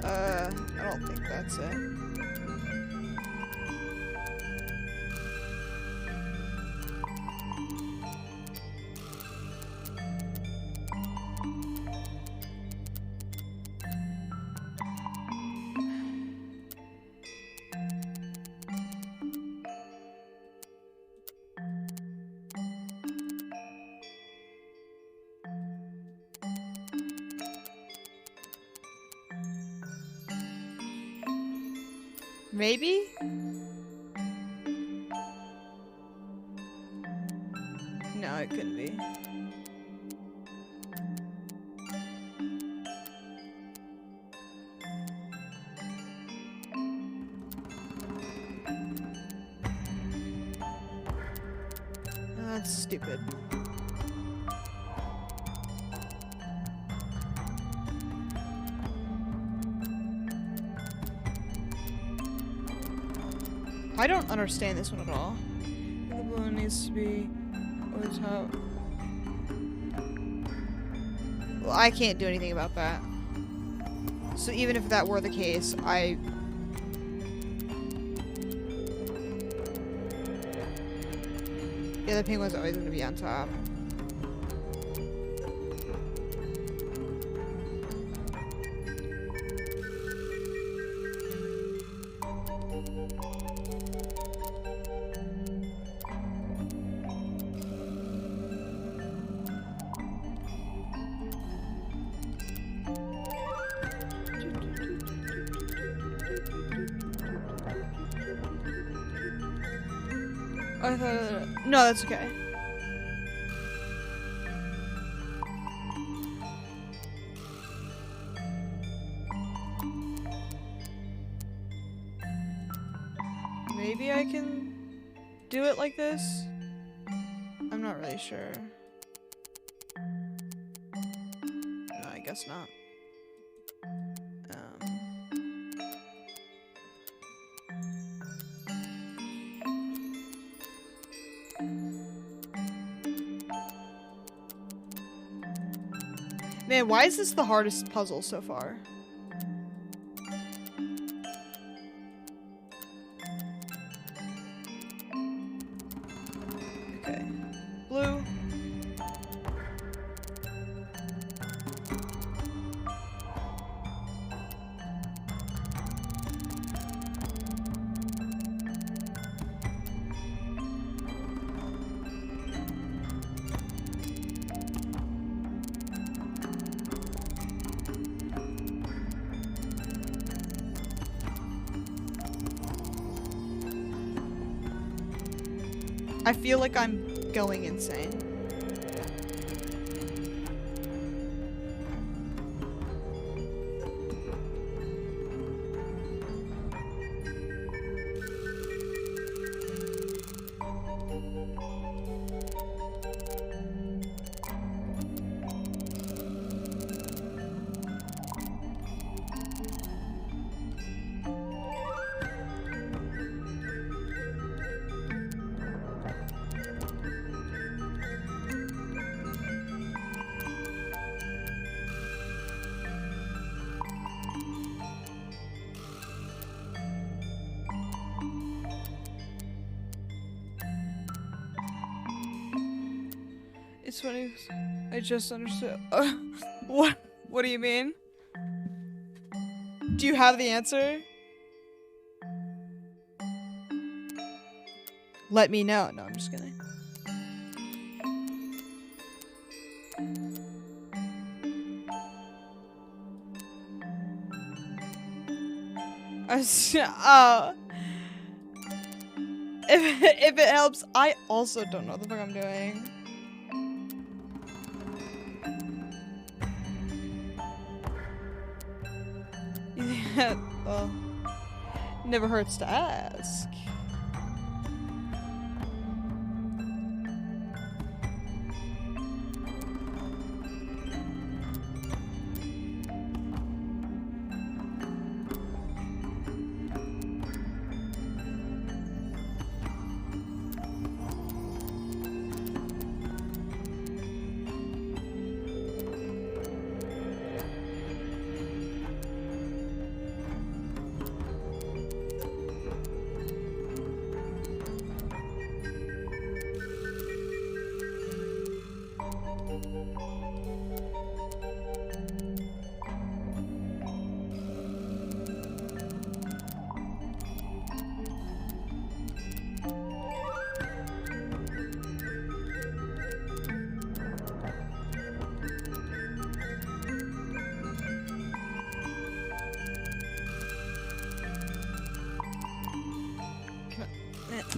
I don't think that's it. Maybe? No, it couldn't be. That's stupid. I don't understand this one at all. The balloon needs to be over the top. Well, I can't do anything about that. So even if that were the case, yeah, the penguin's always going to be on top. I thought... No, that's okay. Maybe I can do it like this? I'm not really sure. No, I guess not. Man, why is this the hardest puzzle so far? Okay. Blue. I feel like I'm going insane. It's funny. I just understood. What? What do you mean? Do you have the answer? Let me know. No, I'm just kidding. If it helps, I also don't know what the fuck I'm doing. Yeah, well, never hurts to ask.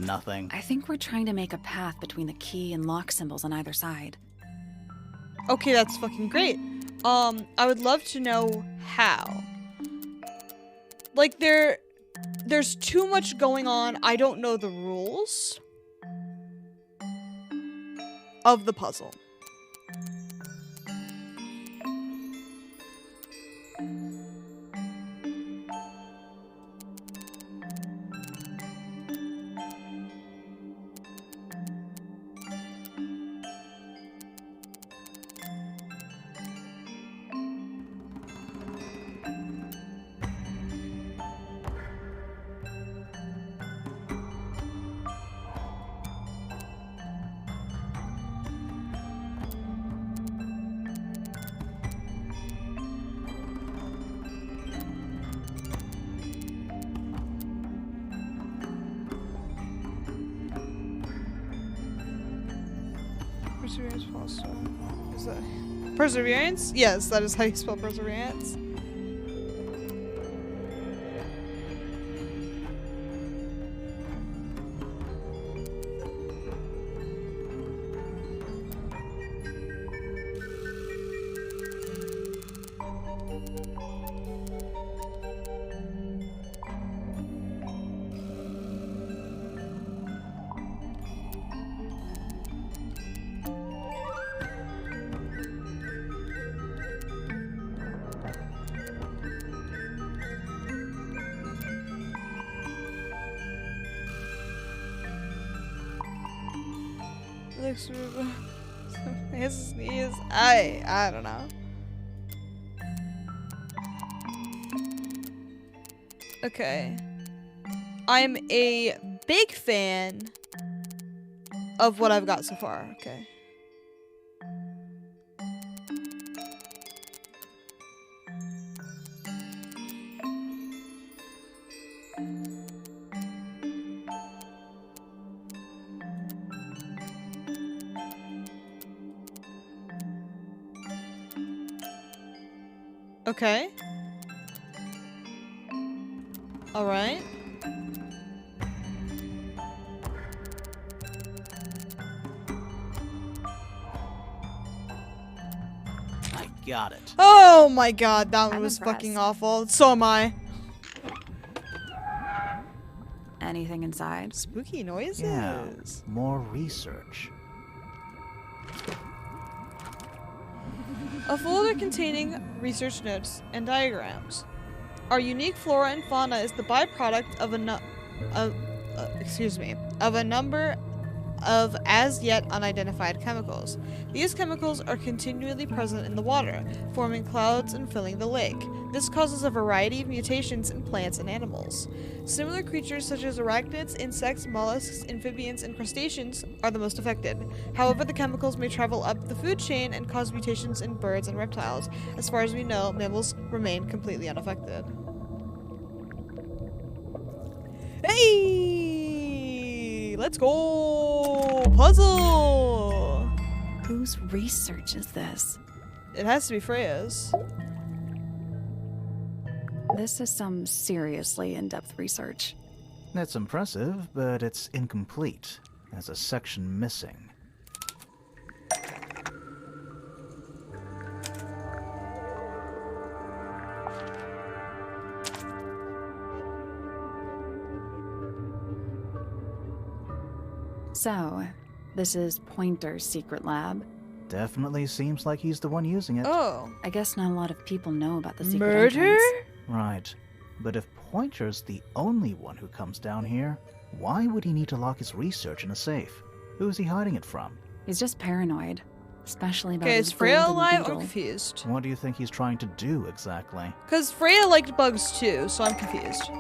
nothing. I think we're trying to make a path between the key and lock symbols on either side. Okay, that's fucking great. I would love to know how. Like, there's too much going on. I don't know the rules of the puzzle. Perseverance foster. Is that perseverance? Yes, that is how you spell perseverance. His sneeze. I don't know. Okay. I'm a big fan of what I've got so far. Okay. Okay. All right. I got it. Oh my god, that one I'm was impressed. fucking awful. So am I. Anything inside? Spooky noises. Yeah, more research. A folder containing research notes and diagrams. Our unique flora and fauna is the byproduct of a number of as yet unidentified chemicals. These chemicals are continually present in the water, forming clouds and filling the lake. This causes a variety of mutations in plants and animals. Similar creatures such as arachnids, insects, mollusks, amphibians, and crustaceans are the most affected. However, the chemicals may travel up the food chain and cause mutations in birds and reptiles. As far as we know, mammals remain completely unaffected. Hey! Let's go! Puzzle! Whose research is this? It has to be Freya's. This is some seriously in-depth research. That's impressive, but it's incomplete. There's a section missing. So, this is Pointer's secret lab. Definitely seems like he's the one using it. Oh. I guess not a lot of people know about the secret Murder? entrance. Right. But if Pointer's the only one who comes down here, why would he need to lock his research in a safe? Who is he hiding it from? He's just paranoid, especially about Okay, his is Freya golden alive? I'm beetle. confused. What do you think he's trying to do exactly? Because Freya liked bugs too, so I'm confused.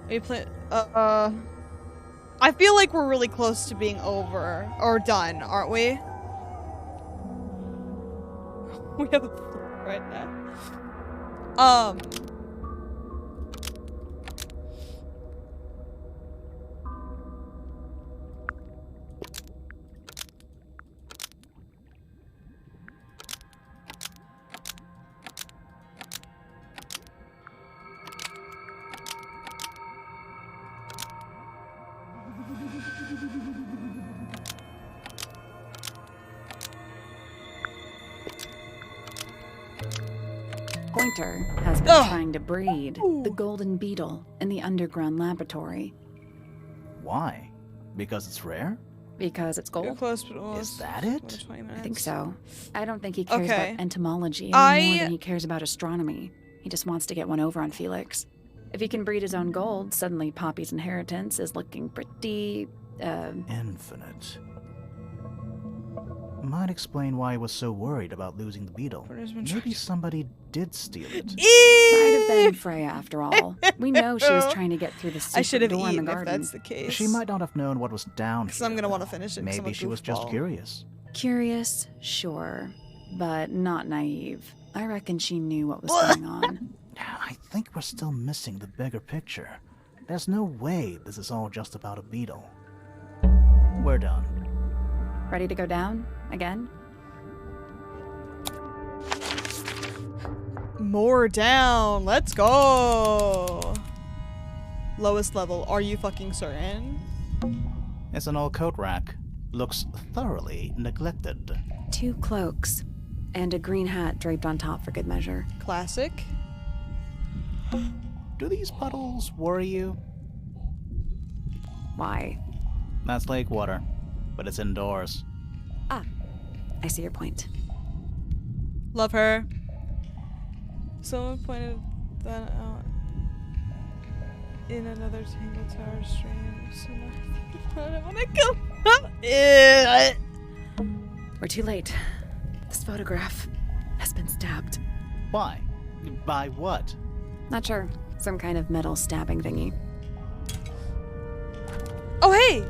Are you play? I feel like we're really close to being over or done, aren't we? We have a floor right now. Pointer has been Ugh. trying to breed the golden beetle in the underground laboratory Why? Because it's rare? because it's You're gold. close, but almost Is that it? 20 I think minutes. so. I don't think he cares Okay. about entomology any more I- than he cares about astronomy. He just wants to get one over on Felix. If he can breed his own gold, suddenly Poppy's inheritance is looking pretty, Infinite. Might explain why he was so worried about losing the beetle. Maybe somebody did steal it. might have been Freya after all. We know she was trying to get through the I should secret have door in the eaten if garden. that's the case. She might not have known what was down Because here. I'm gonna want to though. finish it. 'cause I'm Maybe a she was just goofball. curious. Curious, sure, but not naive. I reckon she knew what was going on. I think we're still missing the bigger picture. There's no way this is all just about a beetle. We're done. Ready to go down? Again? More down. Let's go. Lowest level. Are you fucking certain? It's an old coat rack. Looks thoroughly neglected. 2 cloaks, and a green hat draped on top for good measure. Classic. Do these puddles worry you? Why? That's lake water, but it's indoors. I see your point. Love her. Someone pointed that out in another Tangle Tower stream. So I don't want to kill him. We're too late. This photograph has been stabbed. Why? By what? Not sure. Some kind of metal stabbing thingy. Oh, hey!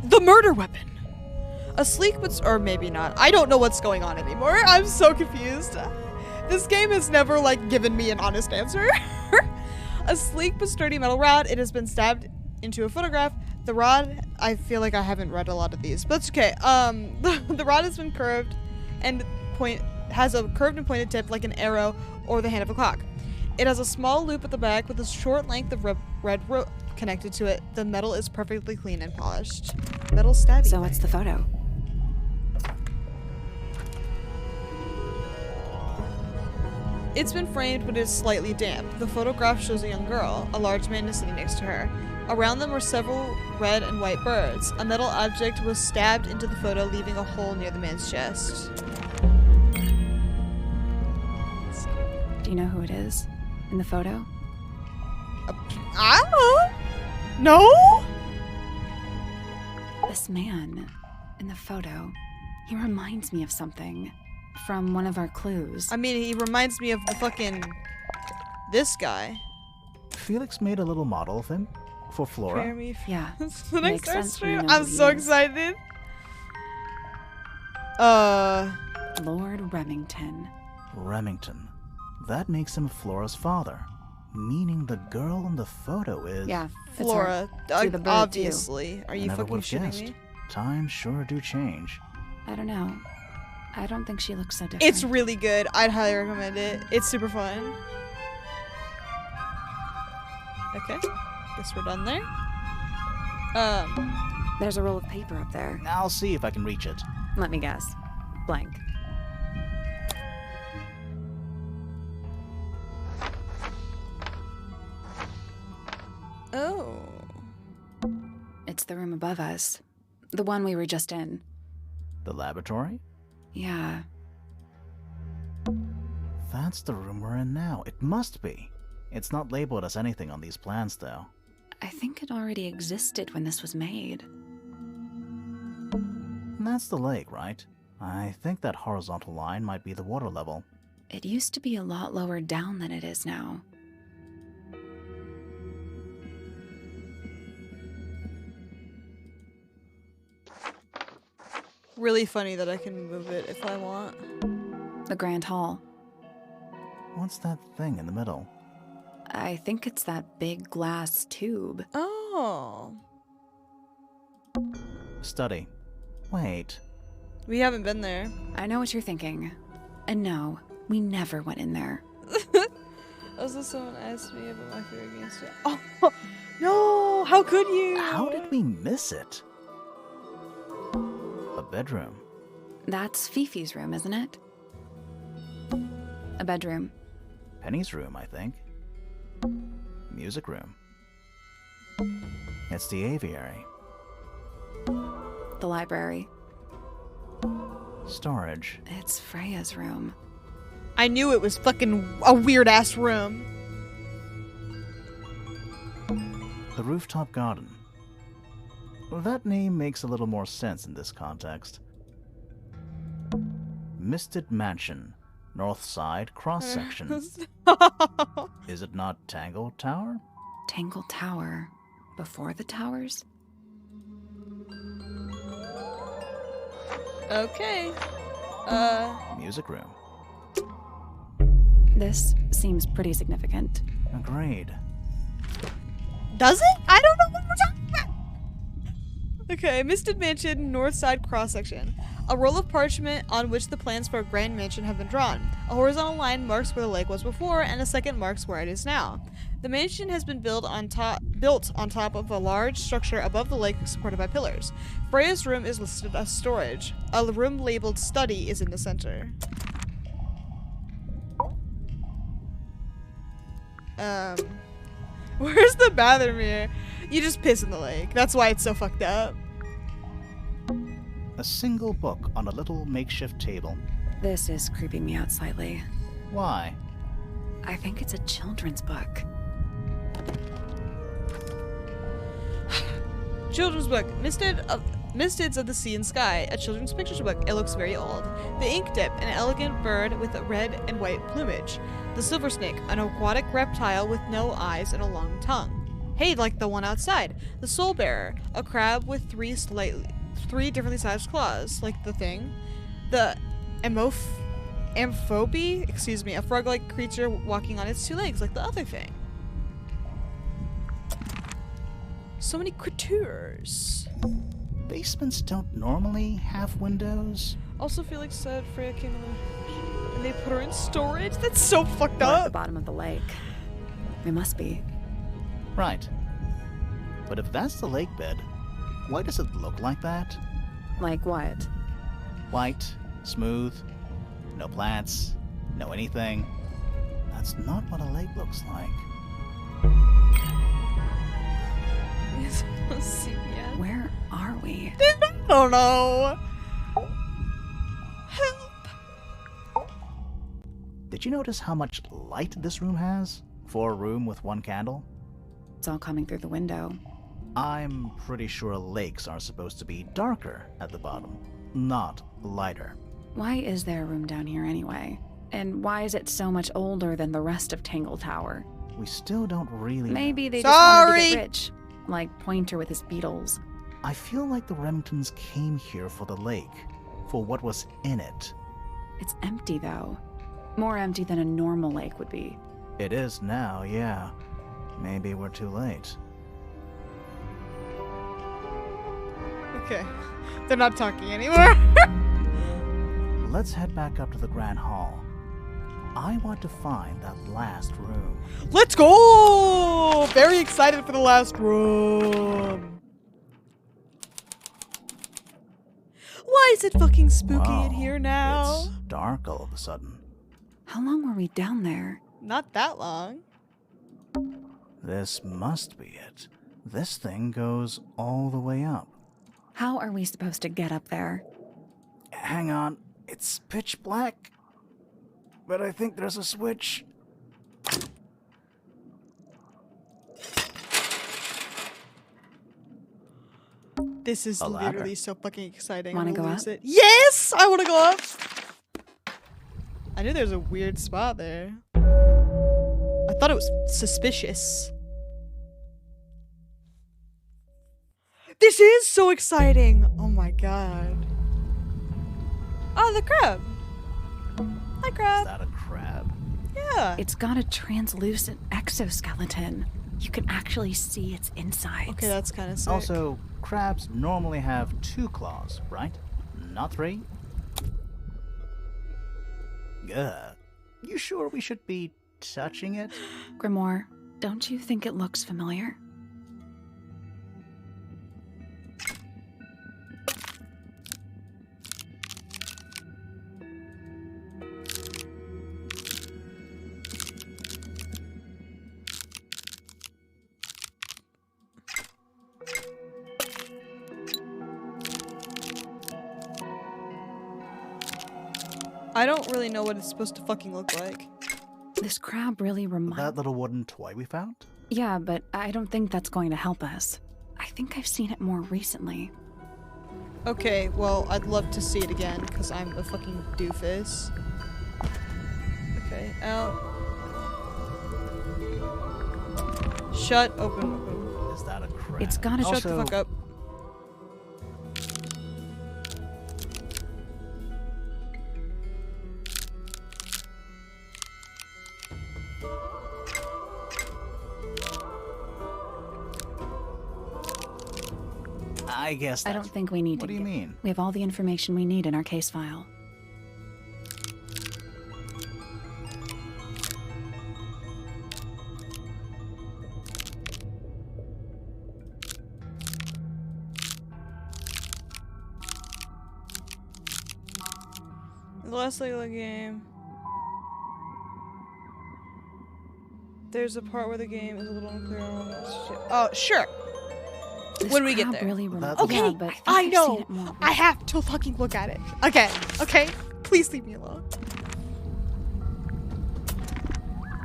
The murder weapon! A sleek but... or maybe not. I don't know what's going on anymore. I'm so confused. This game has never, like, given me an honest answer. A sleek but sturdy metal rod. It has been stabbed into a photograph. The rod... I feel like I haven't read a lot of these, but it's okay. The rod has been curved and has a curved and pointed tip like an arrow or the hand of a clock. It has a small loop at the back with a short length of red rope connected to it. The metal is perfectly clean and polished. Metal stabby. So what's the photo? It's been framed, but it's slightly damp. The photograph shows a young girl. A large man is sitting next to her. Around them were several red and white birds. A metal object was stabbed into the photo, leaving a hole near the man's chest. Do you know who it is in the photo? I don't know. No? This man in the photo, he reminds me of something from one of our clues. I mean, he reminds me of the fucking... this guy. Felix made a little model of him for Flora. Prepare me for Yeah, the makes next sense when you stream. know I'm who he so is. excited. Lord Remington. Remington. That makes him Flora's father. Meaning the girl in the photo is... Yeah, it's her. Flora. See the bird, too. Obviously. Are I you never fucking would've shitting guessed. me? Times sure do change. I don't know. I don't think she looks so different. It's really good. I'd highly recommend it. It's super fun. Okay. Guess we're done there. There's a roll of paper up there. I'll see if I can reach it. Let me guess. Blank. Oh. It's the room above us. The one we were just in. The laboratory? Yeah. That's the room we're in now. It must be. It's not labeled as anything on these plans, though. I think it already existed when this was made. That's the lake, right? I think that horizontal line might be the water level. It used to be a lot lower down than it is now. Really funny that I can move it if I want. The Grand Hall. What's that thing in the middle? I think it's that big glass tube. Oh. Study. Wait. We haven't been there. I know what you're thinking. And no, we never went in there. Also, someone asked me about my favorite games. Oh, no! How could you? How did we miss it? A bedroom. That's Fifi's room, isn't it? A bedroom. Penny's room, I think. Music room. It's the aviary. The library. Storage. It's Freya's room. I knew it was fucking a weird ass room. The rooftop garden. That name makes a little more sense in this context. Misted Mansion. North side cross-section. Is it not Tangle Tower? Tangle Tower. Before the towers? Okay. Music room. This seems pretty significant. Agreed. Does it? I don't know what we're talking about. Okay, Misted Mansion, north side cross section. A roll of parchment on which the plans for a grand mansion have been drawn. A horizontal line marks where the lake was before, and a second marks where it is now. The mansion has been built on top of a large structure above the lake supported by pillars. Freya's room is listed as storage. A room labeled study is in the center. Where's the bathroom here? You just piss in the lake. That's why it's so fucked up. A single book on a little makeshift table. This is creeping me out slightly. Why? I think it's a children's book. Children's book. Mistids of the Sea and Sky. A children's picture book. It looks very old. The Ink Dip. An elegant bird with a red and white plumage. The Silver Snake. An aquatic reptile with no eyes and a long tongue. Hey, like the one outside. The Soul Bearer. A crab with three differently sized claws, like the thing. The Amphobe, a frog-like creature walking on its two legs, like the other thing. So many creatures. Basements don't normally have windows. Also, Felix said Freya came in and they put her in storage. That's so fucked We're at the up. bottom of the lake. We must be. Right. But if that's the lake bed, why does it look like that? Like what? White, smooth, no plants, no anything. That's not what a lake looks like. Where are we? I don't know. Help. Did you notice how much light this room has? For a room with one candle? It's all coming through the window. I'm pretty sure lakes are supposed to be darker at the bottom, not lighter. Why is there a room down here anyway? And why is it so much older than the rest of Tangle Tower? We still don't really Maybe know. they just wanted to Sorry. get rich. Like Pointer with his beetles. I feel like the Remingtons came here for the lake, for what was in it. It's empty though. More empty than a normal lake would be. It is now, yeah. Maybe we're too late. Okay. They're not talking anymore. Let's head back up to the Grand Hall. I want to find that last room. Let's go! Very excited for the last room. Why is it fucking spooky in here now? It's dark all of a sudden. How long were we down there? Not that long. This must be it. This thing goes all the way up. How are we supposed to get up there? Hang on, it's pitch black. But I think there's a switch. This is A ladder. literally so fucking exciting. Wanna I'm gonna go lose up? it. Yes! I wanna go up! I knew there was a weird spot there. I thought it was suspicious. This is so exciting! Oh my god. Oh, the crab. Hi, Is crab. that a crab? Yeah. It's got a translucent exoskeleton. You can actually see its insides. Okay, that's kind of sick. Also, crabs normally have 2 claws, right? Not 3? You sure we should be touching it? Grimoire, don't you think it looks familiar? I don't really know what it's supposed to fucking look like. This crab really reminds... That little wooden toy we found? Yeah, but I don't think that's going to help us. I think I've seen it more recently. Okay, well, I'd love to see it again, because I'm a fucking doofus. Okay, out. Shut, open. Is that a crab? It's gotta... Shut the fuck up. I guess I don't think we need to... What do you mean? We have all the information we need in our case file. The last leg of the game. There's a part where the game is a little unclear on shit. Oh, sure. This When we get crab there. really Okay, yeah, but I I've know. seen it more I have to fucking look at it. Again, okay? Please leave me alone.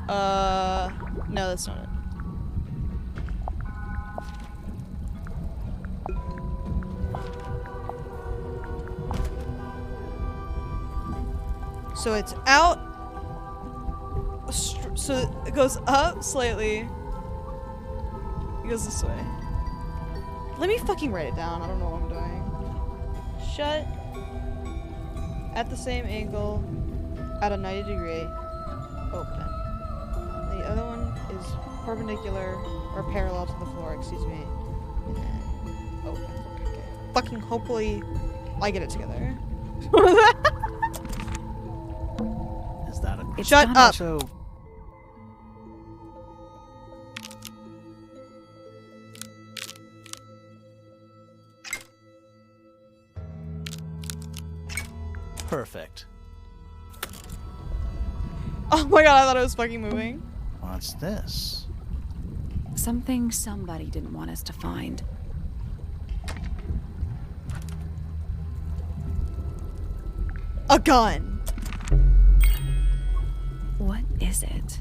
No, that's not it. So it's out. So it goes up slightly. It goes this way. Let me fucking write it down. I don't know what I'm doing. Shut. At the same angle. At a 90 degree. Open. The other one is perpendicular or parallel to the floor, excuse me. And then open. Okay. Fucking hopefully I get it together. Is that a... It's Shut gotta- up. So... Perfect. Oh my god, I thought it was fucking moving. What's this? Something somebody didn't want us to find. A gun. What is it?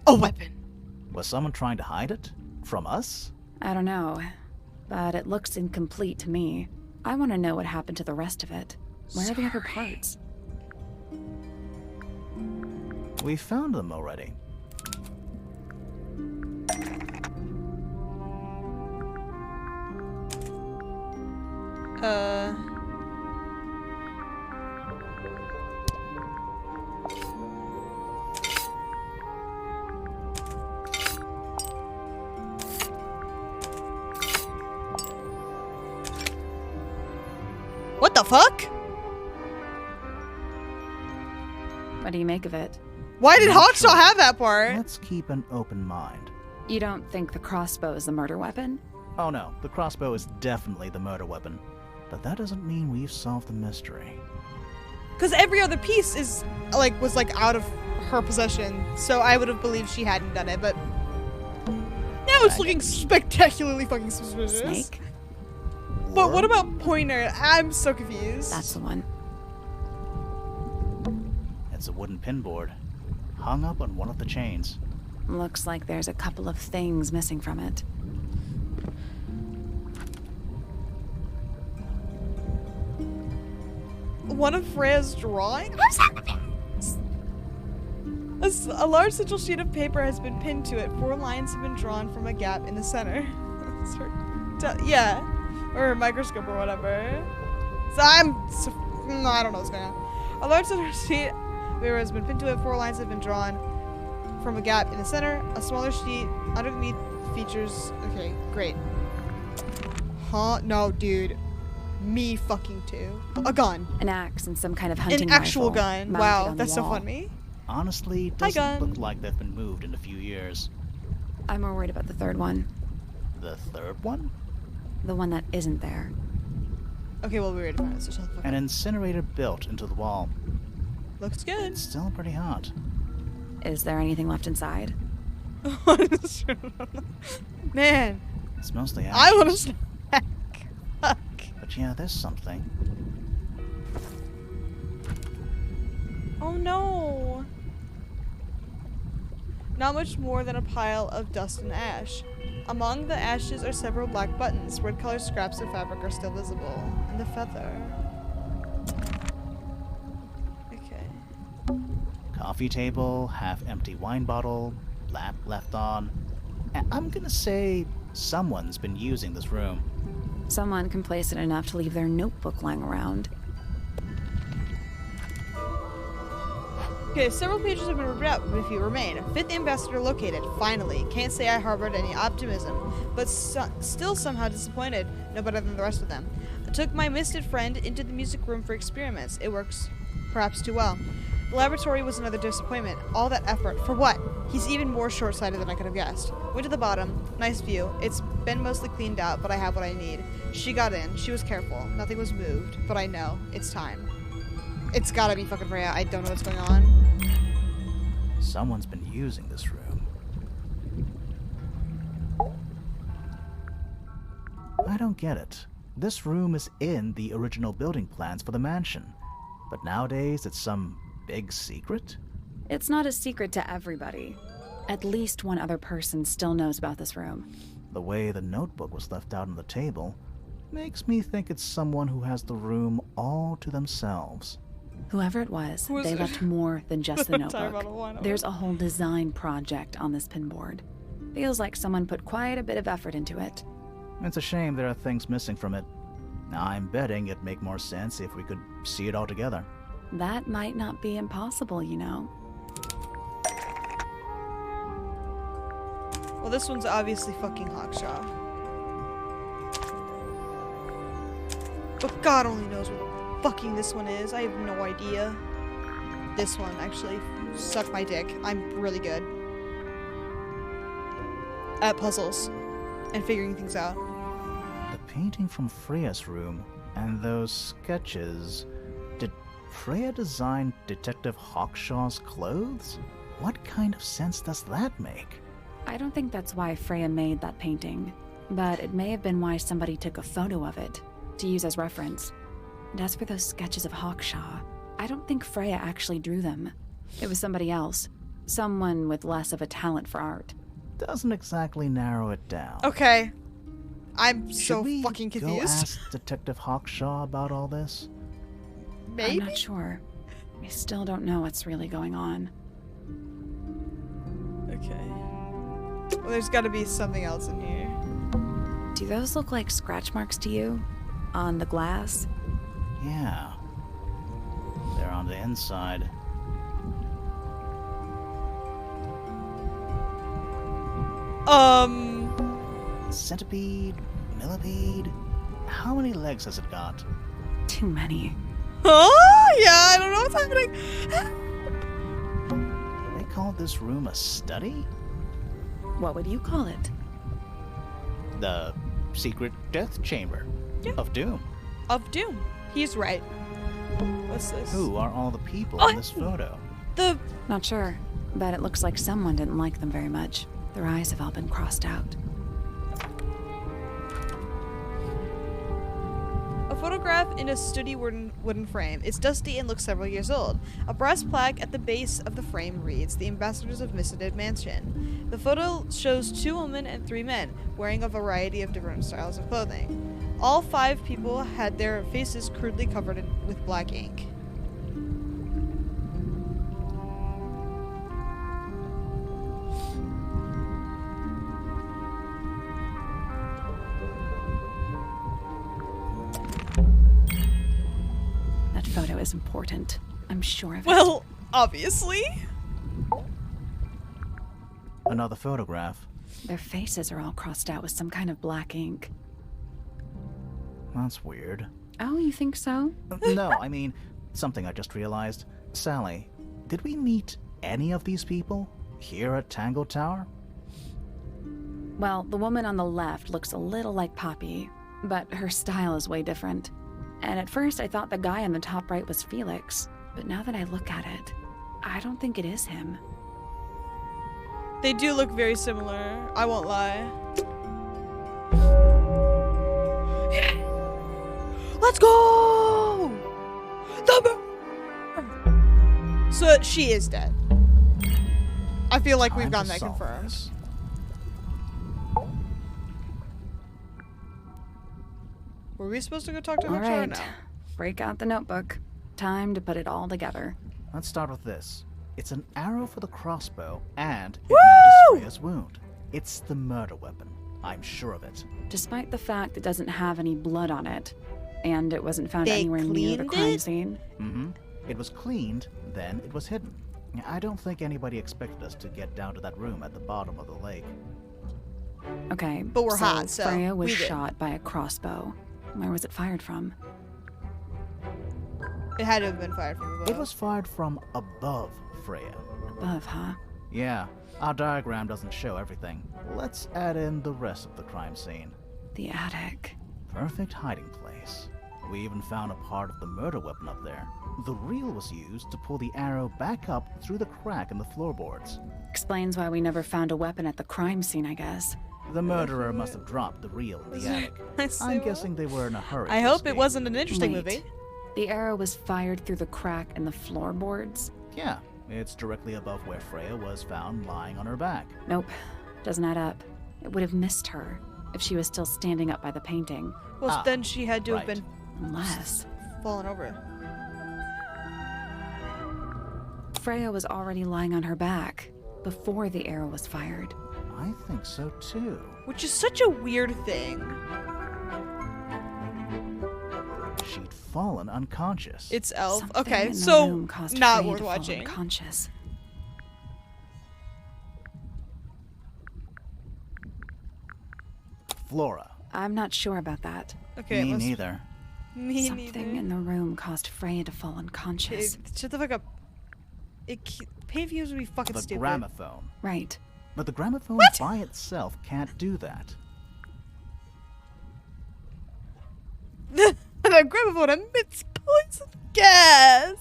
A weapon. Was someone trying to hide it? From us? I don't know, but it looks incomplete to me. I want to know what happened to the rest of it. Where are the other parts? We found them already. What the fuck? What do you make of it? Why did Not Hawksaw sure. have that part? Let's keep an open mind. You don't think the crossbow is the murder weapon? Oh no, the crossbow is definitely the murder weapon. But that doesn't mean we've solved the mystery. Because every other piece is was out of her possession, so I would have believed she hadn't done it. But now it's looking spectacularly fucking suspicious. Snake? But what about Pointer? I'm so confused. That's the one. It's a wooden pinboard, hung up on one of the chains. Looks like there's a couple of things missing from it. One of Freya's drawing? A large central sheet of paper has been pinned to it. 4 lines have been drawn from a gap in the center. Yeah. Or a microscope or whatever. So I don't know what's going on. A large central sheet of paper has been pinned to it. 4 lines have been drawn from a gap in the center. A smaller sheet underneath features... Okay, great. Huh? No, dude. Me fucking too. A gun. An axe and some kind of hunting An actual rifle gun. mounted Wow, on the that's so wall. funny. Honestly, Hi, doesn't gun. look like they've been moved in a few years. I'm more worried about the third one. The third one? The one that isn't there. Okay, well, we already found it, so shut the fuck An up. incinerator built into the wall. Looks good. It's still pretty hot. Is there anything left inside? Man, It's mostly ashes. I want to snack. Fuck. But yeah, there's something. Oh no. Not much more than a pile of dust and ash. Among the ashes are several black buttons. Red colored scraps of fabric are still visible. And the feather. Okay. Coffee table, half-empty wine bottle, lamp left on. I'm gonna say someone's been using this room. Someone complacent enough to leave their notebook lying around. Okay, several pages have been ripped out, but a few remain. Fifth ambassador located, finally. Can't say I harbored any optimism, but still somehow disappointed, no better than the rest of them. I took my misted friend into the music room for experiments. It works perhaps too well. The laboratory was another disappointment. All that effort, for what? He's even more short-sighted than I could have guessed. Went to the bottom. Nice view. It's been mostly cleaned out, but I have what I need. She got in. She was careful. Nothing was moved, but I know. It's time. It's gotta be fucking Freya. I don't know what's going on. Someone's been using this room. I don't get it. This room is in the original building plans for the mansion, but nowadays it's some big secret? It's not a secret to everybody. At least one other person still knows about this room. The way the notebook was left out on the table makes me think it's someone who has the room all to themselves. Whoever it was, Who is they it? left more than just the Time out notebook. of one. There's a whole design project on this pinboard. Feels like someone put quite a bit of effort into it. It's a shame there are things missing from it. Now, I'm betting it'd make more sense if we could see it all together. That might not be impossible, you know. Well, this one's obviously fucking Hawkshaw. But God only knows what fucking this one is. I have no idea. This one, actually. Suck my dick. I'm really good at puzzles and figuring things out. The painting from Freya's room and those sketches. Did Freya design Detective Hawkshaw's clothes? What kind of sense does that make? I don't think that's why Freya made that painting, but it may have been why somebody took a photo of it to use as reference. And as for those sketches of Hawkshaw, I don't think Freya actually drew them. It was somebody else. Someone with less of a talent for art. Doesn't exactly narrow it down. Okay. I'm Should so we fucking go confused. ask Detective Hawkshaw about all this? Maybe? I'm not sure. I still don't know what's really going on. Okay. Well, there's gotta be something else in here. Do those look like scratch marks to you? On the glass? Yeah. They're on the inside. Centipede? Millipede? How many legs has it got? Too many. Oh, yeah, I don't know what's happening. They called this room a study? What would you call it? The secret death chamber Yeah. of doom. Of Doom. He's right. What's this? Who are all the people Oh, in this photo? The Not sure, but it looks like someone didn't like them very much. Their eyes have all been crossed out. A photograph in a sturdy wooden frame. It's dusty and looks several years old. A brass plaque at the base of the frame reads, "The Ambassadors of Misted Mansion." The photo shows 2 women and 3 men, wearing a variety of different styles of clothing. All 5 people had their faces crudely covered with black ink. That photo is important. I'm sure of it. Well, obviously. Another photograph. Their faces are all crossed out with some kind of black ink. That's weird. Oh, you think so? No, I mean, something I just realized. Sally, did we meet any of these people here at Tangle Tower? Well, the woman on the left looks a little like Poppy, but her style is way different. And at first I thought the guy on the top right was Felix, but now that I look at it, I don't think it is him. They do look very similar. I won't lie. Let's go! So she is dead. I feel like we've gotten that confirmed. This. Were we supposed to go talk to her All right, now? break out the notebook. Time to put it all together. Let's start with this. It's an arrow for the crossbow, and it Woo! matches Freya's wound. It's the murder weapon. I'm sure of it. Despite the fact it doesn't have any blood on it, and it wasn't found They anywhere near the cleaned crime it? scene. Mm-hmm. It was cleaned, then it was hidden. I don't think anybody expected us to get down to that room at the bottom of the lake. Okay, But we're so hot, so Freya was we did. shot by a crossbow. Where was it fired from? It had to have been fired from above. It was fired from above Freya. Above, huh? Yeah, our diagram doesn't show everything. Let's add in the rest of the crime scene. The attic. Perfect hiding place. We even found a part of the murder weapon up there. The reel was used to pull the arrow back up through the crack in the floorboards. Explains why we never found a weapon at the crime scene, I guess. The murderer must have dropped the reel in the attic. I'm guessing they were in a hurry. I to hope it escape. wasn't an interesting Wait. movie. The arrow was fired through the crack in the floorboards? Yeah, it's directly above where Freya was found lying on her back. Nope, doesn't add up. It would have missed her if she was still standing up by the painting. Well, Ah, then she had to have right. been Unless falling over. Freya was already lying on her back before the arrow was fired. I think so too. Which is such a weird thing. She'd fallen unconscious. It's Elf. Something Okay, in the so room caused not Freya worth to fall watching. unconscious. Flora. I'm not sure about that. Okay, Me let's- neither. Me Something neither. in the room caused Freya to fall unconscious. Okay, shut the fuck up. Pay views would be fucking The stupid. gramophone. Right. But the gramophone by itself can't do that. The gramophone emits poison gas.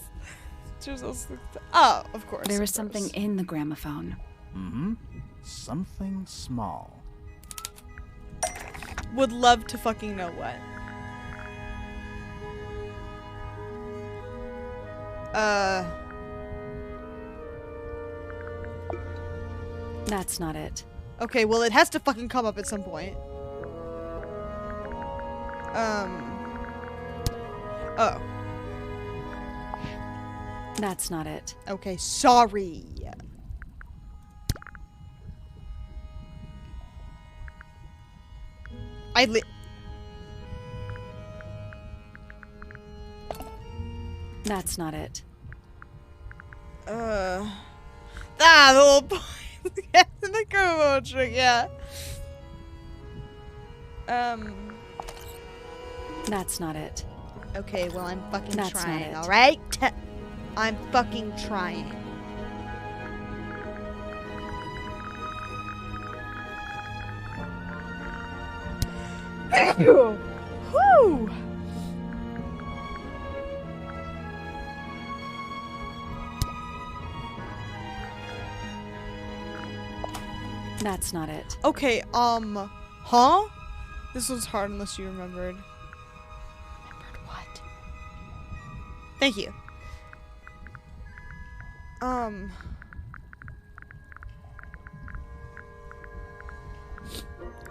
There's also- Oh, of course. There of was something course. in the gramophone. Mm-hmm. Something small. Would love to fucking know what. That's not it. Okay, well, it has to fucking come up at some point. Oh. That's not it. Okay, sorry. That's not it. The whole point. The gramophone trick, yeah. That's not it. Okay, well, I'm fucking That's not trying, it. alright? I'm fucking trying. Whew! That's not it. Okay, huh? This was hard unless you remembered. Remembered what? Thank you.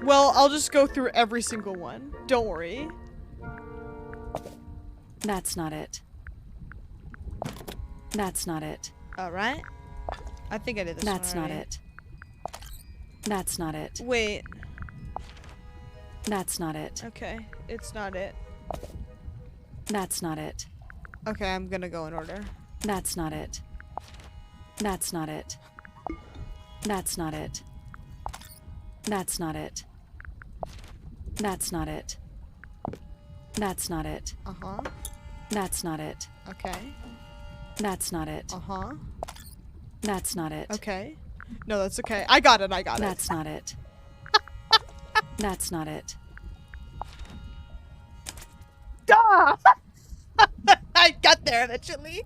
Well, I'll just go through every single one. Don't worry. That's not it. That's not it. Alright. I think I did this That's one not already. it. That's not it. Wait. That's not it. Okay. It's not it. That's not it. Okay, I'm gonna go in order. That's not it. That's not it. That's not it. That's not it. That's not it. That's not it. Uh-huh. That's not it. Okay. That's not it. Uh-huh. That's not it. Okay. No, that's okay. I got it. I got That's not it. That's not it. it. Duh! I got there eventually.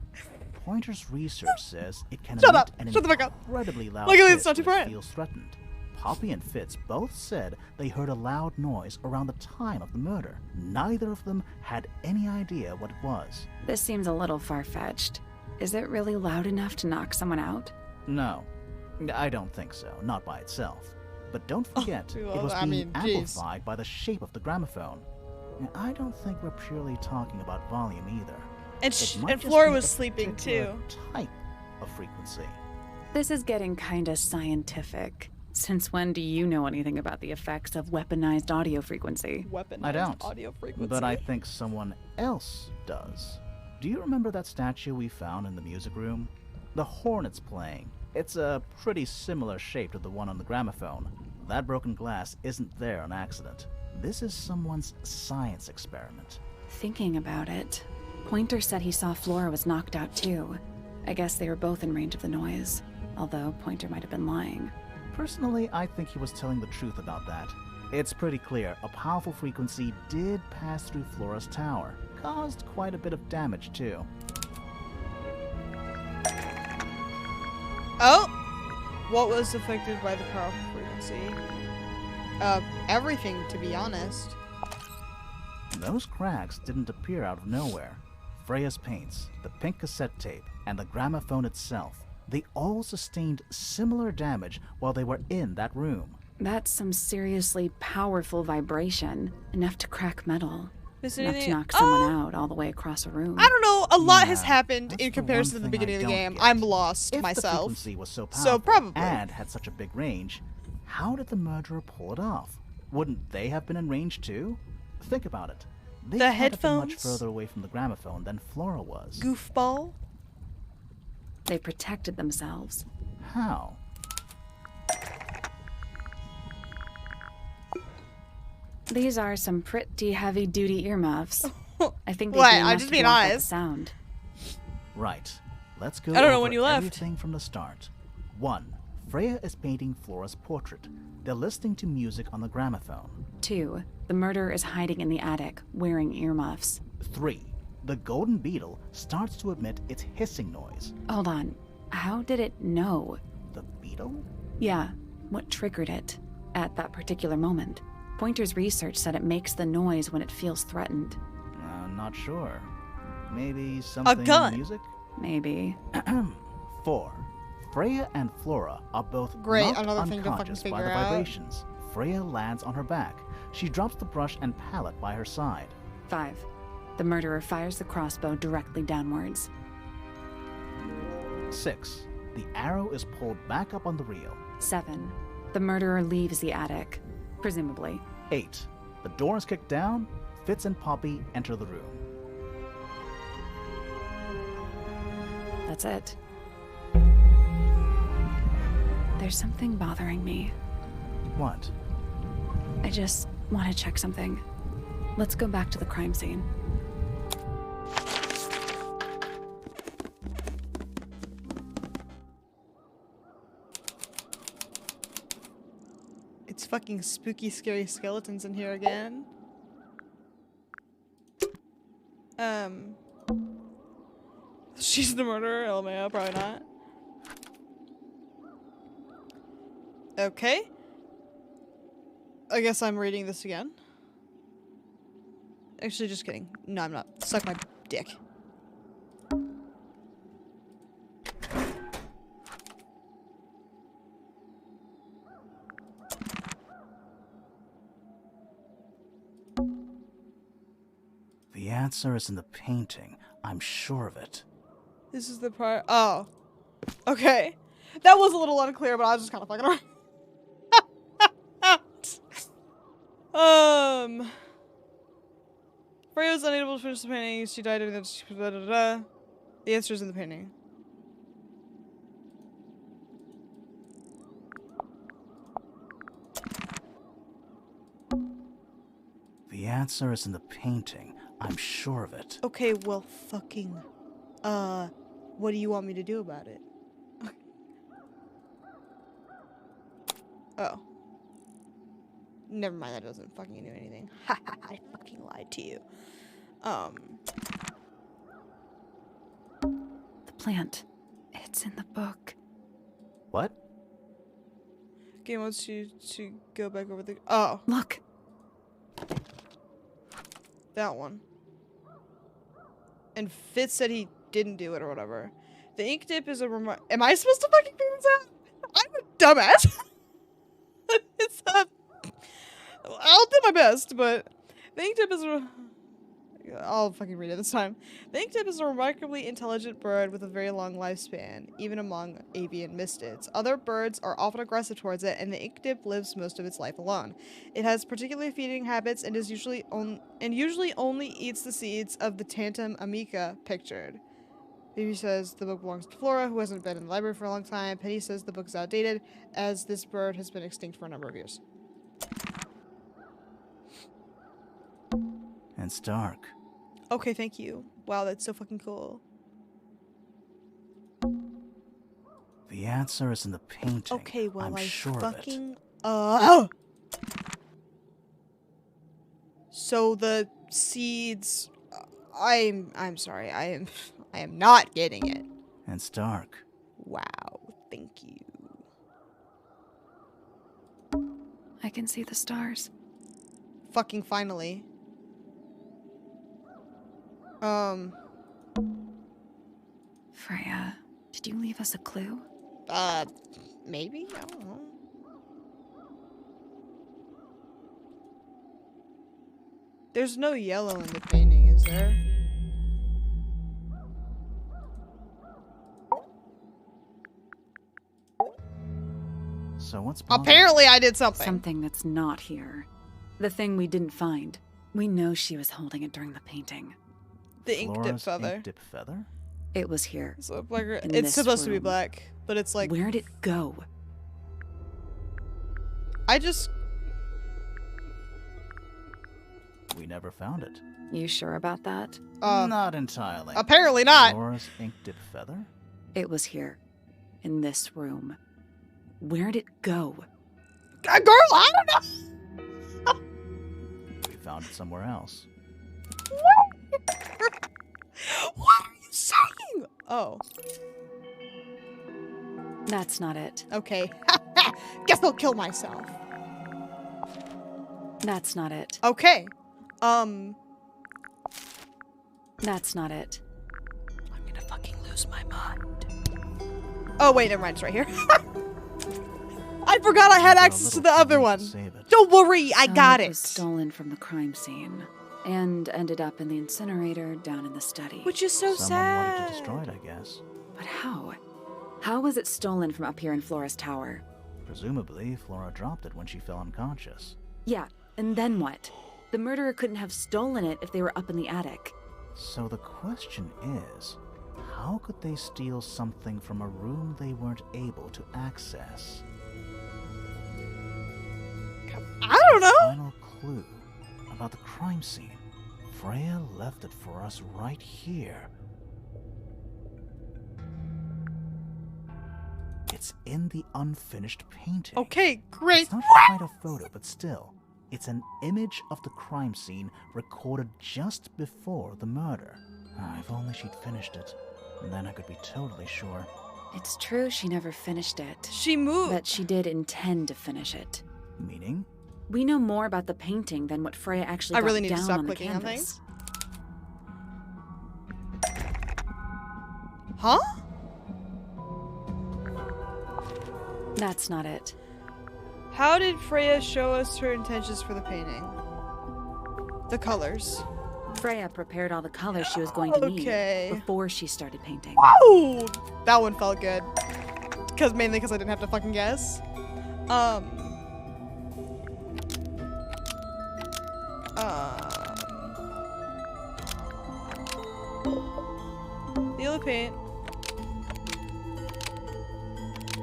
Pointer's research says it can Shut emit up! an Shut the fuck up! incredibly loud Luckily, hiss it's not too when it bright. feels threatened. Poppy and Fitz both said they heard a loud noise around the time of the murder. Neither of them had any idea what it was. This seems a little far-fetched. Is it really loud enough to knock someone out? No, I don't think so, not by itself. But don't forget, it was I being mean, jeez. amplified by the shape of the gramophone. And I don't think we're purely talking about volume either. And, It might and just Flora be was a sleeping particular too. type of frequency. This is getting kinda scientific. Since when do you know anything about the effects of weaponized audio frequency? Weaponized I don't, audio frequency. but I think someone else does. Do you remember that statue we found in the music room? The horn it's playing. It's a pretty similar shape to the one on the gramophone. That broken glass isn't there on accident. This is someone's science experiment. Thinking about it, Pointer said he saw Flora was knocked out too. I guess they were both in range of the noise, although Pointer might have been lying. Personally, I think he was telling the truth about that. It's pretty clear a powerful frequency did pass through Flora's tower. Caused quite a bit of damage too. Oh! What was affected by the powerful frequency? Everything, to be honest. Those cracks didn't appear out of nowhere. Freya's paints, the pink cassette tape, and the gramophone itself, they all sustained similar damage while they were in that room. That's some seriously powerful vibration, enough to crack metal. Is Enough to anything- knock someone out all the way across a room. I don't know. A lot has Yeah, happened that's in the comparison to one the thing beginning I of the don't game. get. I'm lost If the myself. frequency was so So powerful probably. and had such a big range, how did the murderer pull it off? Wouldn't they have been in range too? Think about it. They The had to be much headphones? further away from the gramophone than Flora was. Goofball. They protected themselves. How? These are some pretty heavy-duty earmuffs. I think they'd What? be I'm enough just to being block out the honest. sound. Right. Let's go I don't know over when you left. everything from the start. 1. Freya is painting Flora's portrait. They're listening to music on the gramophone. 2. The murderer is hiding in the attic, wearing earmuffs. 3. The golden beetle starts to emit its hissing noise. Hold on. How did it know? The beetle? Yeah, what triggered it at that particular moment? Pointer's research said it makes the noise when it feels threatened. Not sure. Maybe something in gun. the music? Maybe. 4. Freya and Flora are both Great, knocked another thing to fucking unconscious by figure the out. vibrations. Freya lands on her back. She drops the brush and palette by her side. 5. The murderer fires the crossbow directly downwards. 6. The arrow is pulled back up on the reel. 7. The murderer leaves the attic, presumably. 8. The door is kicked down. Fitz and Poppy enter the room. That's it. There's something bothering me. What? I just want to check something. Let's go back to the crime scene. It's fucking spooky, scary skeletons in here again. She's the murderer, LMAO, probably not. Okay. I guess I'm reading this again. Actually, just kidding. No, I'm not. Suck my dick. The answer is in the painting. I'm sure of it. This is the part. Oh. Okay. That was a little unclear, but I was just kind of fucking around. Freya was unable to finish the painting. She died in the. The answer is in the painting. The answer is in the painting. I'm sure of it. Okay, well, fucking. What do you want me to do about it? Oh. Never mind, that doesn't fucking do anything. Ha ha, I fucking lied to you. The plant. It's in the book. What? Game wants you to go back over the. Oh, Look, that one. And Fitz said he didn't do it or whatever. The ink dip is a Am I supposed to fucking figure this out? I'm a dumbass. It's I'll do my best, but the ink dip is a. I'll fucking read it this time. The ink dip is a remarkably intelligent bird with a very long lifespan, even among avian mystids. Other birds are often aggressive towards it, and the ink dip lives most of its life alone. It has particular feeding habits and is usually only eats the seeds of the Tantum amica pictured. Phoebe says the book belongs to Flora, who hasn't been in the library for a long time. Penny says the book is outdated, as this bird has been extinct for a number of years. And it's dark. Okay, thank you. Wow, that's so fucking cool. The answer is in the painting. Okay, well, I'm I sure fucking So the seeds. I'm sorry. I am not getting it. of it. And it's dark. Wow, thank you. I can see the stars. Fucking finally. Freya, did you leave us a clue? Maybe? I don't know. There's no yellow in the painting, is there? So what's bothering Apparently I did something. Something that's not here. The thing we didn't find. We know she was holding it during the painting. The ink dip Flora's feather. ink dip feather? It was here. So black, In it's this supposed to be room. black, but it's like Where'd it go? I just We never found it. You sure about that? Not entirely. apparently not. Flora's ink dip feather? It was here. In this room. Where'd it go? Girl, I don't know. We found it somewhere else. What are you saying? Oh, That's not it. okay. Guess I'll kill myself. That's not it. Okay. That's not it. I'm gonna fucking lose my mind. Oh wait, never mind. It's right here. I forgot I had access to the other one. Save it. Don't worry, I Some got was it. stolen from the crime scene and ended up in the incinerator down in the study. Which is so Someone sad. wanted to destroy it, I guess. But how? How was it stolen from up here in Flora's tower? Presumably, Flora dropped it when she fell unconscious. Yeah, and then what? The murderer couldn't have stolen it if they were up in the attic. So the question is, how could they steal something from a room they weren't able to access? I don't know. Final clue about the crime scene. Freya left it for us right here. It's in the unfinished painting. Okay, great. It's not quite a photo, but still, it's an image of the crime scene recorded just before the murder. If only she'd finished it, and then I could be totally sure. It's true she never finished it, She moved. but she did intend to finish it. Meaning? We know more about the painting than what Freya actually I got really need to down stop on the clicking on canvas. Huh? That's not it. How did Freya show us her intentions for the painting? The colors. Freya prepared all the colors she was going to Okay. need before she started painting. Woo! That one felt good. Mainly because I didn't have to fucking guess. The yellow paint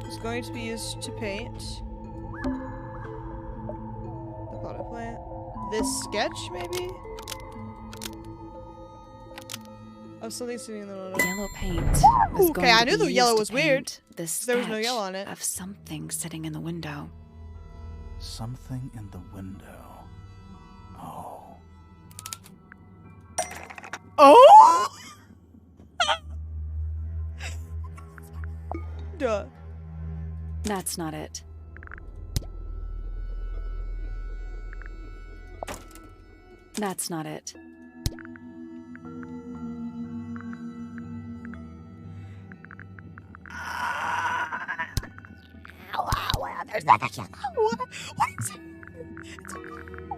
is going to be used to paint the potted plant. This sketch, maybe? Of something sitting in the middle. Yellow paint. was Okay, going I to knew be the yellow used to was weird, paint This there was no sketch yellow on it. Of something sitting in the window. Something in the window. Oh. Oh! Duh. That's not it. That's not it. What is it?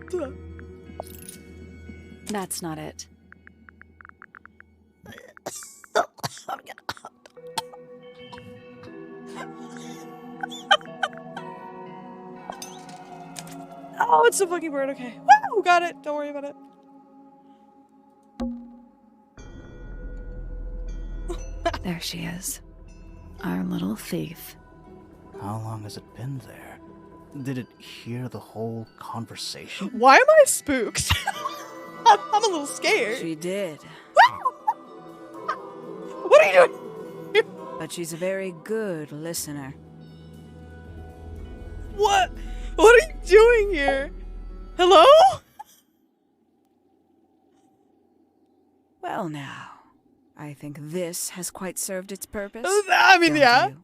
Duh. That's not it. Oh, it's a fucking bird. Okay. Woo! Got it. Don't worry about it. There she is. Our little thief. How long has it been there? Did it hear the whole conversation? Why am I spooked? I'm a little scared. She did. What are you doing? But she's a very good listener. What? What are you doing here? Hello? Well, now, I think this has quite served its purpose. I mean, don't yeah. you?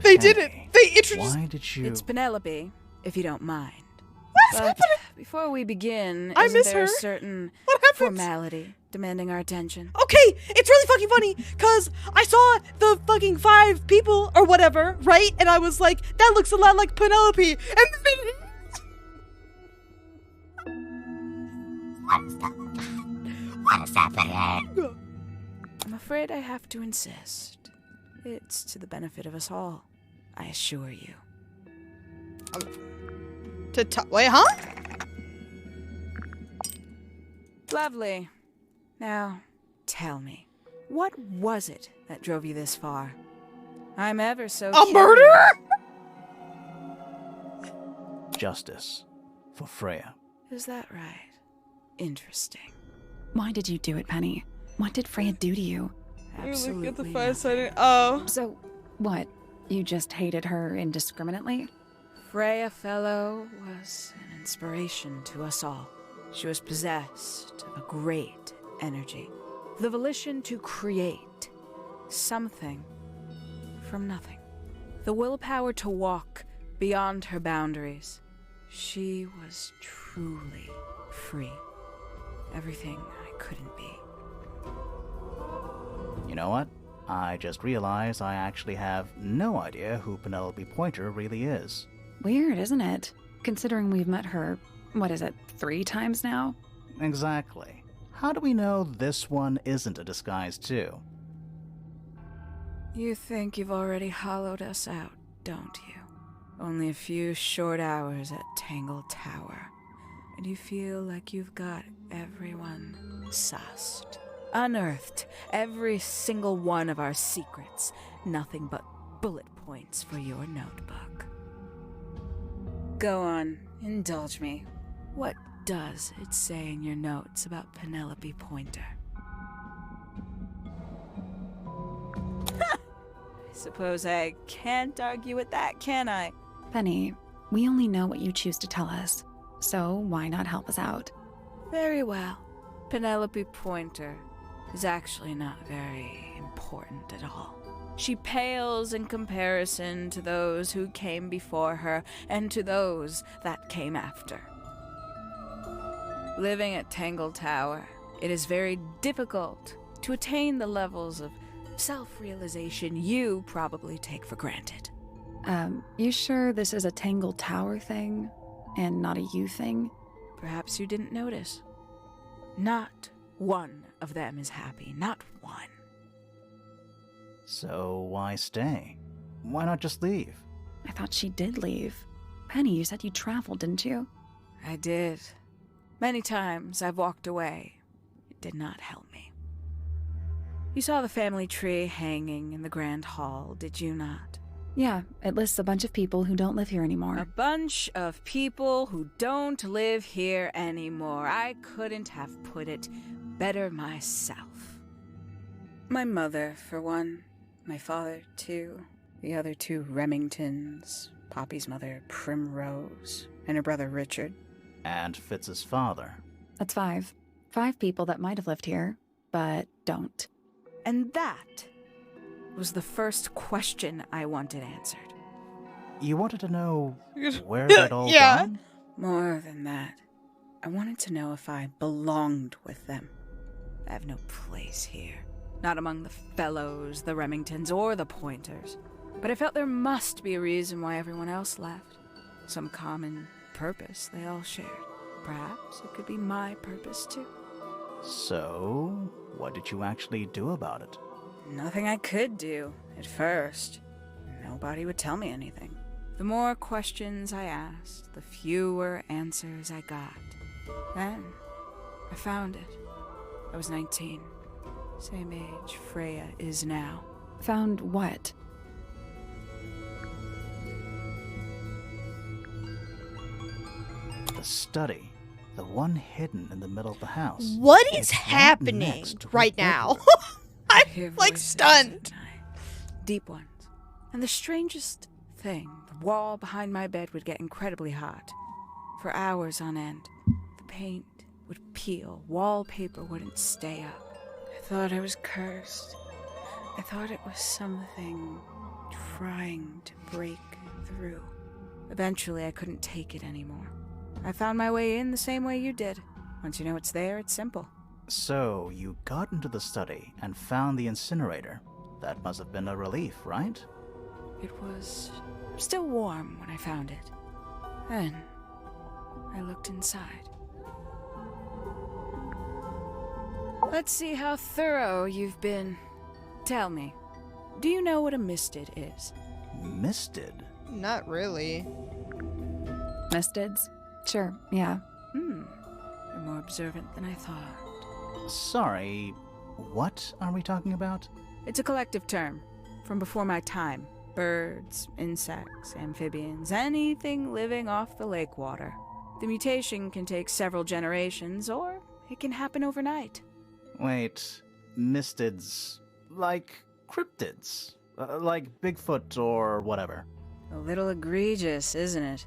They did it. Penny, They introduced. Why did you... It's Penelope, if you don't mind. What is But happening? before we begin, I isn't miss there her. a certain What happened? formality demanding our attention? Okay, it's really fucking funny because I saw the fucking 5 people or whatever, right? And I was like, that looks a lot like Penelope. And then What is happening? I'm afraid I have to insist. It's to the benefit of us all, I assure you. wait, huh? Lovely. Now, tell me, what was it that drove you this far? I'm ever so A curious. murder? Justice for Freya. Is that right? Interesting. Why did you do it, Penny? What did Freya do to you? Absolutely Look at the nothing. five-sided. Oh. So, what? You just hated her indiscriminately? Freya Fellow was an inspiration to us all. She was possessed of a great energy, the volition to create something from nothing, the willpower to walk beyond her boundaries. She was truly free. Everything I couldn't be. You know what? I just realized I actually have no idea who Penelope Pointer really is. Weird, isn't it? Considering we've met her, what is it, 3 times now? Exactly. How do we know this one isn't a disguise too? You think you've already hollowed us out, don't you? Only a few short hours at Tangle Tower, and you feel like you've got everyone sussed. Unearthed every single one of our secrets. Nothing but bullet points for your notebook. Go on, indulge me. What does it say in your notes about Penelope Pointer? I suppose I can't argue with that, can I? Penny, we only know what you choose to tell us, so why not help us out? Very well. Penelope Pointer is actually not very important at all. She pales in comparison to those who came before her and to those that came after. Living at Tangle Tower, it is very difficult to attain the levels of self-realization you probably take for granted. You sure this is a Tangle Tower thing, and not a you thing? Perhaps you didn't notice. Not one of them is happy, not one. So why stay? Why not just leave? I thought she did leave. Penny, you said you traveled, didn't you? I did. Many times I've walked away. It did not help me. You saw the family tree hanging in the grand hall, did you not? Yeah, it lists a bunch of people who don't live here A anymore. bunch of people who don't live here anymore. I couldn't have put it better myself. My mother, for one. My father, too. The other 2 Remingtons. Poppy's mother, Primrose. And her brother, Richard. And Fitz's father. That's 5. 5 people that might have lived here. but don't. And that was the first question I wanted answered. You wanted to know where they'd all Yeah. gone? More than that, I wanted to know if I belonged with them. I have no place here. Not among the Fellows, the Remingtons, or the Pointers. But I felt there must be a reason why everyone else left. Some common purpose they all shared. Perhaps it could be my purpose too. So, what did you actually do about it? Nothing I could do, at first. Nobody would tell me anything. The more questions I asked, the fewer answers I got. Then, I found it. I was 19. Same age Freya is now. Found what? The study. The one hidden in the middle of the house. What is It's right happening next to right her now? bedroom. I I'm hear like voices stunned. at night. Deep ones. And the strangest thing, the wall behind my bed would get incredibly hot. For hours on end. The paint would peel. Wallpaper wouldn't stay up. I thought I was cursed. I thought it was something trying to break through. Eventually, I couldn't take it anymore. I found my way in the same way you did. Once you know it's there, it's simple. So, you got into the study and found the incinerator. That must have been a relief, right? It was still warm when I found it. Then, I looked inside. Let's see how thorough you've been. Tell me, do you know what a misted is? Misted? Not really. Mistids? Sure, yeah. You're more observant than I thought. Sorry, what are we talking about? It's a collective term from before my time. Birds, insects, amphibians, anything living off the lake water. The mutation can take several generations, or it can happen overnight. Wait, mistids. Like cryptids? Like Bigfoot or whatever. A little egregious, isn't it?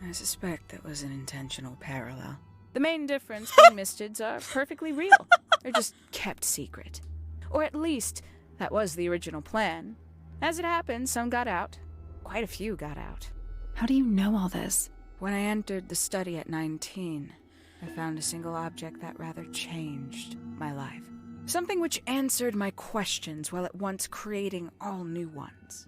I suspect that was an intentional parallel. The main difference being mistids are perfectly real. They're just kept secret. Or at least, that was the original plan. As it happened, some got out. Quite a few got out. How do you know all this? When I entered the study at 19, I found a single object that rather changed my life. Something which answered my questions while at once creating all new ones.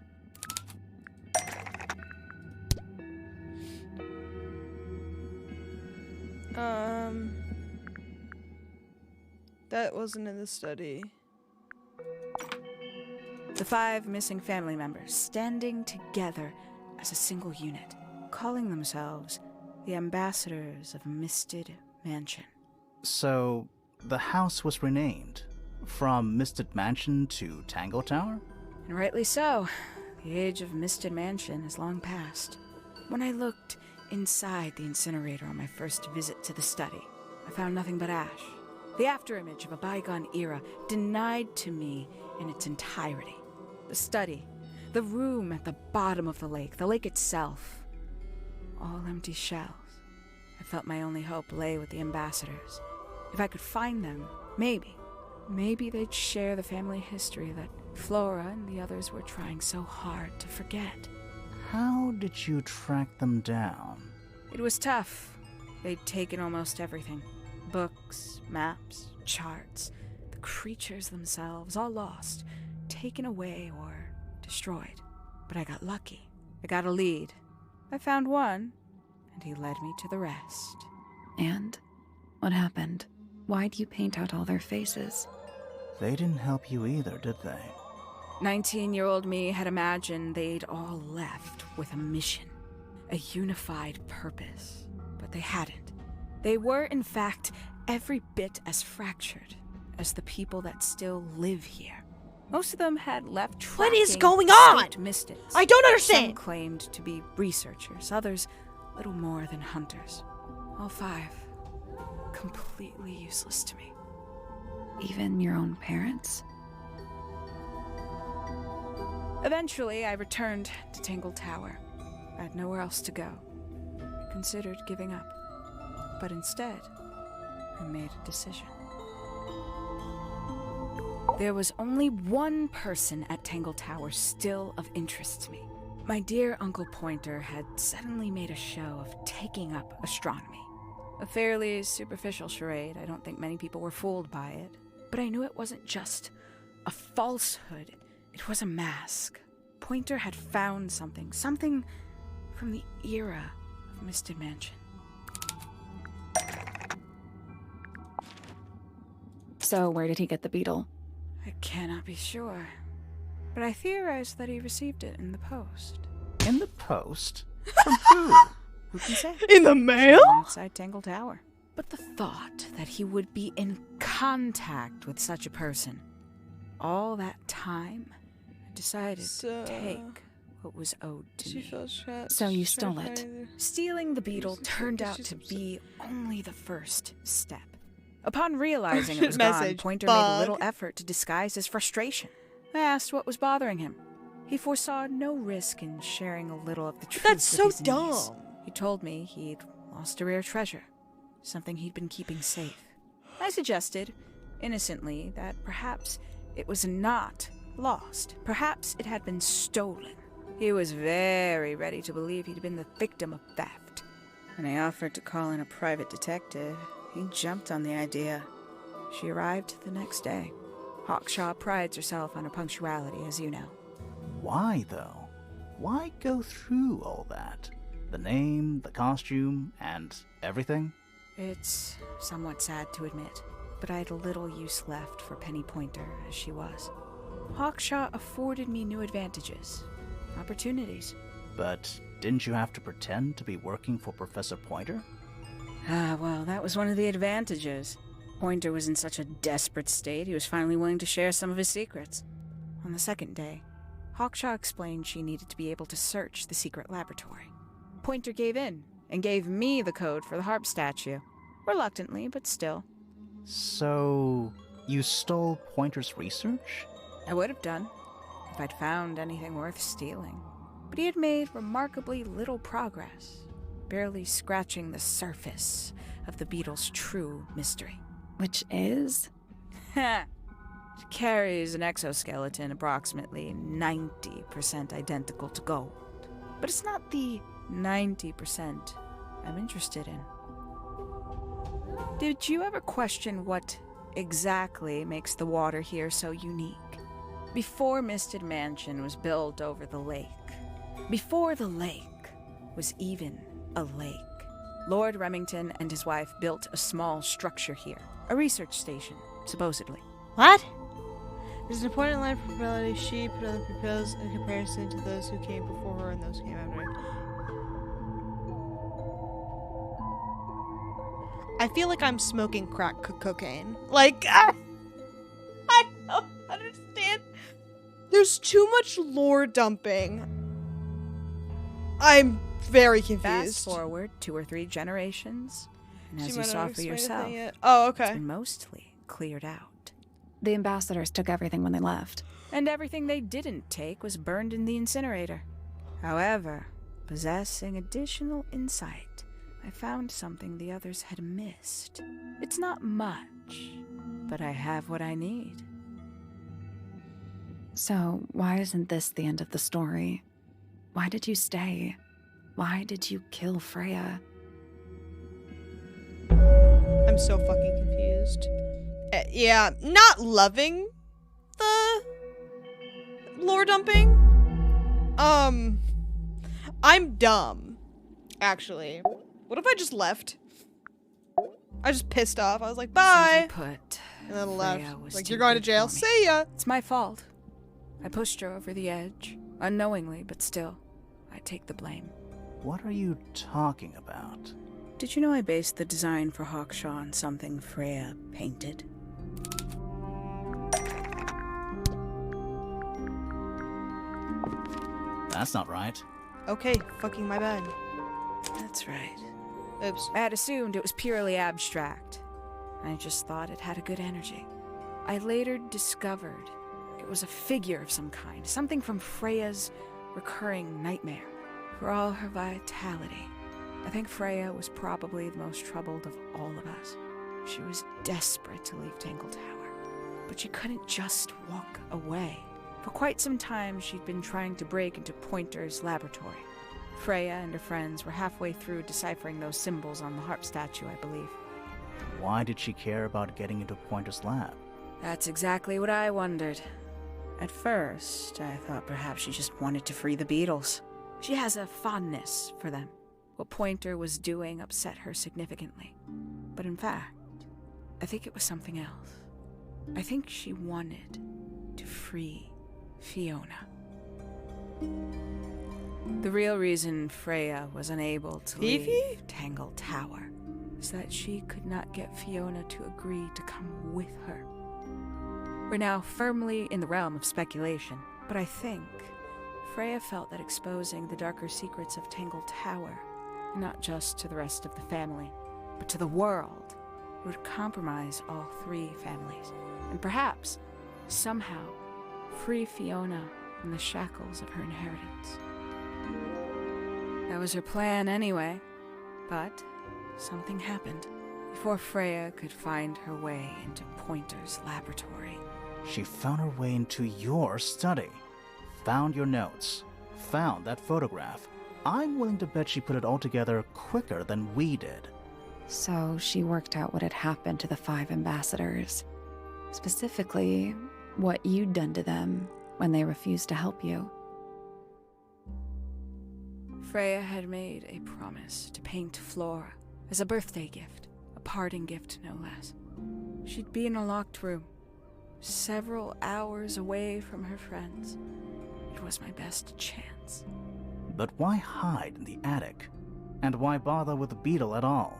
That wasn't in the study. The 5 missing family members standing together as a single unit, calling themselves the ambassadors of Misted Mansion. So, the house was renamed from Misted Mansion to Tangle Tower? And rightly so. The age of Misted Mansion is long past. When I looked inside the incinerator on my first visit to the study, I found nothing but ash. The afterimage of a bygone era denied to me in its entirety. The study, the room at the bottom of the lake itself, all empty shells. I felt my only hope lay with the ambassadors. If I could find them, maybe they'd share the family history that Flora and the others were trying so hard to forget. How did you track them down? It was tough. They'd taken almost everything. Books, maps, charts, the creatures themselves, all lost, taken away or destroyed. But I got lucky. I got a lead. I found one, and he led me to the rest. And? What happened? Why'd you paint out all their faces? They didn't help you either, did they? 19-year-old me had imagined they'd all left with a mission, a unified purpose. But they hadn't. They were, in fact, every bit as fractured as the people that still live here. Most of them had left What is tracking going on? escaped mystics. I don't Some understand. claimed to be researchers, others little more than hunters. All 5 completely useless to me. Even your own parents? Eventually, I returned to Tangle Tower. I had nowhere else to go. I considered giving up. But instead, I made a decision. There was only one person at Tangle Tower still of interest to me. My dear Uncle Pointer had suddenly made a show of taking up astronomy. A fairly superficial charade. I don't think many people were fooled by it. But I knew it wasn't just a falsehood. It was a mask. Pointer had found something from the era of Misted Mansion. So where did he get the beetle? I cannot be sure, but I theorize that he received it in the post. In the post? From who? Who can say? In the mail? Outside Tangle Tower. But the thought that he would be in contact with such a person all that time, I decided to take what was owed to me. So you stole it. Stealing the beetle turned out to be only the first step. Upon realizing it was gone, Pointer made a little effort to disguise his frustration. I asked what was bothering him. He foresaw no risk in sharing a little of the truth. That's so with his dumb. niece. He told me he'd lost a rare treasure, something he'd been keeping safe. I suggested, innocently, that perhaps it was not lost. Perhaps it had been stolen. He was very ready to believe he'd been the victim of theft. When I offered to call in a private detective, he jumped on the idea. She arrived the next day. Hawkshaw prides herself on her punctuality, as you know. Why, though? Why go through all that? The name, the costume, and everything? It's somewhat sad to admit, but I had little use left for Penny Pointer as she was. Hawkshaw afforded me new advantages, opportunities. But didn't you have to pretend to be working for Professor Pointer? Well, that was one of the advantages. Pointer was in such a desperate state, he was finally willing to share some of his secrets. On the second day, Hawkshaw explained she needed to be able to search the secret laboratory. Pointer gave in and gave me the code for the harp statue. Reluctantly, but still. So, you stole Pointer's research? I would have done, if I'd found anything worth stealing. But he had made remarkably little progress, barely scratching the surface of the beetle's true mystery. Which is? Ha! It carries an exoskeleton approximately 90% identical to gold. But it's not the 90% I'm interested in. Did you ever question what exactly makes the water here so unique? Before Misted Mansion was built over the lake, before the lake was even a lake, Lord Remington and his wife built a small structure here, a research station, supposedly. What? There's an important line for probability. She put on the proposed in comparison to those who came before her and those who came after her. I feel like I'm smoking crack cocaine. Like, I don't understand. There's too much lore dumping. I'm very confused. Fast forward 2 or 3 generations, and as you saw for yourself, oh, it's okay. been mostly cleared out. The ambassadors took everything when they left. And everything they didn't take was burned in the incinerator. However, possessing additional insight, I found something the others had missed. It's not much, but I have what I need. So why isn't this the end of the story? Why did you stay? Why did you kill Freya? I'm so fucking confused. Yeah, not loving the lore dumping. I'm dumb, actually. What if I just left? I just pissed off. I was like, bye. Simply put, And then Freya left. was Like, too you're going to good jail. for me. See ya. It's my fault. I pushed her over the edge, unknowingly, but still, I take the blame. What are you talking about? Did you know I based the design for Hawkshaw on something Freya painted? That's not right. Okay, fucking my bad. That's right. Oops. I had assumed it was purely abstract. I just thought it had a good energy. I later discovered it was a figure of some kind, something from Freya's recurring nightmare. For all her vitality, I think Freya was probably the most troubled of all of us. She was desperate to leave Tangle Tower. but she couldn't just walk away. For quite some time, she'd been trying to break into Pointer's laboratory. Freya and her friends were halfway through deciphering those symbols on the harp statue, I believe. Why did she care about getting into Pointer's lab? That's exactly what I wondered. At first, I thought perhaps she just wanted to free the beetles. She has a fondness for them. What Pointer was doing upset her significantly. But in fact, I think it was something else. I think she wanted to free Fiona. The real reason Freya was unable to leave Tangle Tower is that she could not get Fiona to agree to come with her. We're now firmly in the realm of speculation, but I think Freya felt that exposing the darker secrets of Tangle Tower, not just to the rest of the family, but to the world, would compromise all three families, and perhaps, somehow, free Fiona from the shackles of her inheritance. That was her plan anyway, but something happened before Freya could find her way into Pointer's laboratory. She found her way into your study, found your notes, found that photograph. I'm willing to bet she put it all together quicker than we did. So she worked out what had happened to the 5 ambassadors. Specifically, what you'd done to them when they refused to help you. Freya had made a promise to paint Flora as a birthday gift, a parting gift no less. She'd be in a locked room, several hours away from her friends. It was my best chance. But why hide in the attic? And why bother with the beetle at all?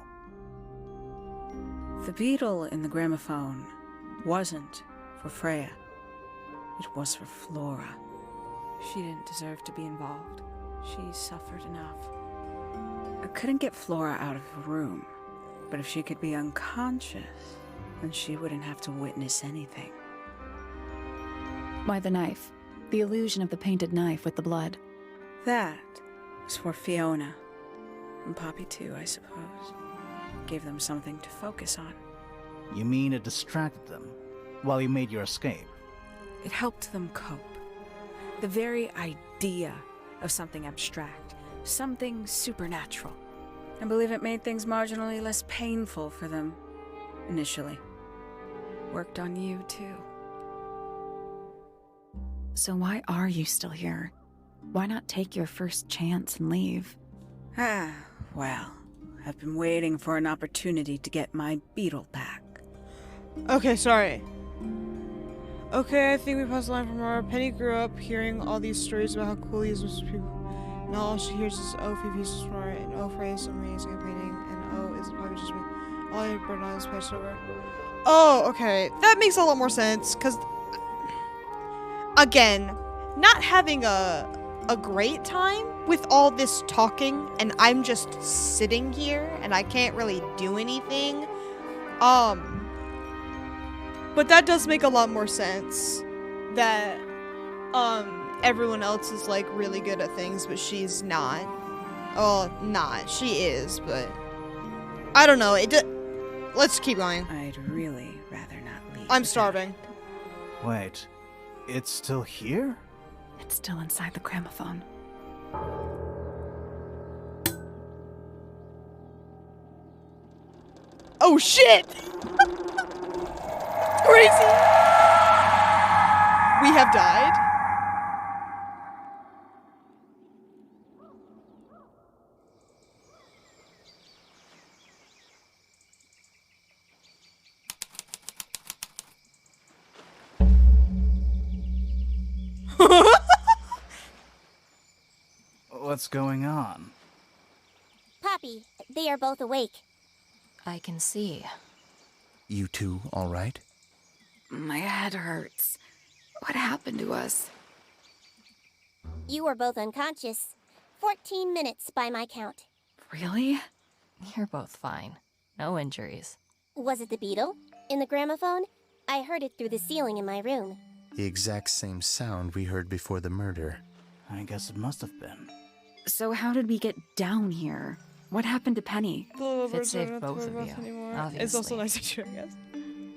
The beetle in the gramophone wasn't for Freya. It was for Flora. She didn't deserve to be involved. She suffered enough. I couldn't get Flora out of the room, but if she could be unconscious, then she wouldn't have to witness anything. Why the knife? The illusion of the painted knife with the blood. That was for Fiona. And Poppy too, I suppose. Gave them something to focus on. You mean it distracted them while you made your escape? It helped them cope. The very idea of something abstract, something supernatural. I believe it made things marginally less painful for them, initially. Worked on you, too. So why are you still here? Why not take your first chance and leave? Well, I've been waiting for an opportunity to get my beetle back. Okay, sorry. Okay, I think we passed the line from her. Penny grew up hearing all these stories about how cool he is with people. Now all she hears is, oh, Phoebe's so smart, and oh, Freya's so amazing at painting, and oh, is it probably just me? All I heard now is patched over. Oh, okay. That makes a lot more sense, because, again, not having a great time with all this talking, and I'm just sitting here, and I can't really do anything. But that does make a lot more sense that, everyone else is, like, really good at things, but she's not. Oh, not. She is, but I don't know. Let's keep going. I'd really rather not leave. I'm starving. Wait, it's still here? It's still inside the gramophone. Oh, shit! Crazy! We have died. What's going on? Poppy, they are both awake. I can see. You two all right? My head hurts. What happened to us? You were both unconscious. 14 minutes by my count. Really? You're both fine. No injuries. Was it the beetle? In the gramophone? I heard it through the ceiling in my room. The exact same sound we heard before the murder. I guess it must have been. So how did we get down here? What happened to Penny? It saved both of you, It's also obviously. nice to hear, I guess.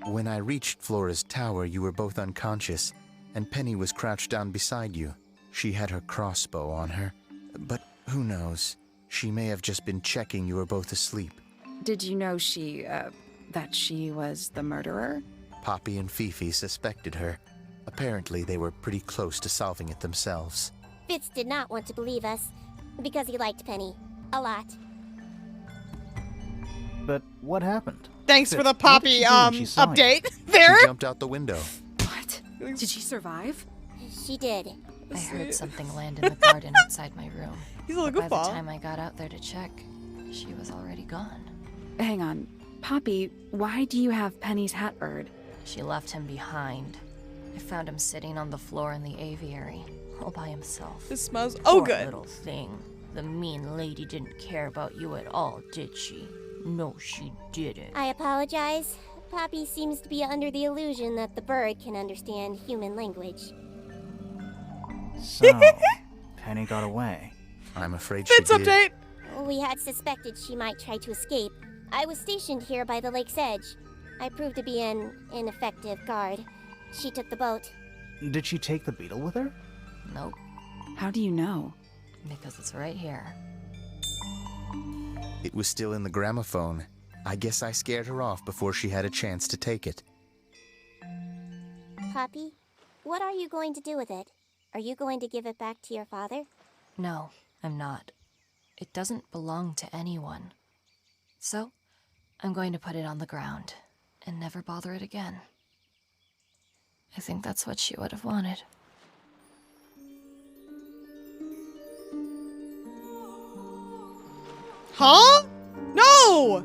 When I reached Flora's tower, you were both unconscious, and Penny was crouched down beside you. She had her crossbow on her, but who knows? She may have just been checking you were both asleep. Did you know that she was the murderer? Poppy and Fifi suspected her. Apparently, they were pretty close to solving it themselves. Fitz did not want to believe us, because he liked Penny. A lot. But what happened? Thanks for the Fitz, what did Poppy she do when she saw you? update there. She jumped out the window. What? Did she survive? She did. I heard something land in the garden outside my room. He's a little But by the goofball. time I got out there to check, she was already gone. Hang on. Poppy, why do you have Penny's hat bird? She left him behind. I found him sitting on the floor in the aviary, all by himself. This smells. Oh, Poor good. little thing. The mean lady didn't care about you at all, did she? No, she didn't. I apologize. Poppy seems to be under the illusion that the bird can understand human language. So, Penny got away. I'm afraid she Fitz did. update. We had suspected she might try to escape. I was stationed here by the lake's edge. I proved to be an ineffective guard. She took the boat. Did she take the beetle with her? Nope, How do you know? because it's right here. It was still in the gramophone. I guess I scared her off before she had a chance to take it. Poppy, what are you going to do with it? Are you going to give it back to your father? No, I'm not. It doesn't belong to anyone. So, I'm going to put it on the ground and never bother it again. I think that's what she would have wanted. Huh? No!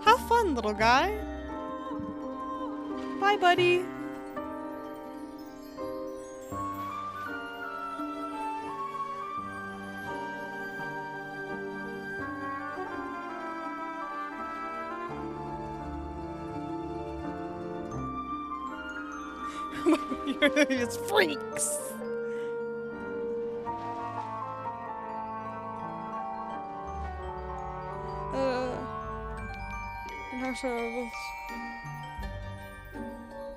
Have fun, little guy. Bye, buddy. You're just freaks.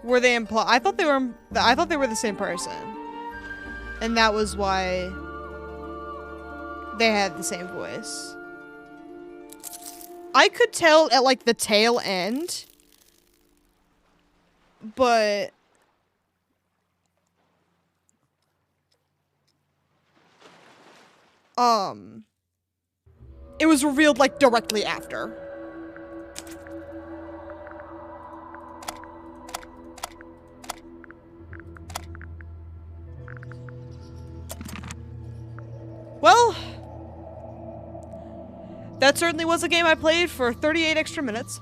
Were they I thought they were. I thought they were the same person, and that was why they had the same voice. I could tell at like the tail end, but it was revealed like directly after. Well, that certainly was a game I played for 38 extra minutes.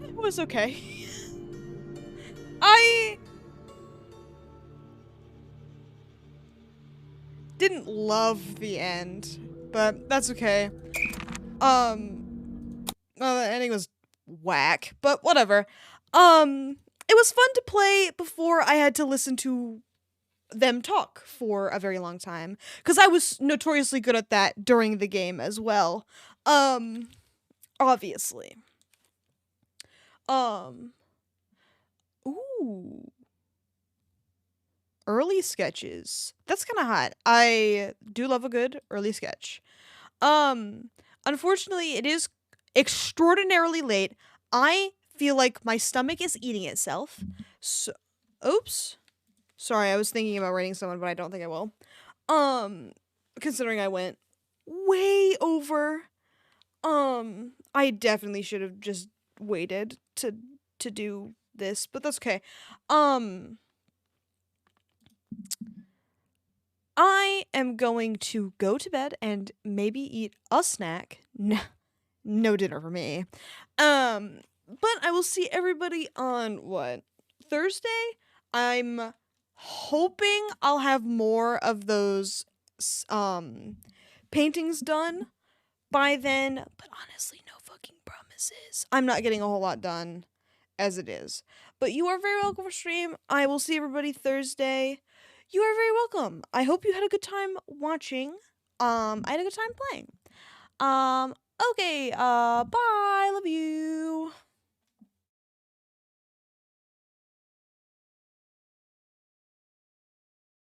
It was okay. I didn't love the end, but that's okay. Well, the ending was whack, but whatever. It was fun to play before I had to listen to them talk for a very long time, because I was notoriously good at that during the game as well. Obviously. Ooh. Early sketches. That's kind of hot. I do love a good early sketch. Unfortunately, it is extraordinarily late. I feel like my stomach is eating itself. So, oops. Sorry, I was thinking about rating someone, but I don't think I will. Considering I went way over. I definitely should have just waited to do this, but that's okay. I am going to go to bed and maybe eat a snack. No dinner for me. But I will see everybody on what? Thursday? I'm hoping I'll have more of those paintings done by then, but honestly, no fucking promises. I'm not getting a whole lot done as it is. But you are very welcome for stream. I will see everybody Thursday. You are very welcome. I hope you had a good time watching. I had a good time playing. Okay, bye. Love you.